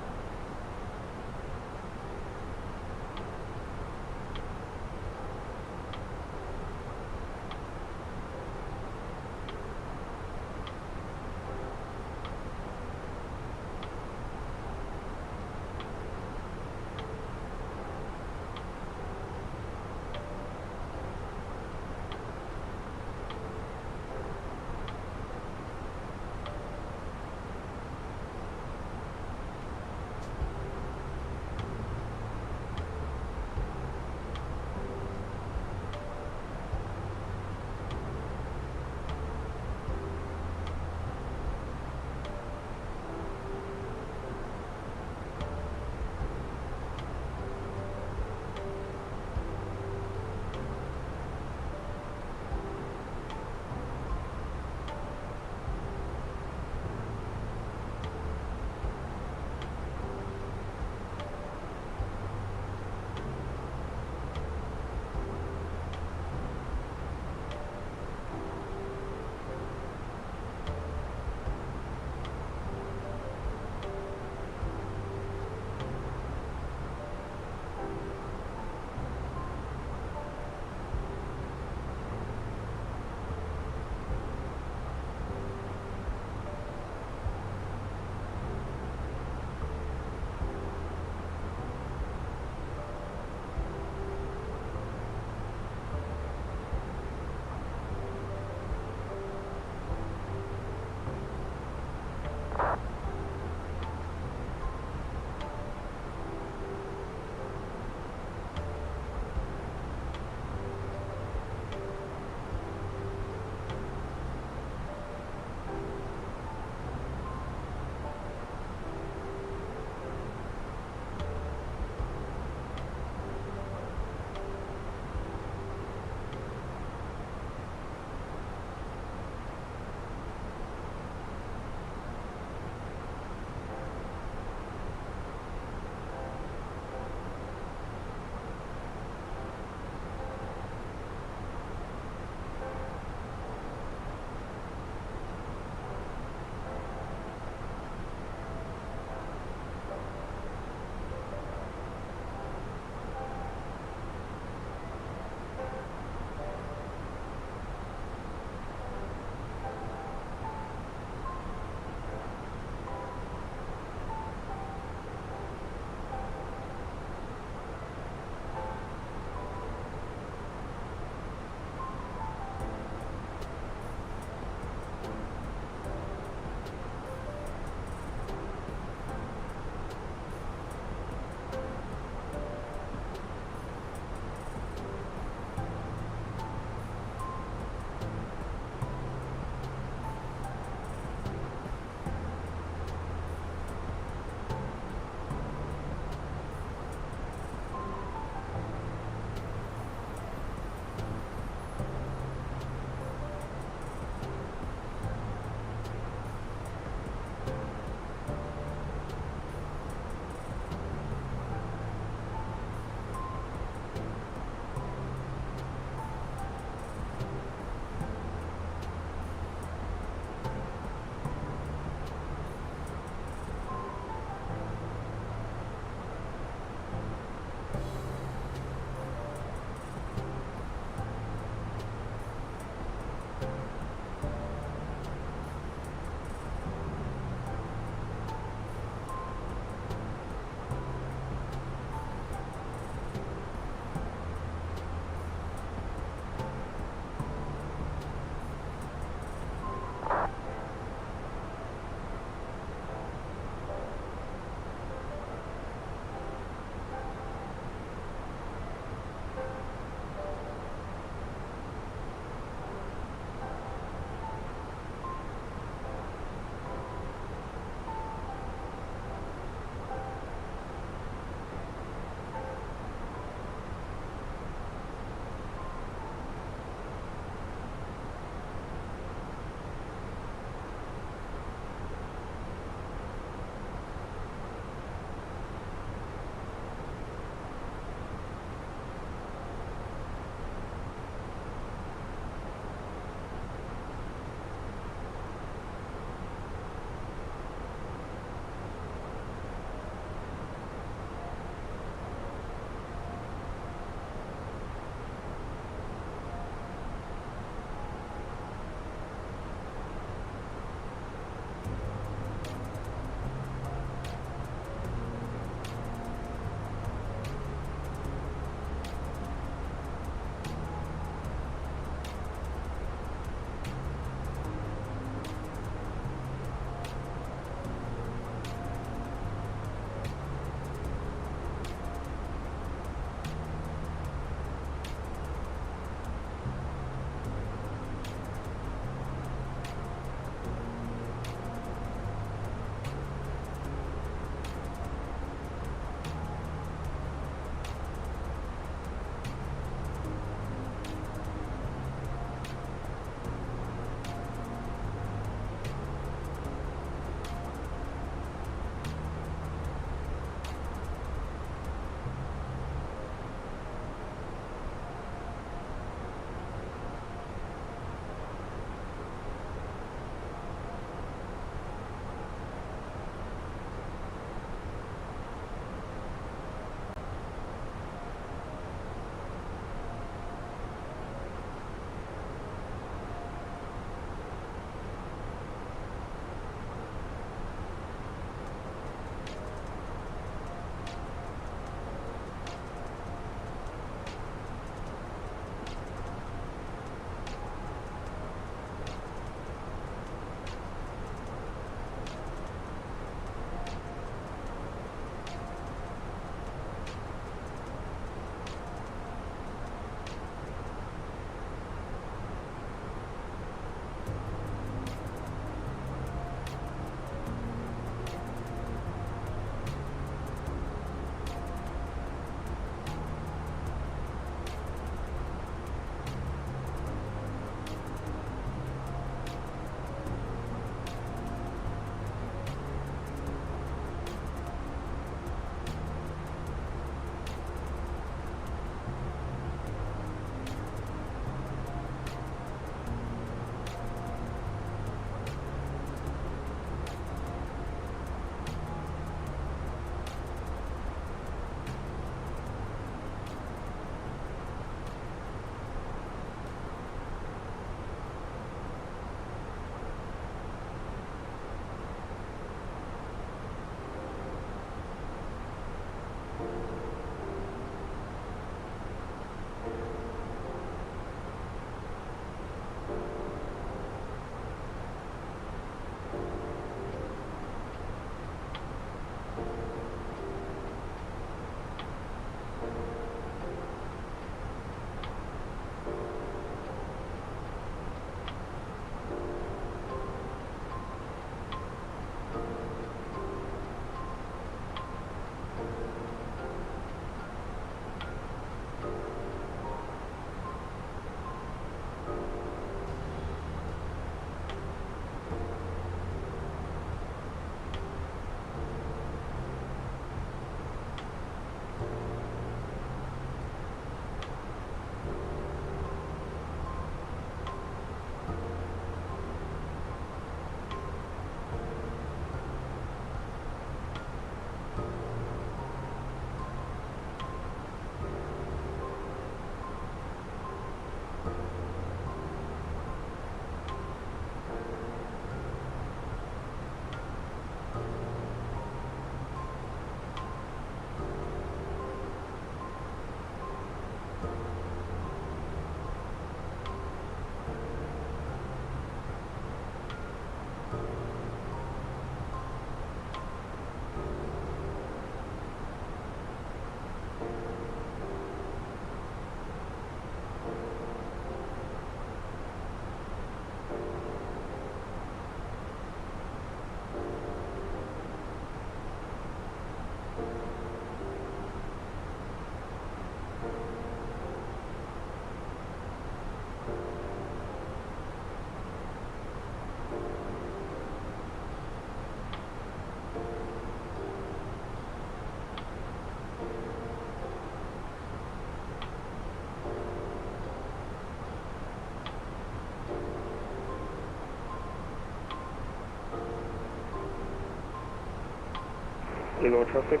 Speaker 13: Ego traffic,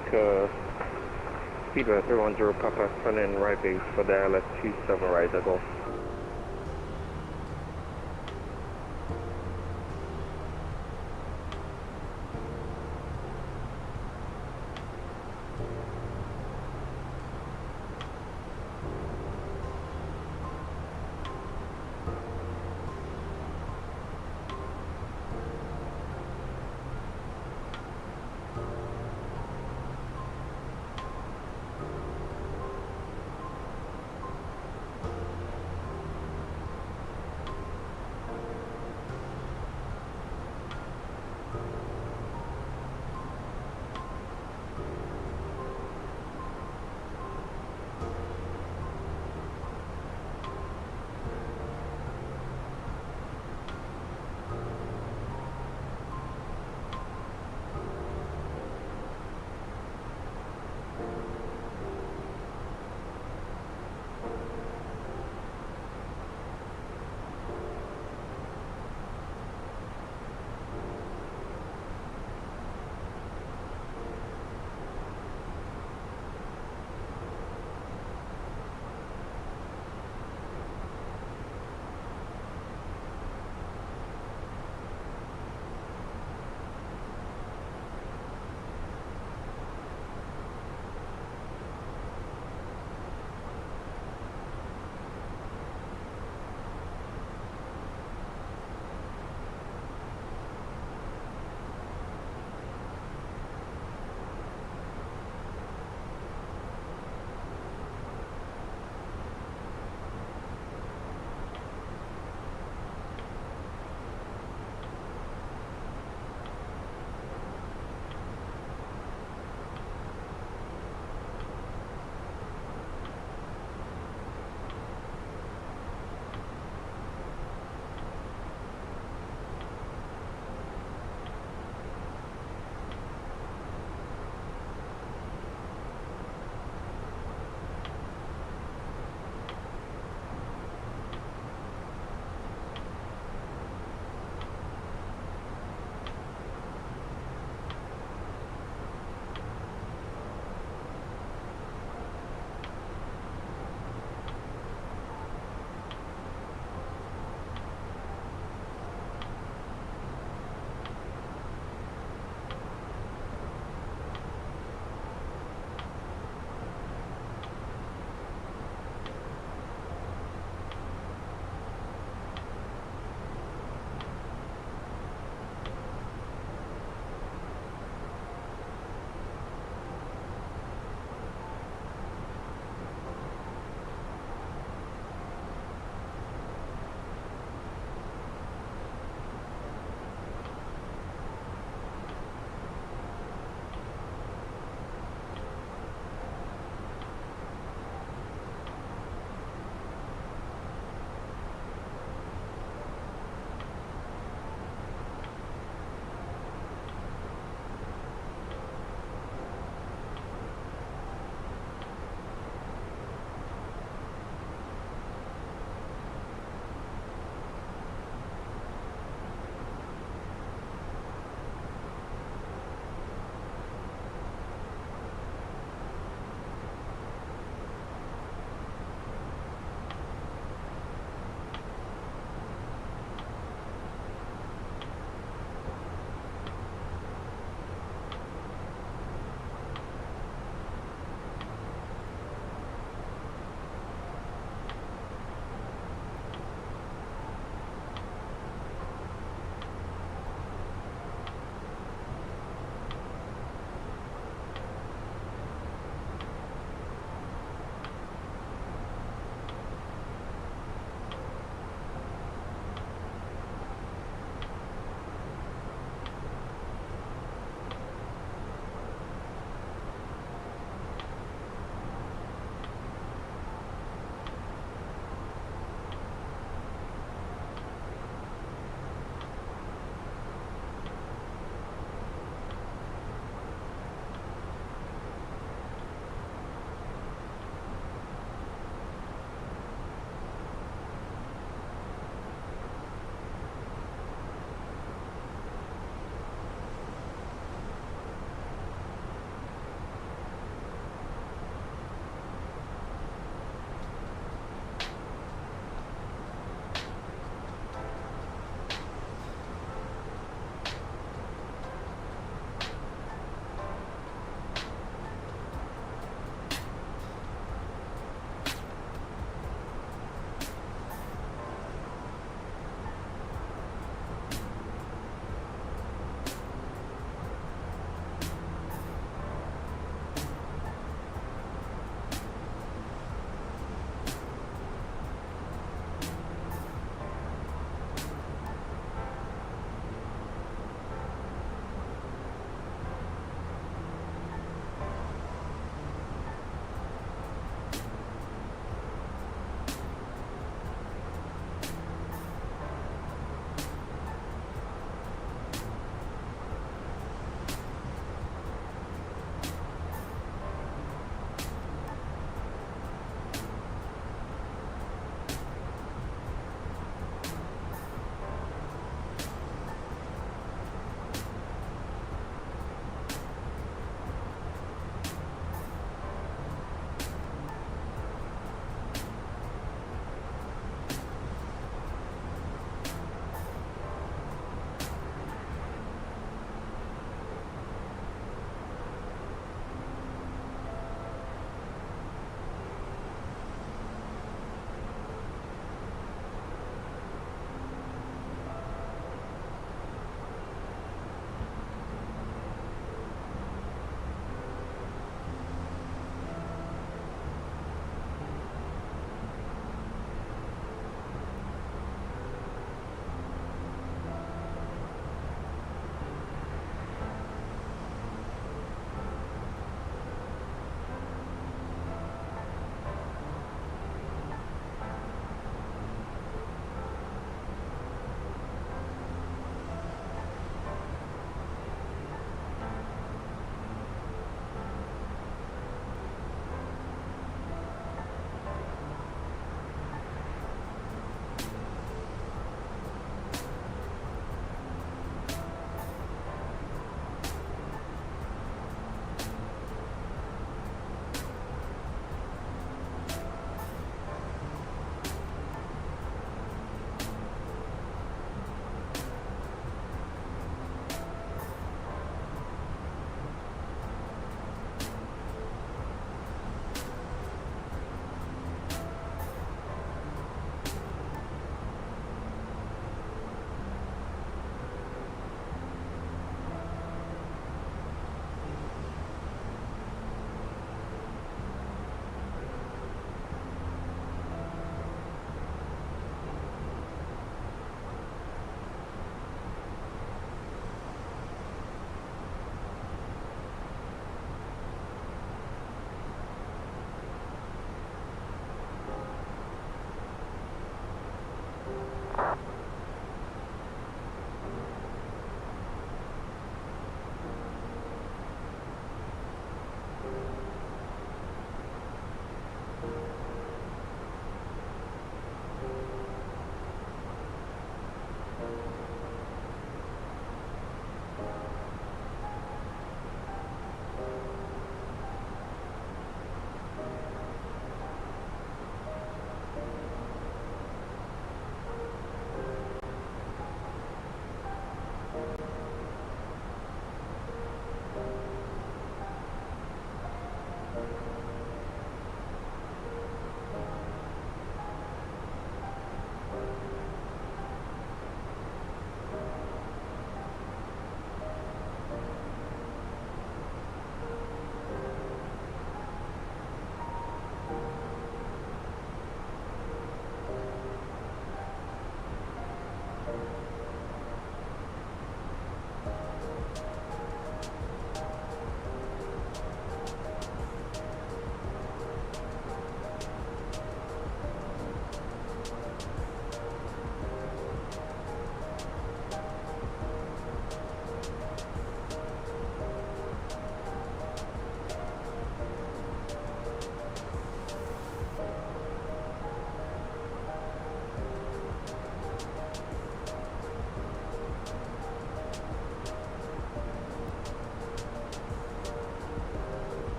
Speaker 13: Speedway 310 Papa, front end right base for the LS 27 right as well.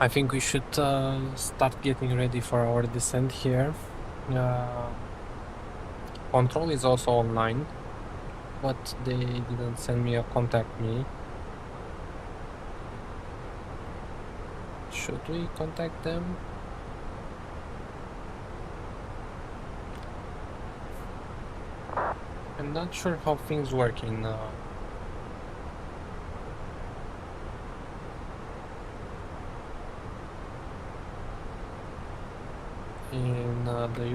Speaker 1: I think we should start getting ready for our descent here. Control is also online, but they didn't send me or contact me. Should we contact them? I'm not sure how things work in the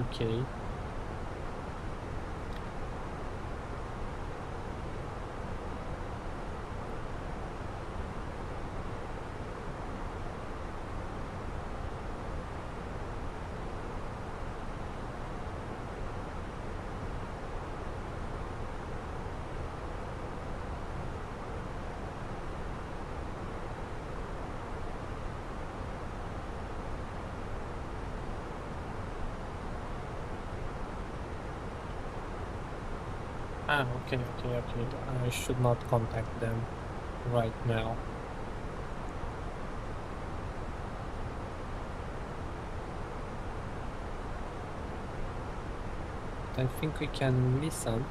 Speaker 1: UK. Ah, okay. I should not contact them right now. I think we can listen.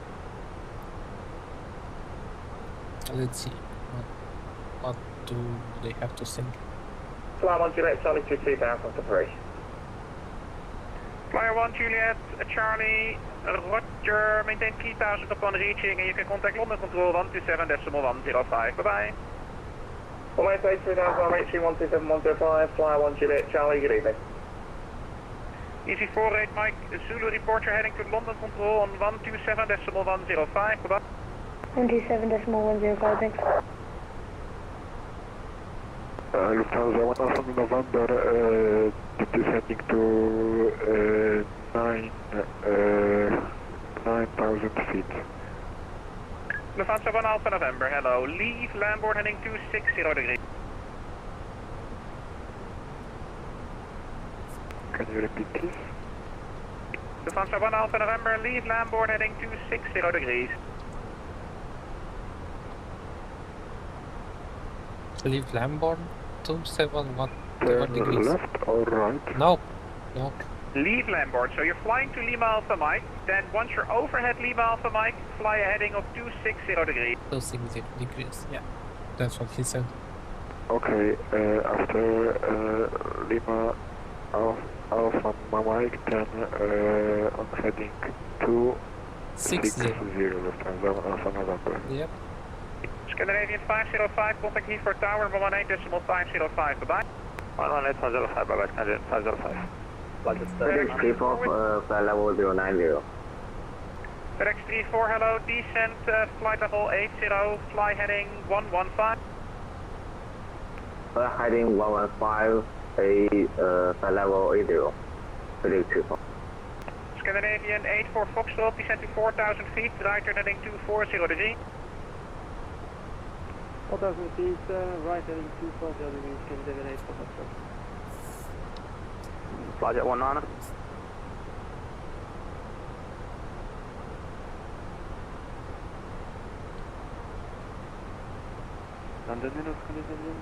Speaker 1: Let's see. What do they have to say?
Speaker 17: Fly 1 Juliet, Charlie 22 down from the 3.
Speaker 18: Flyer 1 Juliet, Charlie, Roger, maintain 3000 upon reaching, and you can contact London Control 127.105. Bye-bye.
Speaker 17: 183 down on reaching 127.105, Flyer 1 Juliet, Charlie, good evening.
Speaker 18: Easy 48 Mike, Zulu report you're heading to London Control on 127.105. Bye-bye.
Speaker 11: 127.105, thanks.
Speaker 13: Lufthansa 1 Alpha November, descending to 9,000 feet.
Speaker 18: Lufthansa 1 Alpha November, hello. Leave landboard heading 260 degrees.
Speaker 13: Can you repeat please?
Speaker 18: Lufthansa 1 Alpha November, leave landboard heading 260 degrees.
Speaker 1: Leave landboard 27 degrees.
Speaker 13: Left or right?
Speaker 1: No.
Speaker 18: Leave landboard, so you're flying to Lima Alpha Mike, then once you're overhead Lima Alpha Mike, fly a heading of 260 degrees.
Speaker 1: 260 degrees, yeah. That's what he said.
Speaker 13: Okay, after Lima Alpha Mike, then I'm heading to 60 Lufthansa Alpha November.
Speaker 1: Yep.
Speaker 18: Scandinavian 505, contact Heathrow Tower 118.505, bye-bye.
Speaker 5: 118.5, bye-bye, Scandinavian 505.
Speaker 12: FedEx 34, flight level 090.
Speaker 18: FedEx 34, hello, descent, flight level 80, fly heading 115.
Speaker 12: Heading 115, flight level 80. FedEx 34.
Speaker 18: Scandinavian 84 Foxtrot, descent to 4,000 feet, right turn heading 240 degrees.
Speaker 16: 4,000 feet, right heading 240 degrees, Scandinavian 84 Foxtrot.
Speaker 5: Flyjet 19.
Speaker 16: London Milan, Scandinavian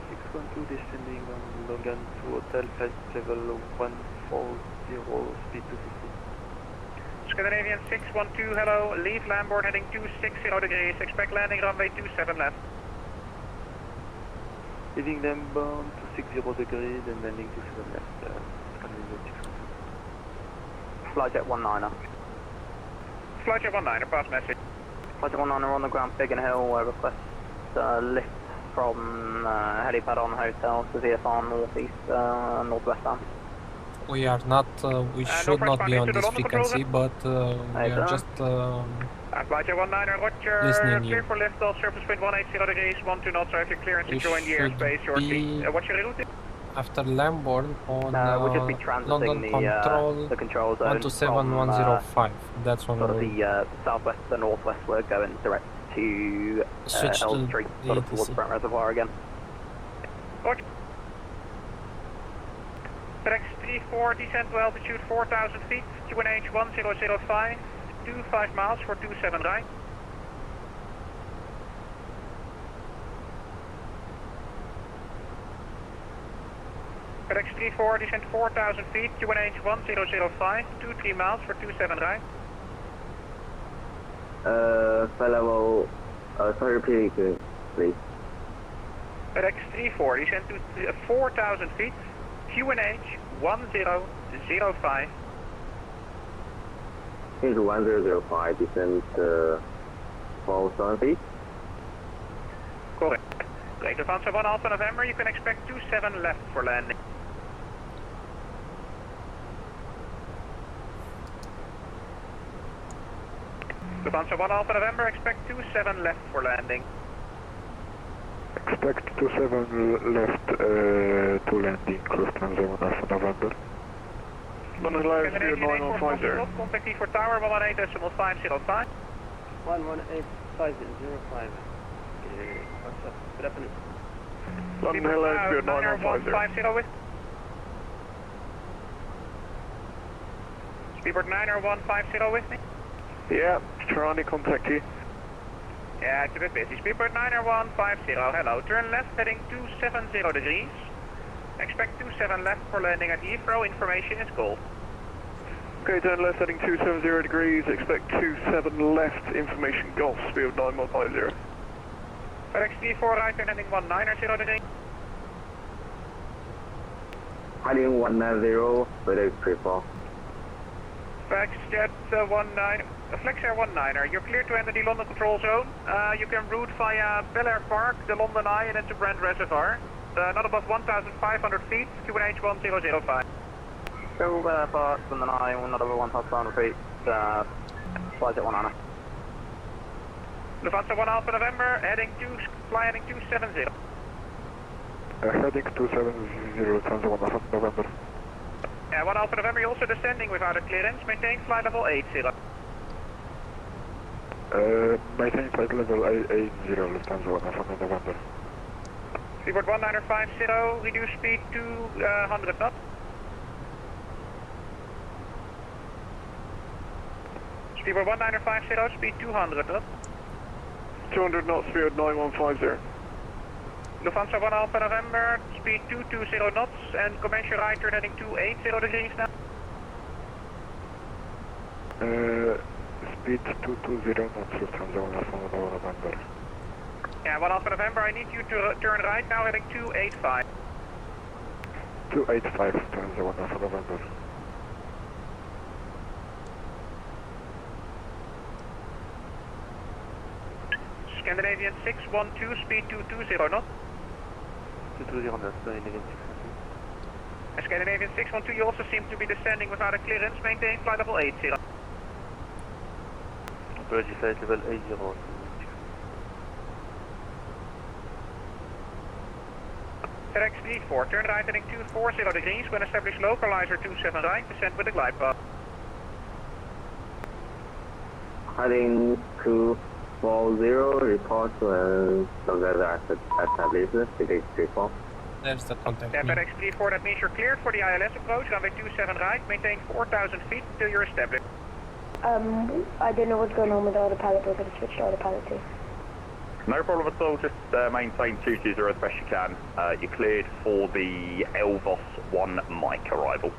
Speaker 16: 612, descending on Logan to hotel, flight level 140, speed 250.
Speaker 18: Scandinavian 612, hello, leave landboard heading 260 degrees, expect landing runway 27 left.
Speaker 16: Leaving landboard 260 degrees and landing 27 left, Scandinavian 612.
Speaker 5: Flyjet 19er.
Speaker 18: Flyjet 19er, pass message.
Speaker 5: Flyjet 19er on the ground, Biggin Hill, request lift from helipad on hotel to VFR northeast, northwest arm.
Speaker 1: We are not, we should not be on this frequency, but we are just
Speaker 18: Flyjet 19er, Roger,
Speaker 1: listening
Speaker 18: clear
Speaker 1: in.
Speaker 18: for lift, all surface wind 180 degrees, 12 knots, have your clearance to
Speaker 1: We
Speaker 18: join the
Speaker 1: should
Speaker 18: airspace shortly.
Speaker 1: be
Speaker 18: What's your route?
Speaker 1: after landboard on
Speaker 5: we'll just be transiting
Speaker 1: London
Speaker 5: the control zone
Speaker 1: 127.105. That's one
Speaker 5: sort of
Speaker 1: route.
Speaker 5: the southwest to the northwest. We're going direct to
Speaker 1: Switch
Speaker 5: L
Speaker 1: to
Speaker 5: Street,
Speaker 1: the
Speaker 5: sort of towards
Speaker 1: EGCC.
Speaker 5: Brent Reservoir again.
Speaker 18: Roger. FedEx 34, descent to altitude 4,000 feet, QNH 1005, 25 miles for 27 right. FedEx 34, descend 4,000 feet, QNH 1005, 23 miles for 27 right.
Speaker 19: Flight level, sorry, repeat please.
Speaker 18: FedEx 34, descend to 4,000 feet, QNH 1005.
Speaker 19: Into 1005, descend 4,000 feet.
Speaker 18: Correct. Great, Lufthansa 1 Alpha November, you can expect 27 left for landing. Lufthansa 1 Alpha November, expect 27 left for landing.
Speaker 13: Expect 27 left to landing, Lufthansa 1 Alpha November. London Live 915.
Speaker 18: Contact E for Tower 118.505.
Speaker 4: 118.505. What's up? Good afternoon.
Speaker 13: London Live 9150.
Speaker 18: with. Speedbird 90150 with me.
Speaker 13: Yeah, Charlie, contact you.
Speaker 18: Yeah, it's a bit busy. Speedbird 90150, hello. Turn left heading 270 degrees. Expect 27 left for landing at Heathrow. Information is gold.
Speaker 13: Okay, turn left heading 270 degrees. Expect 27 left. Information Golf, speed of 9150.
Speaker 18: FedEx D4 right turn heading 190 degrees.
Speaker 19: Heading 190, FedEx 34.
Speaker 18: FedEx Jet 19, Flex Air 19er, you're clear to enter the London control zone. You can route via Bel Air Park, the London Eye and into Brent Reservoir. Not above 1,500 feet, QNH 1005.
Speaker 16: Go Bel Air Park, London Eye, not over 1,500 feet, flight at 1
Speaker 18: Lufthansa 1 Alpha November, fly heading 270.
Speaker 13: Heading 270, Lufthansa 1 Alpha November.
Speaker 18: Yeah, 1 Alpha November, you're also descending without a clearance. Maintain flight level 80.
Speaker 13: Maintain flight level 80, Lufthansa 1 Alpha November.
Speaker 18: Speedbird 1950, reduce speed to 100 knots. Speedbird 1950, speed 200 knots.
Speaker 13: 200 knots, speed 9150.
Speaker 18: Lufthansa 1 Alpha November, speed 220 knots, and commence your right turn heading 280 degrees now.
Speaker 13: Speed 220 knots, Lufthansa 1 Alpha November.
Speaker 18: Yeah, 1 Alpha November, I need you to turn right now heading 285.
Speaker 13: 285, Lufthansa 1 Alpha November.
Speaker 18: Scandinavian 612, speed 220 knots.
Speaker 2: 220 knots, Scandinavian 612.
Speaker 18: Scandinavian 612, you also seem to be descending without a clearance. Maintain flight level 80.
Speaker 2: Apology, flight level 80.
Speaker 18: FedEx D4, turn right heading 240 degrees. When established localizer 27 right, descend with a glide path.
Speaker 19: Heading 240, report to together established, FedEx 34.
Speaker 1: There's the contact.
Speaker 18: Yeah, FedEx 34, that means you're cleared for the ILS approach. Runway 27 right, maintain 4,000 feet until you're established.
Speaker 11: I don't know what's going on with the autopilot, we're going to switch to autopilot too.
Speaker 20: No problem at all, just maintain 220 as best you can. You're cleared for the Elvos 1 Mike arrival.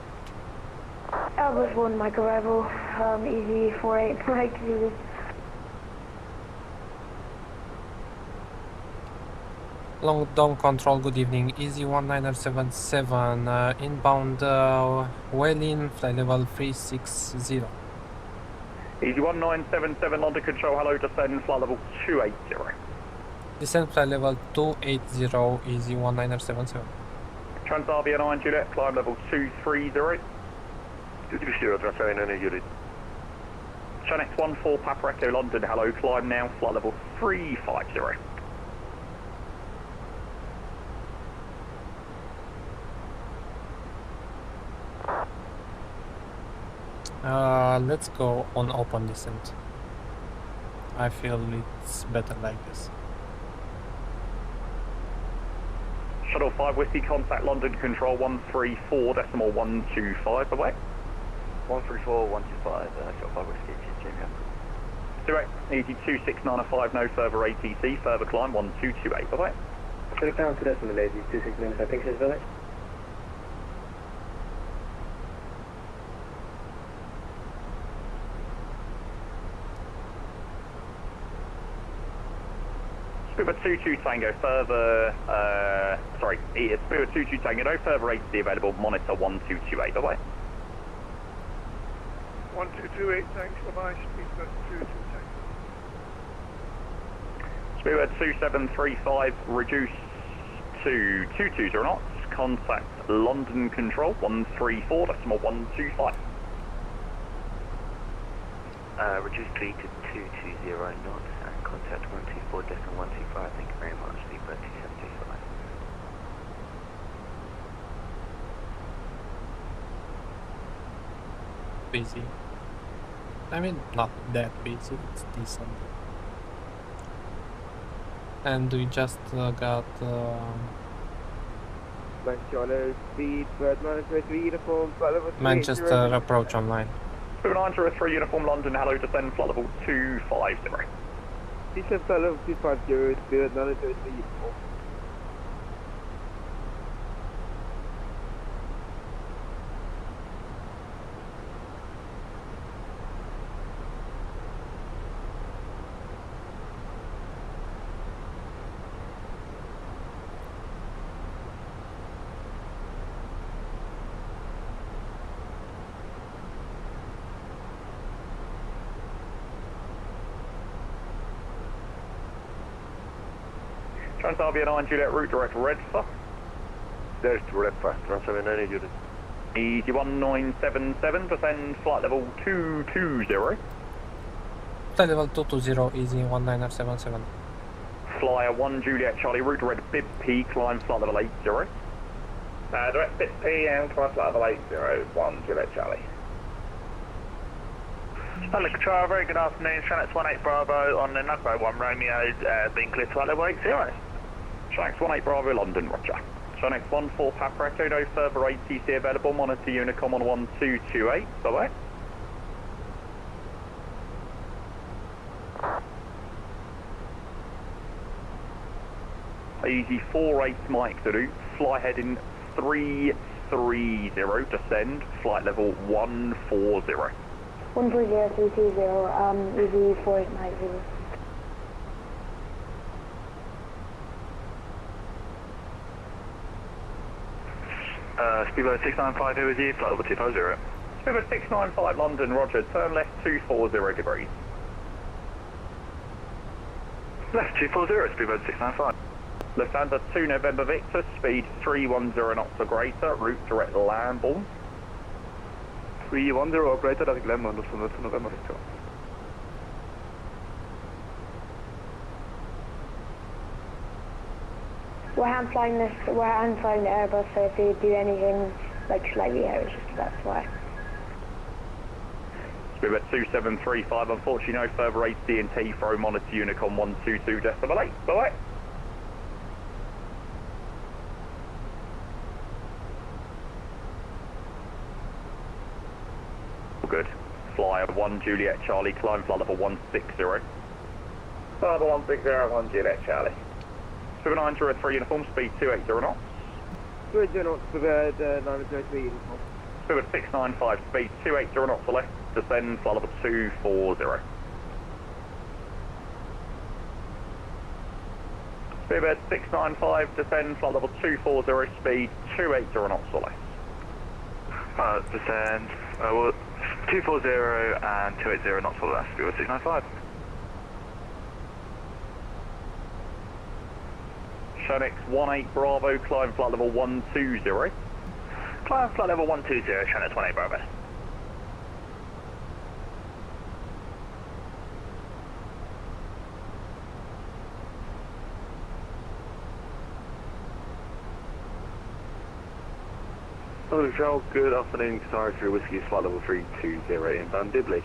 Speaker 11: Elvos 1 Mike arrival, easy 48 Mike, easy.
Speaker 1: Long Dome Control, good evening. Easy 1977, inbound Welin, flight level 360.
Speaker 20: Easy 1977, London Control, hello, descend, flight level 280.
Speaker 1: Descent flight level 280, easy 1977.
Speaker 20: Transavia 9 Juliet, climb level 230.
Speaker 13: 230, Transavia 9 Juliet.
Speaker 20: Chanex 14 Papa Echo London, hello, climb now, flight level 350.
Speaker 1: Let's go on open descent. I feel it's better like this.
Speaker 20: Shuttle 5 Whiskey, contact London Control 134.125 away.
Speaker 2: 134.125, Shuttle 5 Whiskey, Junior.
Speaker 20: Direct, easy 26905, no further ATC, further climb 1228, away.
Speaker 2: Shuttle down to decimal, easy 269, I think it's village.
Speaker 20: Speedbird 22 Tango, further, sorry, Speedbird 22 Tango, no further ATC available, monitor 1228, bye-bye.
Speaker 13: 1228, thanks, bye-bye, Speedbird 22 Tango.
Speaker 20: Speedbird 2735, reduce to 220 knots, contact London Control 134.125.
Speaker 21: Reduce speed to 220 knots and contact 124.125. Thank you very much. Speedbird 2725.
Speaker 1: Busy. I mean, not that busy, it's decent. And we just got Manchester approach online.
Speaker 20: 903 Uniform London, hello, descend flight level 250.
Speaker 22: Descend flight level 250, Spirit 903 Uniform.
Speaker 20: Transavia 9 Juliet, route direct Redford.
Speaker 2: There's Redford, Transavia 9 Juliet.
Speaker 20: Easy 1977, descend flight level 220.
Speaker 1: Flight level 220, easy 1977.
Speaker 20: Flyer 1 Juliet Charlie, route direct Bib P, climb flight level 80.
Speaker 17: Direct Bib P and climb flight level 80, 1 Juliet Charlie.
Speaker 18: Hello, Control, very good afternoon. Shanks 18 Bravo on the Nugbo 1 Romeo, being cleared to flight level 80.
Speaker 20: Shanks 18 Bravo London, roger. Shanks 14 Papa Echo, no further ATC available, monitor Unicom on 1228, bye-bye. Easy 48 Mike to do, fly heading 330, descend, flight level 140.
Speaker 11: 130320, easy 4890.
Speaker 2: Speedbird 695 here with you, flight level 250.
Speaker 20: Speedbird 695 London, roger, turn left 240 degrees.
Speaker 2: Left 240, Speedbird 695.
Speaker 20: Lufthansa 2 November Victor, speed 310 knots or greater, route direct Lambourne.
Speaker 2: 310 or greater, that's Glenmore, Lufthansa 2 November Victor.
Speaker 11: We're hand flying the Airbus, so if you do anything like slightly here, it's just that's why.
Speaker 20: Speedbird 2735, unfortunately no further AT&T, throw monitor Unicom 122.8, bye-bye. Good. Flyer 1 Juliet Charlie, climb flight level 160.
Speaker 17: Flight level 160, 1 Juliet Charlie.
Speaker 20: Speedbird 903 uniform, speed 280 knots.
Speaker 22: 280 knots, Speedbird 903 uniform.
Speaker 20: Speedbird 695, speed 280 knots to left, descend flight level 240. Speedbird 695, descend flight level 240, speed 280 knots to left.
Speaker 2: Descend, 240 and 280 knots to the left, Speedbird 695.
Speaker 20: Shanix 18 Bravo, climb flight level 120.
Speaker 18: Climb flight level 120, Shanix 18 Bravo.
Speaker 2: Hello, Charles. Good afternoon. Sorry for Whiskey, flight level 320 inbound Dibley.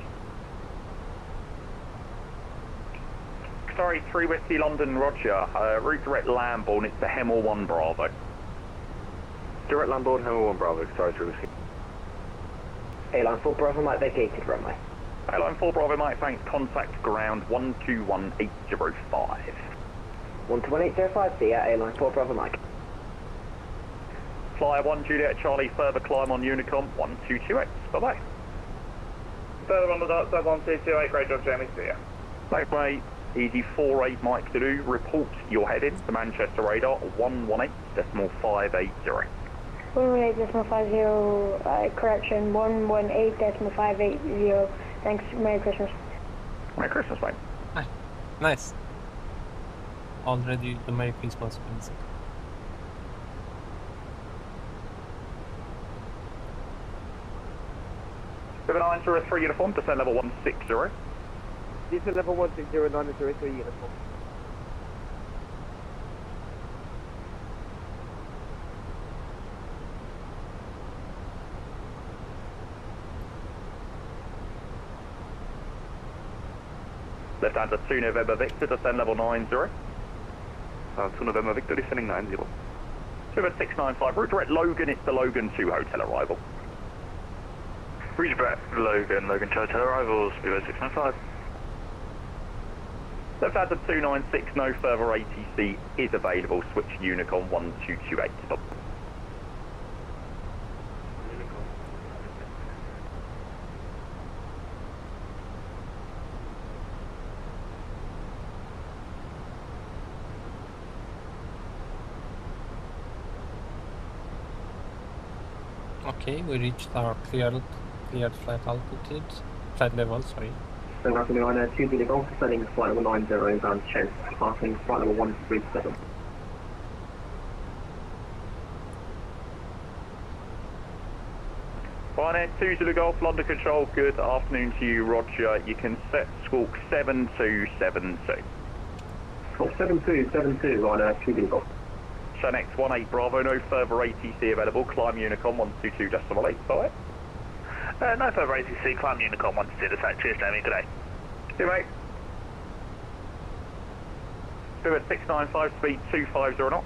Speaker 20: Sorry, 3 Whiskey London, roger. Route direct Lambourne, it's the Hemel 1 Bravo.
Speaker 2: Direct Lambourne, Hemel 1 Bravo. Sorry, 3 Whiskey.
Speaker 3: A-Line 4 Bravo Mike vacated runway.
Speaker 20: A-Line 4 Bravo Mike, thanks. Contact ground 121805.
Speaker 3: 121.805, see ya, A-Line 4 Bravo Mike.
Speaker 20: Flyer 1 Juliet Charlie, further climb on Unicom 1228. Bye-bye.
Speaker 17: Further on the dot, sub 1228, great job, Jamie, see ya.
Speaker 20: Thanks, mate. Easy 48 Mike Zulu, report your heading to Manchester radar 118.580.
Speaker 11: 118.50, correction, 118.580. Thanks, Merry Christmas.
Speaker 20: Merry Christmas, mate.
Speaker 1: Hi. Nice. Already the Merry Christmas music.
Speaker 20: With an 903 uniform, descend level 160.
Speaker 22: Descend level 160, 903 uniform.
Speaker 20: Left hand to 2 November Victor, descend level 90.
Speaker 5: 2 November Victor, descending 90.
Speaker 20: 695, route direct Logan, it's the Logan 2 hotel arrival.
Speaker 5: Route back Logan, Logan 2 hotel arrival, speedway 695.
Speaker 20: Left hand to 296, no further ATC is available, switch Unicon 1228. Stop.
Speaker 1: Okay, we reached our cleared flight altitude, flight level, sorry.
Speaker 2: So we're going on 2 Zulu Golf, descending flight level 90 inbound chest, passing flight level 137.
Speaker 20: Ryanair 2 Zulu Golf, London Control, good afternoon to you, Roger. You can set squawk 7272.
Speaker 2: Squawk 7272, Ryanair 2 Zulu Golf.
Speaker 20: Fenix 18 Bravo, no further ATC available, climb Unicon 122.8, bye.
Speaker 18: No further ATC, climb Unicon 122, cheers Jamie, good day.
Speaker 20: See you mate. Speed 695, speed 250 knots.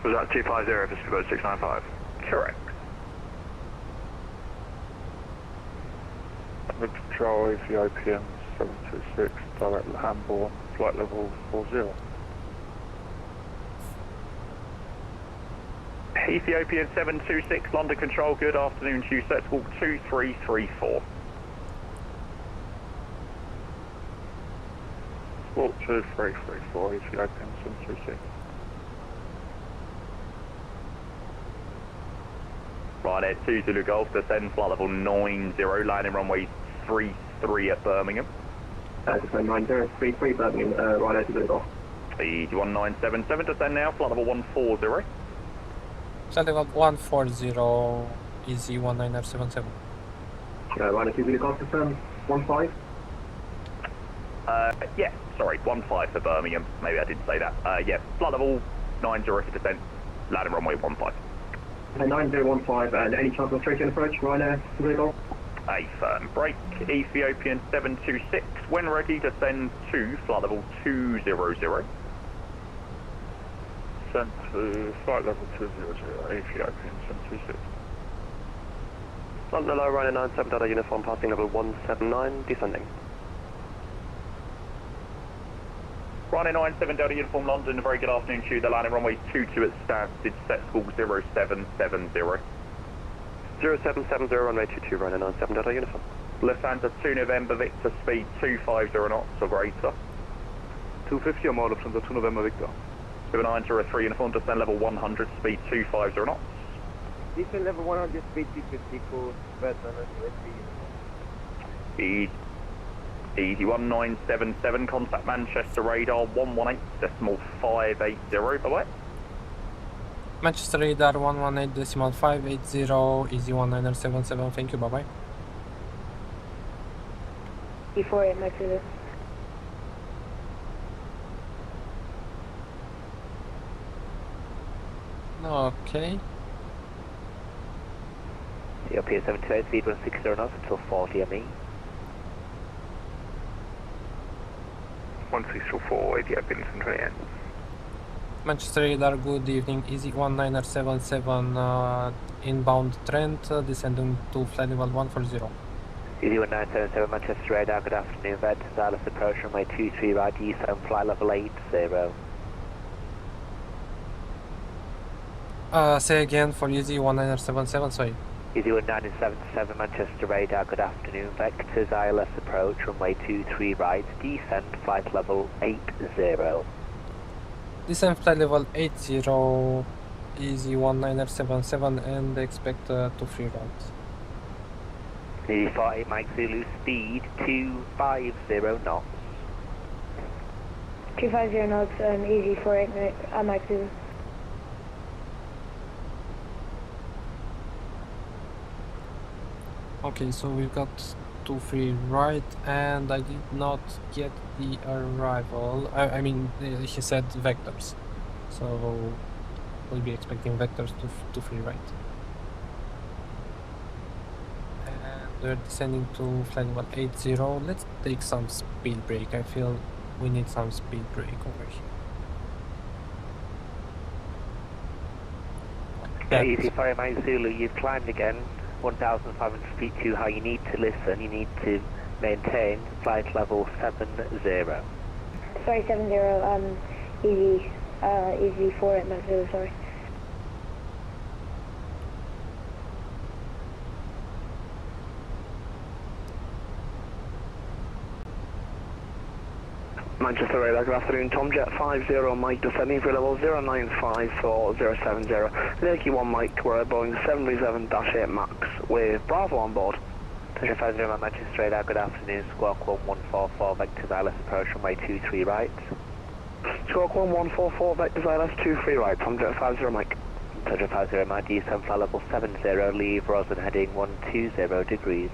Speaker 5: Was that 250 for speedboat 695?
Speaker 20: Correct.
Speaker 13: London Control, Ethiopian 726, direct Hamburg, flight level 40.
Speaker 20: Ethiopian 726, London Control, good afternoon to you, set squawk 2334.
Speaker 13: Squawk 2334, Ethiopian 726.
Speaker 20: Ryanair 2 Zulu Golf, descend flight level 90, landing runway 33 at Birmingham.
Speaker 2: Descend 9033 Birmingham, Ryanair 2 Zulu Golf.
Speaker 20: Speed 1977, descend now, flight level 140.
Speaker 1: Flight level 140, easy 1977.
Speaker 2: Ryanair 2 Zulu Golf, descend 15.
Speaker 20: Yeah, sorry, 15 for Birmingham, maybe I didn't say that. Yeah, flight level 90 for descent, landing runway 15.
Speaker 2: 9015, and any chance of straight in approach, Ryanair 2 Zulu Golf?
Speaker 20: A firm break, Ethiopian 726, when ready, descend to flight level 200.
Speaker 13: Sent to flight level 200, Ethiopian 726.
Speaker 2: London Low, Ryanair 97 Delta uniform, passing level 179, descending.
Speaker 20: Ryanair 97 Delta uniform, London, a very good afternoon to you. The landing runway 22 at Stansted, set squawk 0770.
Speaker 2: 0770, runway 22, Ryanair 97 Delta uniform.
Speaker 20: Lufthansa 2 November Victor, speed 250 knots or greater.
Speaker 5: 250 or more, Lufthansa 2 November Victor.
Speaker 20: 7903 uniform, descend level 100, speed 250 knots.
Speaker 22: Descend level 100, speed 250 for Vietnam and USD uniform.
Speaker 20: Easy 1977, contact Manchester radar 118.580, bye-bye.
Speaker 1: Manchester radar 118.580, easy 1977, thank you, bye-bye.
Speaker 11: E48, Mike Zulu.
Speaker 1: Okay.
Speaker 21: Ethiopian 728, speed 160 knots until 40 ME.
Speaker 5: 1624, Ethiopian 728.
Speaker 1: Manchester radar, good evening, easy 1977, inbound Trent, descending to flight level 140.
Speaker 21: Easy 1977, Manchester radar, good afternoon, Ved, Dallas approach runway 23 right, east, flight level 80.
Speaker 1: Say again for easy 1977, sorry.
Speaker 3: EasyJet Manchester radar, good afternoon. Vectors ILS approach, runway 23 right, descent flight level 80.
Speaker 1: Descent flight level 80, Easy1977 and expect 23 right.
Speaker 3: EasyJet Mike Zulu, speed 250 knots.
Speaker 11: 250 knots, Easy48 Mike Zulu.
Speaker 1: Okay, so we've got 23 right, and I did not get the arrival. I mean, he said vectors, so we'll be expecting vectors to 23 right. And we're descending to flight level 80. Let's take some speed break. I feel we need some speed break over here.
Speaker 3: EasyJet Mike Zulu, you've climbed again. 1,500 feet too high. You need to listen. You need to maintain flight level 70.
Speaker 11: Sorry, 70. Easy48 Mike Zulu. Sorry.
Speaker 17: Manchester radar, good afternoon. Tomjet 50 Mike descending for level 0954070. Yankee 1 Mike, we're at Boeing 737-8 MAX with Bravo on board.
Speaker 3: Tomjet 50 Manchester radar, good afternoon. Squawk 1144, vectors ILS approach runway 23 right.
Speaker 17: Squawk 1144, vectors ILS 23 right. Tomjet 50 Mike.
Speaker 3: Tomjet 50 Mike, descent flight level 70, leave Rosen heading 120 degrees.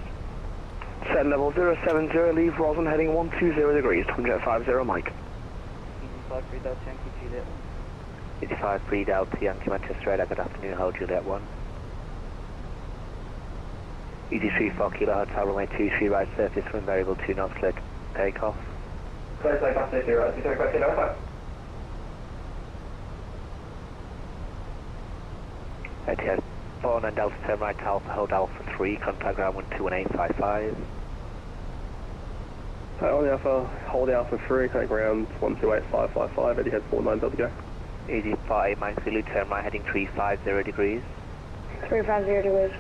Speaker 17: Set level 070, leave Rosen heading 120 degrees, Tomjet 50 Mike.
Speaker 3: 85 3 Delta Yankee Manchester radar, good afternoon, hold Juliet 1. EG34 Kilo Hotel, runway 23 right, surface wind variable 2 knots, clear takeoff.
Speaker 17: Clear takeoff, 2 right, 2 takeoff, Kilo Hotel.
Speaker 3: ATS 4 and Delta turn right Alpha, hold Alpha 3, contact ground 12855.
Speaker 17: On the Alpha, hold Alpha 3, contact ground 128555, Eddie 49 W.
Speaker 3: Easy 48 Mike Zulu, turn right heading 350 degrees.
Speaker 11: 350 degrees.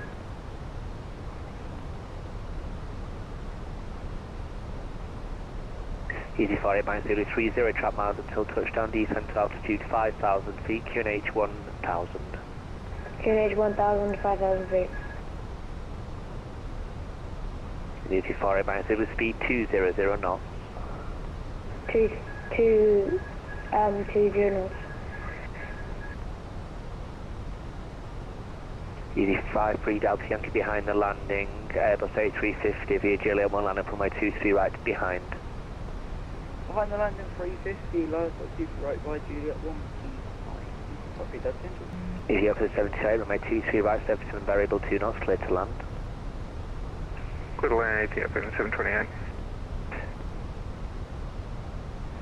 Speaker 3: Easy 48 Mike Zulu, 30 trap miles until touchdown, descent to altitude 5,000 feet, QNH 1000.
Speaker 11: QNH 1000, 5,000 feet.
Speaker 3: Easy 48 Mike Zulu, speed 200 knots.
Speaker 11: 20 knots.
Speaker 3: Easy 53 Delta Yankee behind the landing, Airbus A350 via Juliet 1 landing from my 23 right behind.
Speaker 7: Behind the landing 350, low altitude right by Juliet 1. Copy that central.
Speaker 3: Easy up to 78, runway 23 right, 77 variable 2 knots, clear to land.
Speaker 13: Clear to land, APL 728.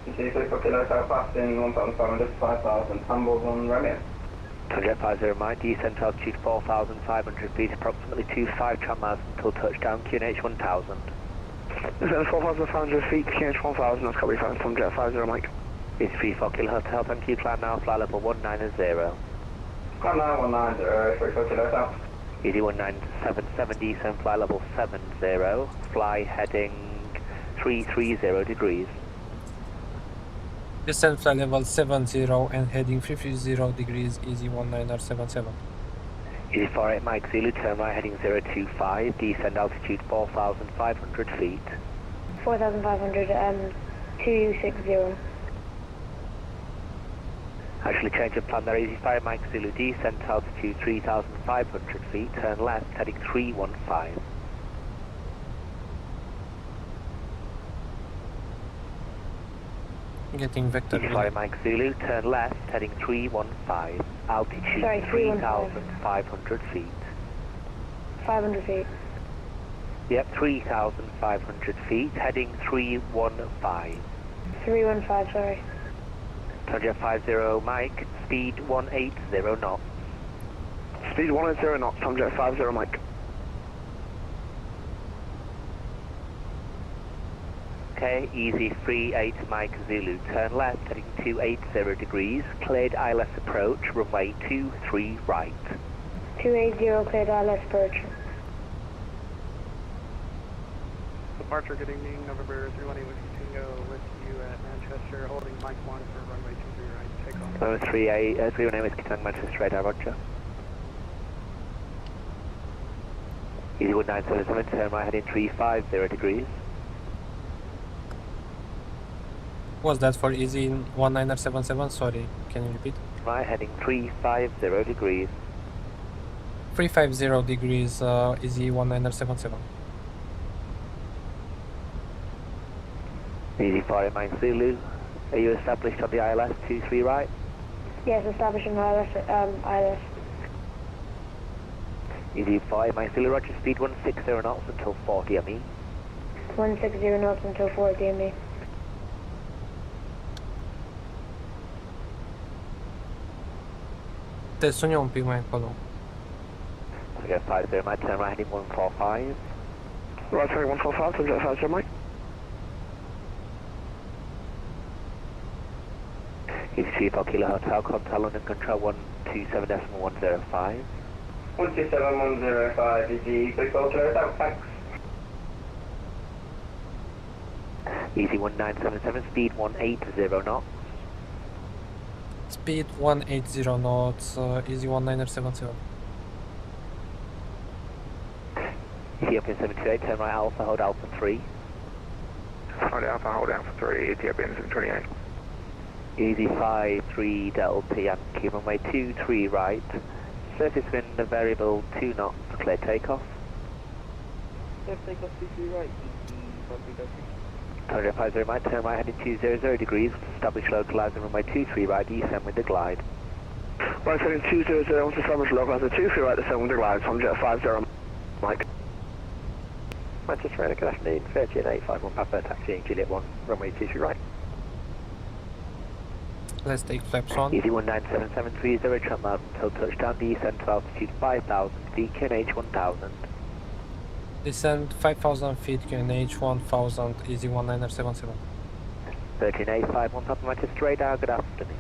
Speaker 17: EG34 Kilo South Boston, 1,500, 5,000, tumbles on Romeo.
Speaker 3: Tomjet 50 Mike, descent altitude 4,500 feet, approximately 25 tram miles until touchdown, QNH 1000.
Speaker 17: Descent 4,500 feet, QNH 1000, that's copy fine, Tomjet 50 Mike.
Speaker 3: Easy 34 Kilo Hotel, thank you, climb now, flight level 190.
Speaker 17: Climb now, 190, 34 Kilo South.
Speaker 3: Easy 1977, descent flight level 70, fly heading 330 degrees.
Speaker 1: Descent flight level 70 and heading 330 degrees, Easy1977.
Speaker 3: Easy 48 Mike Zulu, turn right heading 025, descend altitude 4,500 feet.
Speaker 11: 4,500, 260.
Speaker 3: Actually change of plan there, Easy 5 Mike Zulu, descent altitude 3,500 feet, turn left heading 315.
Speaker 1: Getting vector.
Speaker 3: Easy 5 Mike Zulu, turn left heading 315, altitude 3,500 feet.
Speaker 11: 500 feet.
Speaker 3: Yep, 3,500 feet, heading 315.
Speaker 11: 315, sorry.
Speaker 3: Tomjet 50 Mike, speed 180 knots.
Speaker 17: Speed 180 knots, Tomjet 50 Mike.
Speaker 3: Okay, easy 38 Mike Zulu, turn left heading 280 degrees, cleared ILS approach, runway 23 right.
Speaker 11: 280 cleared ILS approach.
Speaker 18: Departure, good evening, November 318 Whiskey Tango with you at Manchester, holding Mike 1 for runway 23 right, take off.
Speaker 3: November 318 Whiskey Tango, Manchester radar, roger. Easy 1977, turn right heading 350 degrees.
Speaker 1: Was that for easy 1977? Sorry, can you repeat?
Speaker 3: Right heading 350 degrees.
Speaker 1: 350 degrees, easy 1977.
Speaker 3: Easy 49 Zulu, are you established on the ILS 23 right?
Speaker 11: Yes, establishing ILS.
Speaker 3: Easy 49 Zulu, roger, speed 160 knots until 40 ME.
Speaker 11: 160 knots until 40 ME.
Speaker 1: Te sunio un pic mai încolo.
Speaker 3: Okay, 50 Mike, turn right heading 145.
Speaker 17: Right, sorry, 145, subject 50 Mike.
Speaker 3: Easy 34 Kilo Hotel, contact London Control 127.105.
Speaker 19: 127.105, easy 34 clear out, thanks.
Speaker 3: Easy 1977, speed 180 knots.
Speaker 1: Speed 180 knots, easy 1977.
Speaker 3: Ethiopian 728, turn right Alpha, hold Alpha 3.
Speaker 13: Hold Alpha, hold Alpha 3, Ethiopian 728.
Speaker 3: Easy 53 Delta Yankee, runway 23 right. Surface wind variable 2 knots, clear takeoff.
Speaker 7: Surface takeoff 23 right, easy
Speaker 3: 50 Mike, turn right heading 200 degrees, establish localizer runway 23 right, descend with the glide.
Speaker 17: Right, heading 200, on to establish localizer 23 right, descend with the glide, subject 50 Mike.
Speaker 3: Manchester radar, good afternoon, 3851 Papa, taxiing Juliet 1, runway 23 right.
Speaker 1: Let's take flaps on.
Speaker 3: Easy 197730, tram miles until touchdown, descend to altitude 5000 feet, QNH 1000.
Speaker 1: Descend 5000 feet, QNH 1000, easy 1977.
Speaker 3: 13851 Papa, Manchester radar, good afternoon.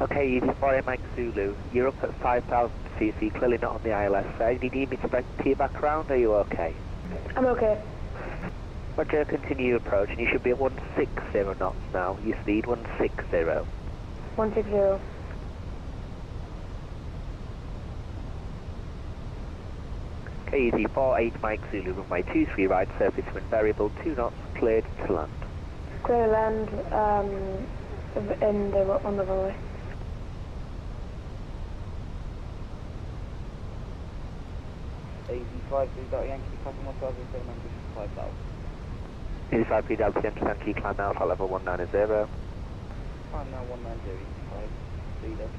Speaker 3: Okay, easy 48 Mike Zulu, you're up at 5000 feet, so you're clearly not on the ILS side. Do you need me to tee back around, or are you okay?
Speaker 11: I'm okay.
Speaker 3: Roger, continue your approach, and you should be at 160 knots now. Your speed 160.
Speaker 11: 160.
Speaker 3: Okay, easy 48 Mike Zulu, runway 23 right, surface wind variable 2 knots, cleared to land.
Speaker 11: Clear land on the runway.
Speaker 7: Easy 53 Yankee, passing 1000, 5000.
Speaker 3: Easy 53 Delta Yankee, climb Alpha level 190.
Speaker 7: Climb now 190, easy 5, 3 Delta.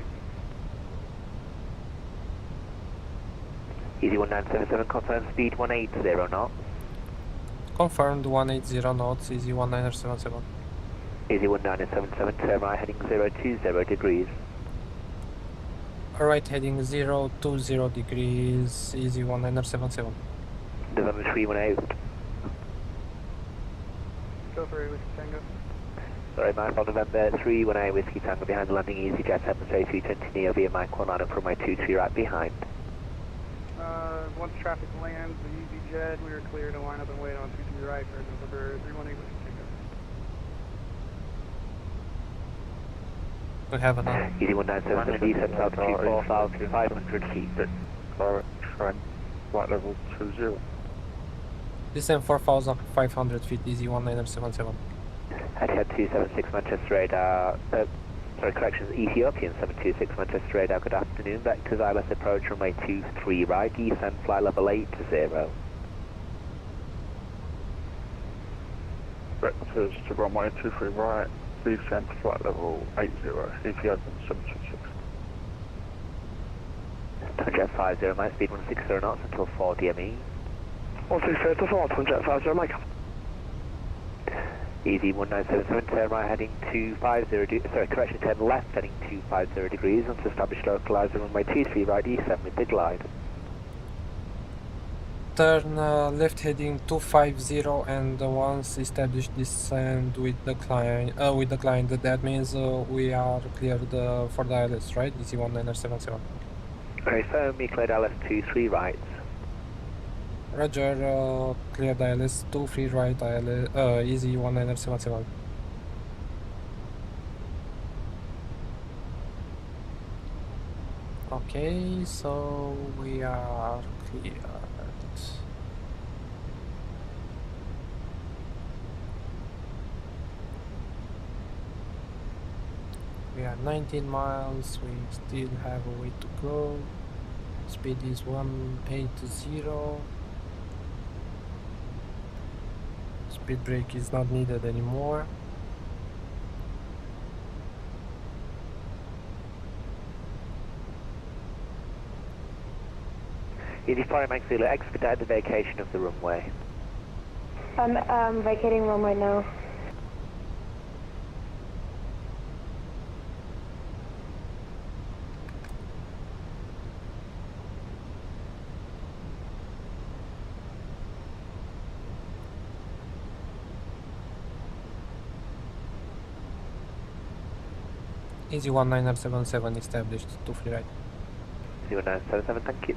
Speaker 3: Easy 1977, confirm speed 180 knots.
Speaker 1: Confirmed 180 knots, easy 1977.
Speaker 3: Easy 1977, turn right heading 020 degrees.
Speaker 1: Alright, heading 020 degrees, easy 1977.
Speaker 3: November 318.
Speaker 18: Go for it, Whiskey Tango.
Speaker 3: Sorry, Mike, on November 318 Whiskey Tango behind the landing EasyJet 7A320 neo via Mike 1 line up from my 23 right behind.
Speaker 18: Once traffic lands, the EasyJet, we are clear to line up and wait on 23 right for November 318 Whiskey Tango.
Speaker 1: We have another.
Speaker 3: Easy 1977, descent altitude 4,500 feet.
Speaker 13: Direct trend, flight level 20.
Speaker 1: Descend 4,500 feet, easy 1977.
Speaker 3: Etihad 276 Manchester radar, sorry, corrections, Ethiopian 726 Manchester radar, good afternoon. Vectors ILS approach runway 23 right, descend flight level 80.
Speaker 13: Vectors to runway 23 right, descent flight level 80, Ethiopian 726.
Speaker 3: Jet 50, my speed 160 knots until 40 ME.
Speaker 17: 160 to 4, Jet 50 Mike.
Speaker 3: Easy 1977, turn right heading 250, sorry, correction, turn left heading 250 degrees, once established localizer runway 23 right, descend with the glide.
Speaker 1: turn left heading 250 and once established descend with the client. That means we are cleared for the ILS, right? EC1977.
Speaker 3: Very firm, me cleared ILS 23 right.
Speaker 1: Roger, cleared ILS 23 right, ILS, EC1977. Okay, so we are cleared. We are 19 miles, we still have a way to go. Speed is 180. Speed brake is not needed anymore.
Speaker 3: ED4 Mike Zulu, expedite the vacation of the runway.
Speaker 11: I'm vacating room right now.
Speaker 1: EasyJet 1977 established, 23 right.
Speaker 3: 1977, thank you.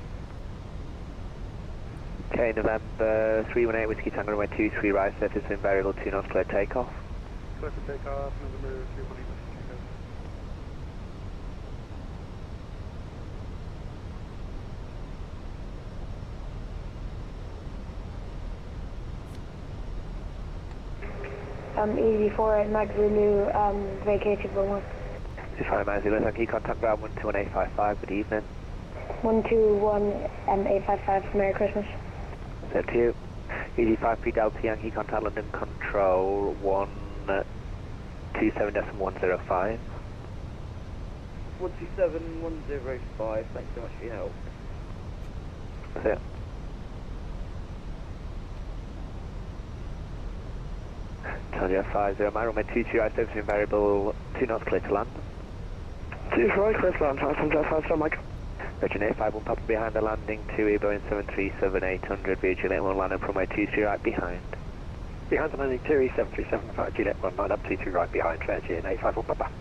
Speaker 3: Okay, November 318 Whiskey Tango runway 23 right, surface wind variable 2 knots, clear takeoff.
Speaker 5: Clear for takeoff, November 318 Whiskey Tango.
Speaker 11: EZ4 at Mike Zulu, vacated room 1.
Speaker 3: EZ4 Mike Zulu, thank you. Contact ground 121-855, good evening.
Speaker 11: 121-855, Merry Christmas.
Speaker 3: Same to you. EZ5 Delta Yankee, contact London Control 127.105.
Speaker 7: 127-105, thanks so much for your help.
Speaker 3: That's it. Italia 50, my runway 22 right, surface wind variable 2 knots, clear to land.
Speaker 17: 2 right, clear to land, from Jet 5, Mike.
Speaker 3: Virgin 851 Papa behind the landing, 2 Boeing 737-800, via Juliet 1 landing from runway 23 right behind.
Speaker 4: Behind the landing, 2 737 Juliet 1 line up, 23 right behind, Virgin 851 Papa.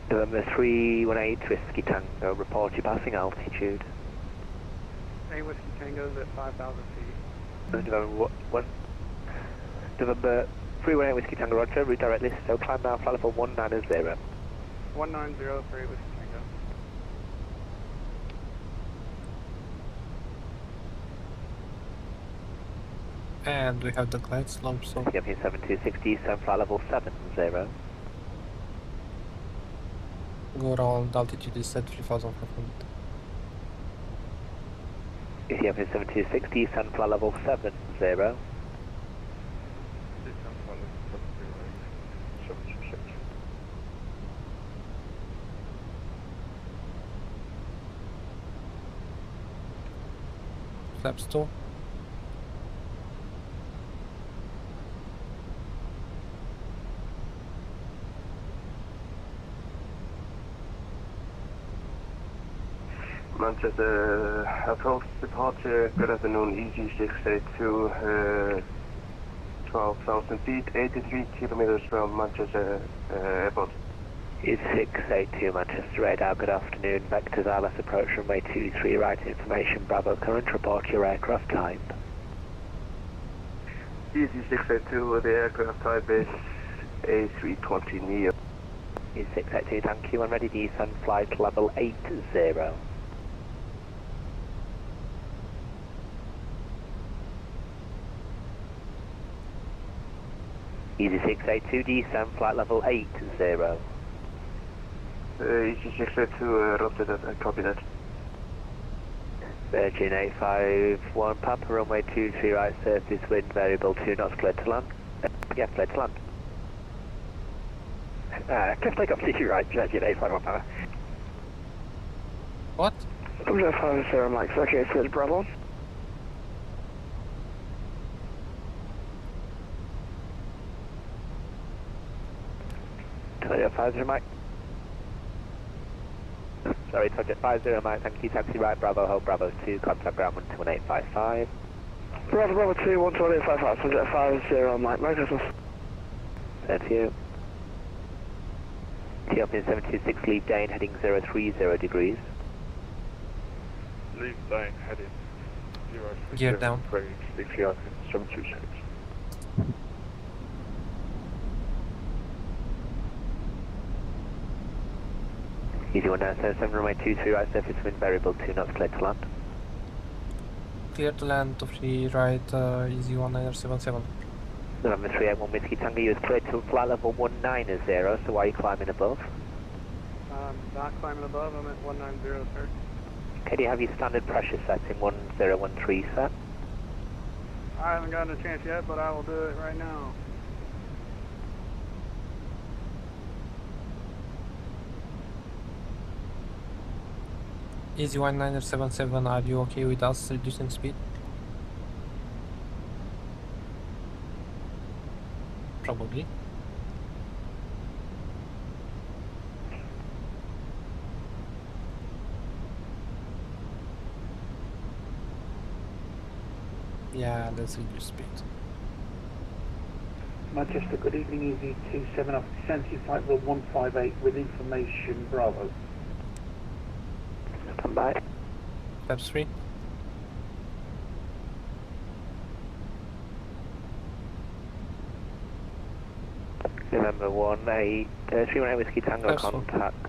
Speaker 3: November 318 Whiskey Tango, report your passing altitude.
Speaker 5: Hey, Whiskey Tango's at 5,000 feet.
Speaker 3: November 318 Whiskey Tango, roger, redirect list, so climb down, flight level 190.
Speaker 5: 1903 Whiskey Tango.
Speaker 1: And we have the glide slope, so...
Speaker 3: CMP 7260, so flight level 70.
Speaker 1: Go around, altitude is set 3,500.
Speaker 3: CMP 7260, sun flight level 70.
Speaker 1: Flaps 2.
Speaker 2: Manchester, approach departure, good afternoon, EG682, 12,000 feet, 83 kilometers from Manchester Airport.
Speaker 3: EG682 Manchester radar, good afternoon, vectors ILS approach runway 23 right, information Bravo current, report your aircraft type.
Speaker 2: EG682, the aircraft type is A320 Neo.
Speaker 3: EG682, thank you, and ready descend flight level 80. EG682, descend flight level 80.
Speaker 2: EG682, roger that, copy that.
Speaker 3: Virgin 851 Papa, runway 23 right, surface wind variable 2 knots, clear to land. Yeah, clear to land.
Speaker 4: Cliff take up 23 right, Virgin 851 Papa.
Speaker 1: What?
Speaker 17: From Jet 50 Mike, okay, clear to Bravo.
Speaker 3: Jet 50 Mike. Sorry, Tomjet 50 Mike, thank you, taxi right, Bravo, hold Bravo 2, contact ground 12855.
Speaker 17: Bravo, Bravo 2, 12855, Tomjet 50 Mike, Merry Christmas.
Speaker 3: Thank you. Ethiopian 726, leave Dane, heading 030 degrees.
Speaker 13: Leave Dane, heading 030
Speaker 1: Gear down.
Speaker 13: degrees, Ethiopian 726.
Speaker 3: Easy 1977, runway 23 right, surface wind variable 2 knots, clear to land.
Speaker 1: Clear to land to free right, easy 1977.
Speaker 3: November 381 Whiskey Tango, you is cleared to flight level 190, so why are you climbing above?
Speaker 4: Not climbing above, I'm at 190, sir.
Speaker 3: Okay, do you have your standard pressure setting 1013 set?
Speaker 4: I haven't gotten a chance yet, but I will do it right now.
Speaker 1: Easy 1977, are you okay with us reducing speed? Probably. Yeah, let's reduce speed.
Speaker 12: Manchester, good evening, Easy 27 off descent to flight level 158 with information, Bravo.
Speaker 3: Stand by.
Speaker 1: Steps 3.
Speaker 3: November 318 Whiskey Tango, contact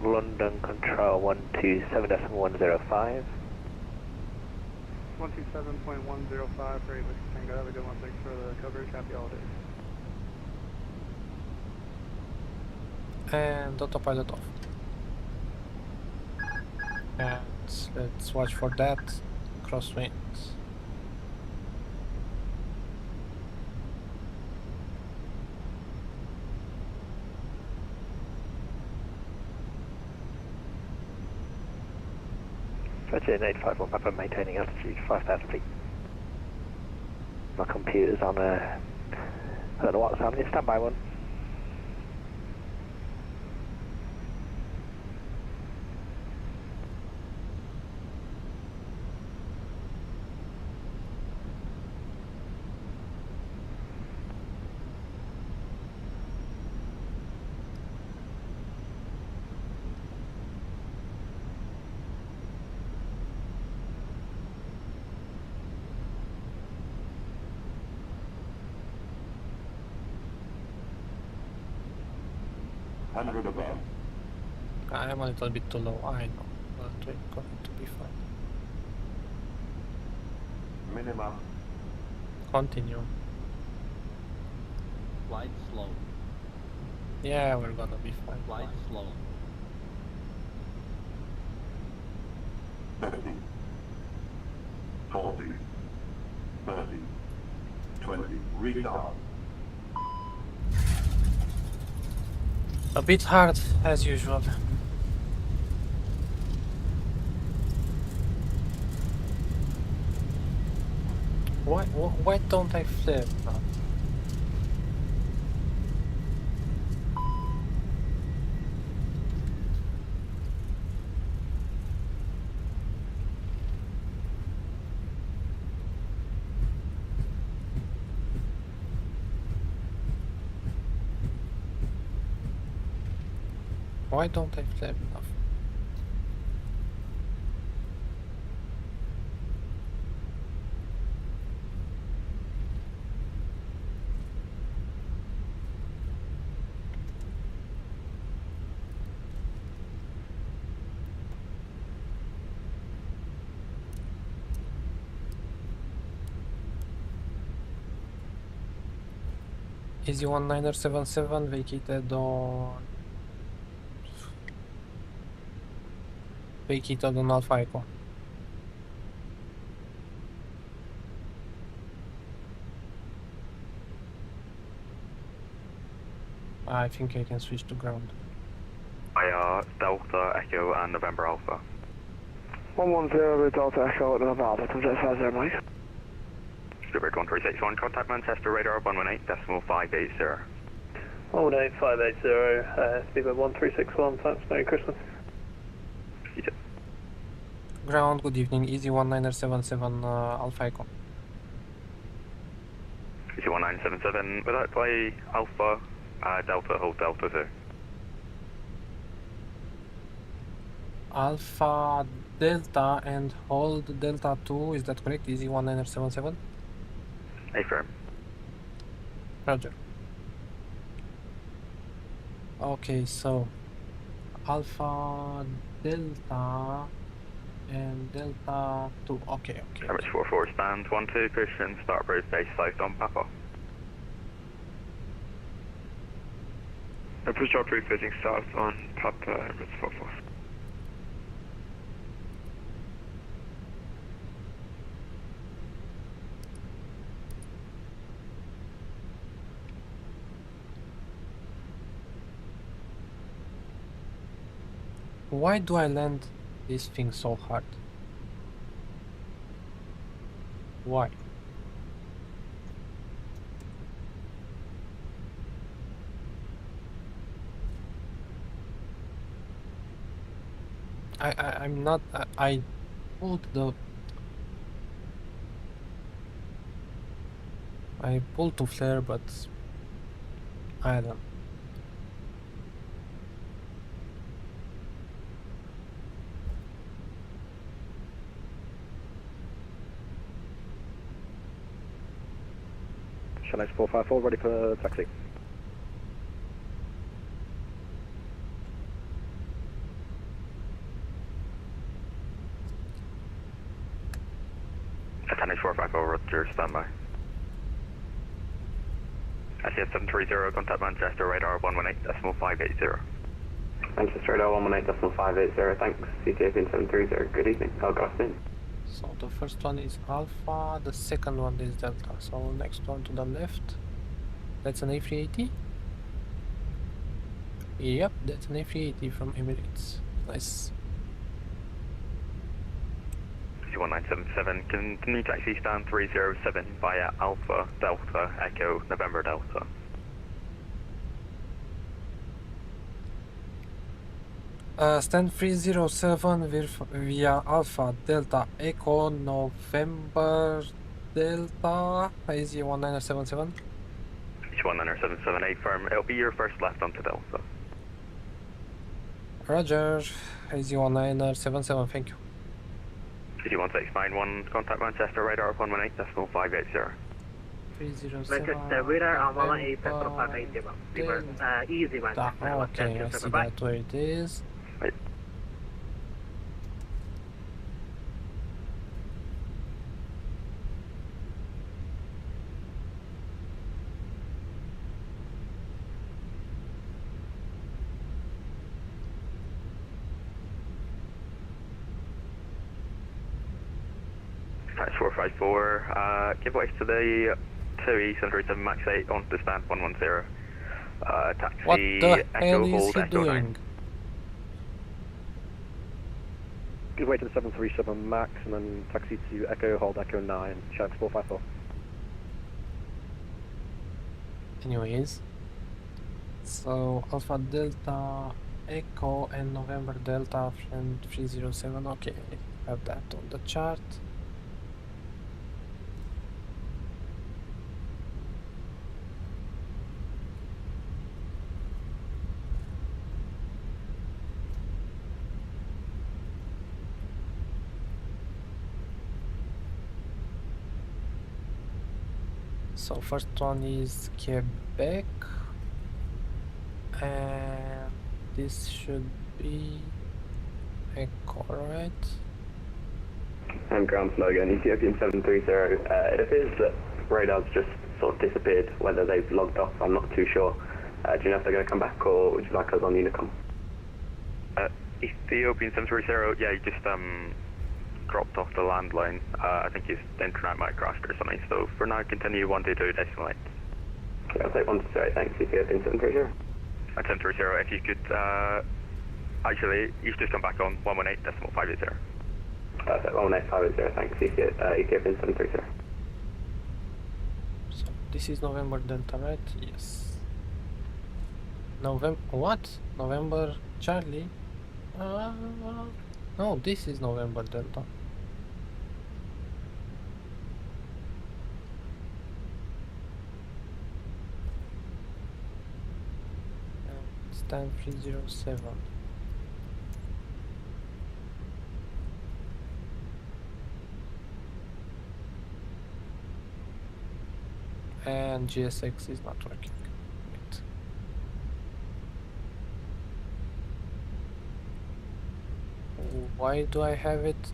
Speaker 3: London Control 127.105.
Speaker 4: 127.105 for Whiskey Tango, have a good one, thanks for the coverage, happy holidays.
Speaker 1: And autopilot off. And let's watch for that. Crosswinds.
Speaker 3: Roger, 851 Papa, maintaining altitude 5,000 feet. My computer's on I don't know what's happening, standby one.
Speaker 12: Above.
Speaker 1: I am a little bit too low, I know, but we're going to be fine.
Speaker 12: Minimum.
Speaker 1: Continue.
Speaker 8: Flight slow.
Speaker 1: Yeah, we're gonna be fine.
Speaker 8: Flight slow.
Speaker 12: 50, 40, 30, 20, retard.
Speaker 1: A bit hard, as usual. Why don't I flip now? Why don't I flip enough? Easy 1977 vacated on Alpha Echo. I think I can switch to ground.
Speaker 20: Delta Echo and November Alpha.
Speaker 17: 110 with Delta Echo at November Alpha, Tomjet 50 Mike.
Speaker 20: Spirit 1361, contact Manchester radar 118.580.
Speaker 2: 118.580, speedbird 1361, thanks, Merry Christmas.
Speaker 1: Ground, good evening. Easy 1977 Alpha Echo.
Speaker 20: Easy 1977, without play Alpha, Delta, hold Delta 2.
Speaker 1: Alpha Delta and hold Delta 2, is that correct? Easy 1977?
Speaker 20: Affirm.
Speaker 1: Roger. Okay, so Alpha Delta and Delta 2. Okay.
Speaker 20: Average 44 stand 12, Christian, start approach base south on Papa.
Speaker 13: Approach our proof facing south on Papa, Emirates 44.
Speaker 1: Why do I land this thing so hard? Why? I'm not. I pulled the. I pulled to flare, but I don't.
Speaker 22: Chennai 454 ready for taxi.
Speaker 20: Attendance 454, Roger, standby. SES 730, contact Manchester, radar 118.580.
Speaker 2: Manchester radar 118.580, thanks. CTA pin 730, good evening. Good afternoon.
Speaker 1: So the first one is Alpha, the second one is Delta. So next one to the left. That's an A380? Yep, that's an A380 from Emirates. Nice.
Speaker 20: 1977, continue taxi stand 307 via Alpha Delta Echo November Delta.
Speaker 1: Stand 307 via Alpha Delta Echo November Delta Easy 1977.
Speaker 20: Easy 1977, firm. It'll be your first left onto Delta.
Speaker 1: Roger, Easy 1977, thank you.
Speaker 20: Easy 1691, contact Manchester radar 118.580.
Speaker 1: 307
Speaker 4: Manchester radar on 118.580. Easy one.
Speaker 1: Okay, I see that where it is.
Speaker 20: Right. Tax 454, give way to the 2E737 Max 8 on to stand 110. Taxi
Speaker 1: What the
Speaker 20: Echo
Speaker 1: hell is
Speaker 20: hold
Speaker 1: he
Speaker 20: Echo
Speaker 1: doing?
Speaker 20: 9.
Speaker 22: Good way to the 737 Max and then taxi to Echo, hold Echo 9, Shanks 454.
Speaker 1: Anyways, so Alpha Delta Echo and November Delta friend 307. Okay, I have that on the chart. So first one is Quebec, and this should be Echo, right?
Speaker 2: And ground flow again, Ethiopian 730. It appears that radar's just sort of disappeared, whether they've logged off, I'm not too sure. Do you know if they're going to come back, or would you like us on Unicom?
Speaker 20: Ethiopian 730, yeah, you just dropped off the landline. I think his internet might crash or something, so for now continue 122 decimal 8.
Speaker 2: Okay, I'll take 128, thanks, Ethiopian 730.
Speaker 20: At 730, if you could, actually, you've just come back on 118.580.
Speaker 2: Perfect, 118.580, thanks, Ethiopian 730.
Speaker 1: So this is November Delta, right? Yes. November, what? November Charlie? Oh, this is November Delta. Stand 307. And GSX is not working. Wait. Why do I have it?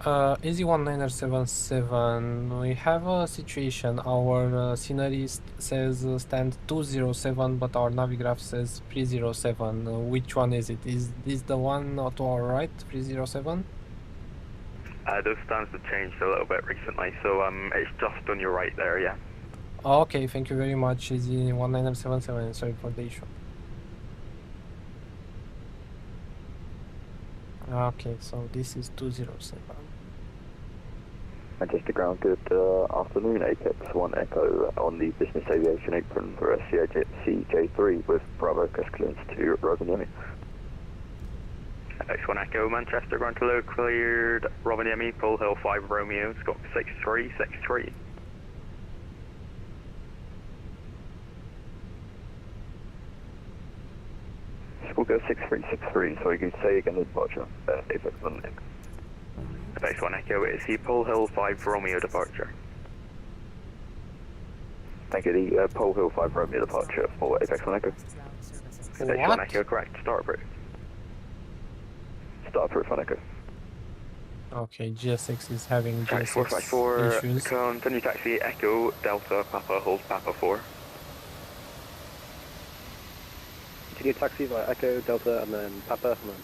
Speaker 1: Easy1977, we have a situation. Our scenery says stand 207, but our navigraph says 307. Which one is it? Is this the one to our right, 307?
Speaker 2: Those stands have changed a little bit recently, so it's just on your right there, yeah.
Speaker 1: Okay, thank you very much, Easy1977. Sorry for the issue. Okay, so this is 207.
Speaker 8: Manchester Ground, good afternoon, Apex 1 Echo on the business aviation apron for CJ3 with Bravo Escalance to Rovaniemi.
Speaker 2: Apex 1 Echo, Manchester Ground to low, cleared Rovaniemi, Pole Hill 5 Romeo, Scott 6363.
Speaker 8: We'll go 6363, so you can say again the departure, Apex 1 Echo.
Speaker 2: Apex 1 Echo, it's the Pole Hill 5 Romeo departure.
Speaker 8: Thank you, the Pole Hill 5 Romeo departure for Apex 1 Echo.
Speaker 2: Apex 1 Echo, correct, start approved.
Speaker 8: Start approved 1 Echo.
Speaker 1: Okay, GSX is having
Speaker 2: Taxi
Speaker 1: GSX
Speaker 2: 454,
Speaker 1: issues.
Speaker 2: continue taxi Echo, Delta, Papa, hold Papa 4.
Speaker 4: Continue taxi via Echo, Delta, and then Papa 4,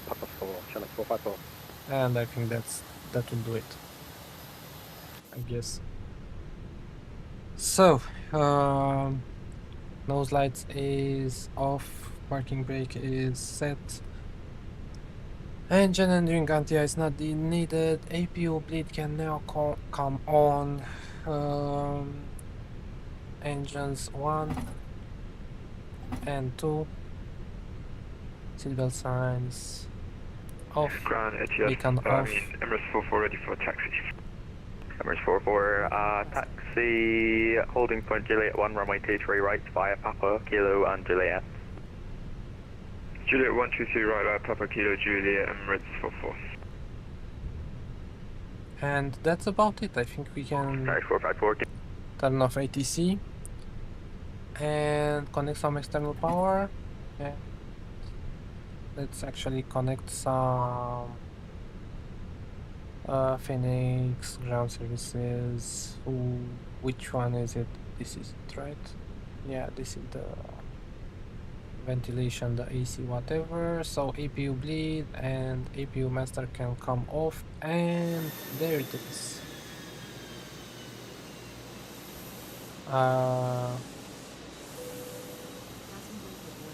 Speaker 4: channel 454.
Speaker 1: And I think that will do it, I guess. So, nose lights is off, parking brake is set, engine and ring anti-ice not needed, APU bleed can now come on, engines 1 and 2, seatbelt signs off,
Speaker 13: Ground
Speaker 1: beacon off.
Speaker 13: Emirates 44 ready for taxi.
Speaker 2: Emirates 44, taxi, holding point Juliet 1, runway 23 right via Papa, Kilo and Juliet.
Speaker 13: Juliet 123 right via Papa, Kilo, Juliet, Emirates 44.
Speaker 1: And that's about it. I think we can
Speaker 2: 454.
Speaker 1: turn off ATC and connect some external power, and let's actually connect some Fenix ground services. Which one is it? This is it, right? Yeah, this is the ventilation, the AC, whatever. So APU bleed and APU master can come off, and there it is.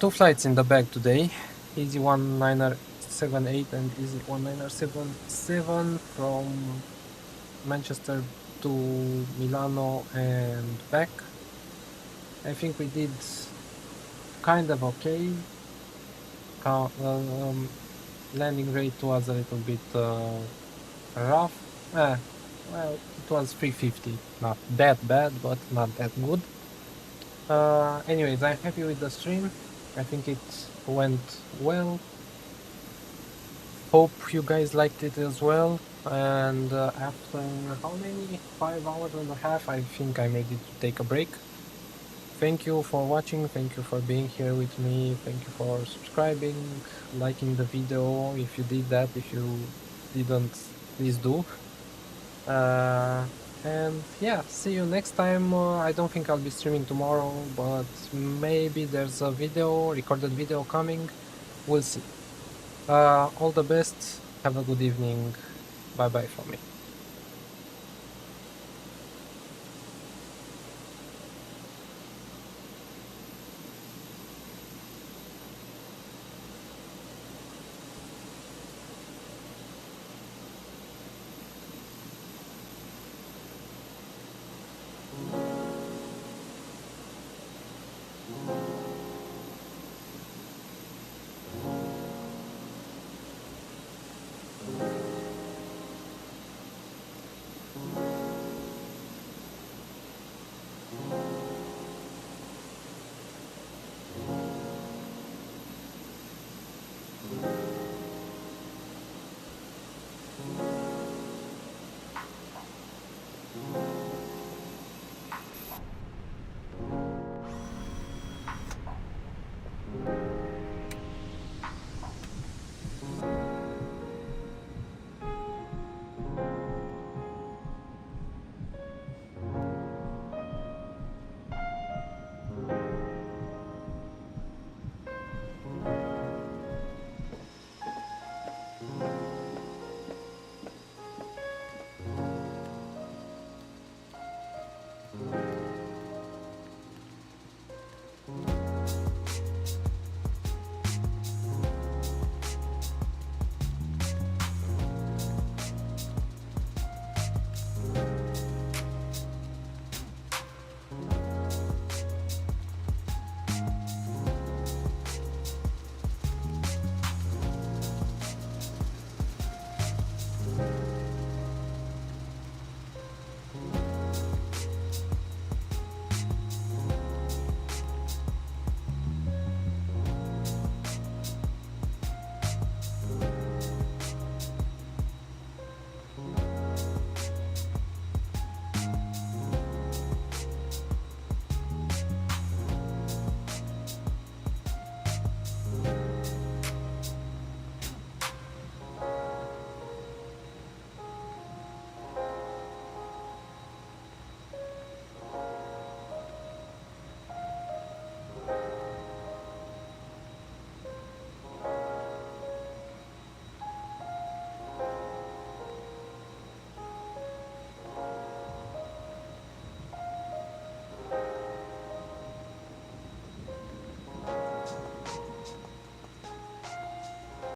Speaker 1: Two flights in the bag today. Easy 1978 and Easy 1977 from Manchester to Milano and back. I think we did kind of okay. Landing rate was a little bit rough. Well, it was 350. Not that bad, but not that good. Anyways, I'm happy with the stream. I think it went well. Hope you guys liked it as well. And after how many? 5 hours and a half, I think I'm ready to take a break. Thank you for watching. Thank you for being here with me. Thank you for subscribing, liking the video. If you did that, if you didn't, please do. And yeah, see you next time. I don't think I'll be streaming tomorrow, but maybe there's a recorded video coming. We'll see. All the best. Have a good evening. Bye bye from me.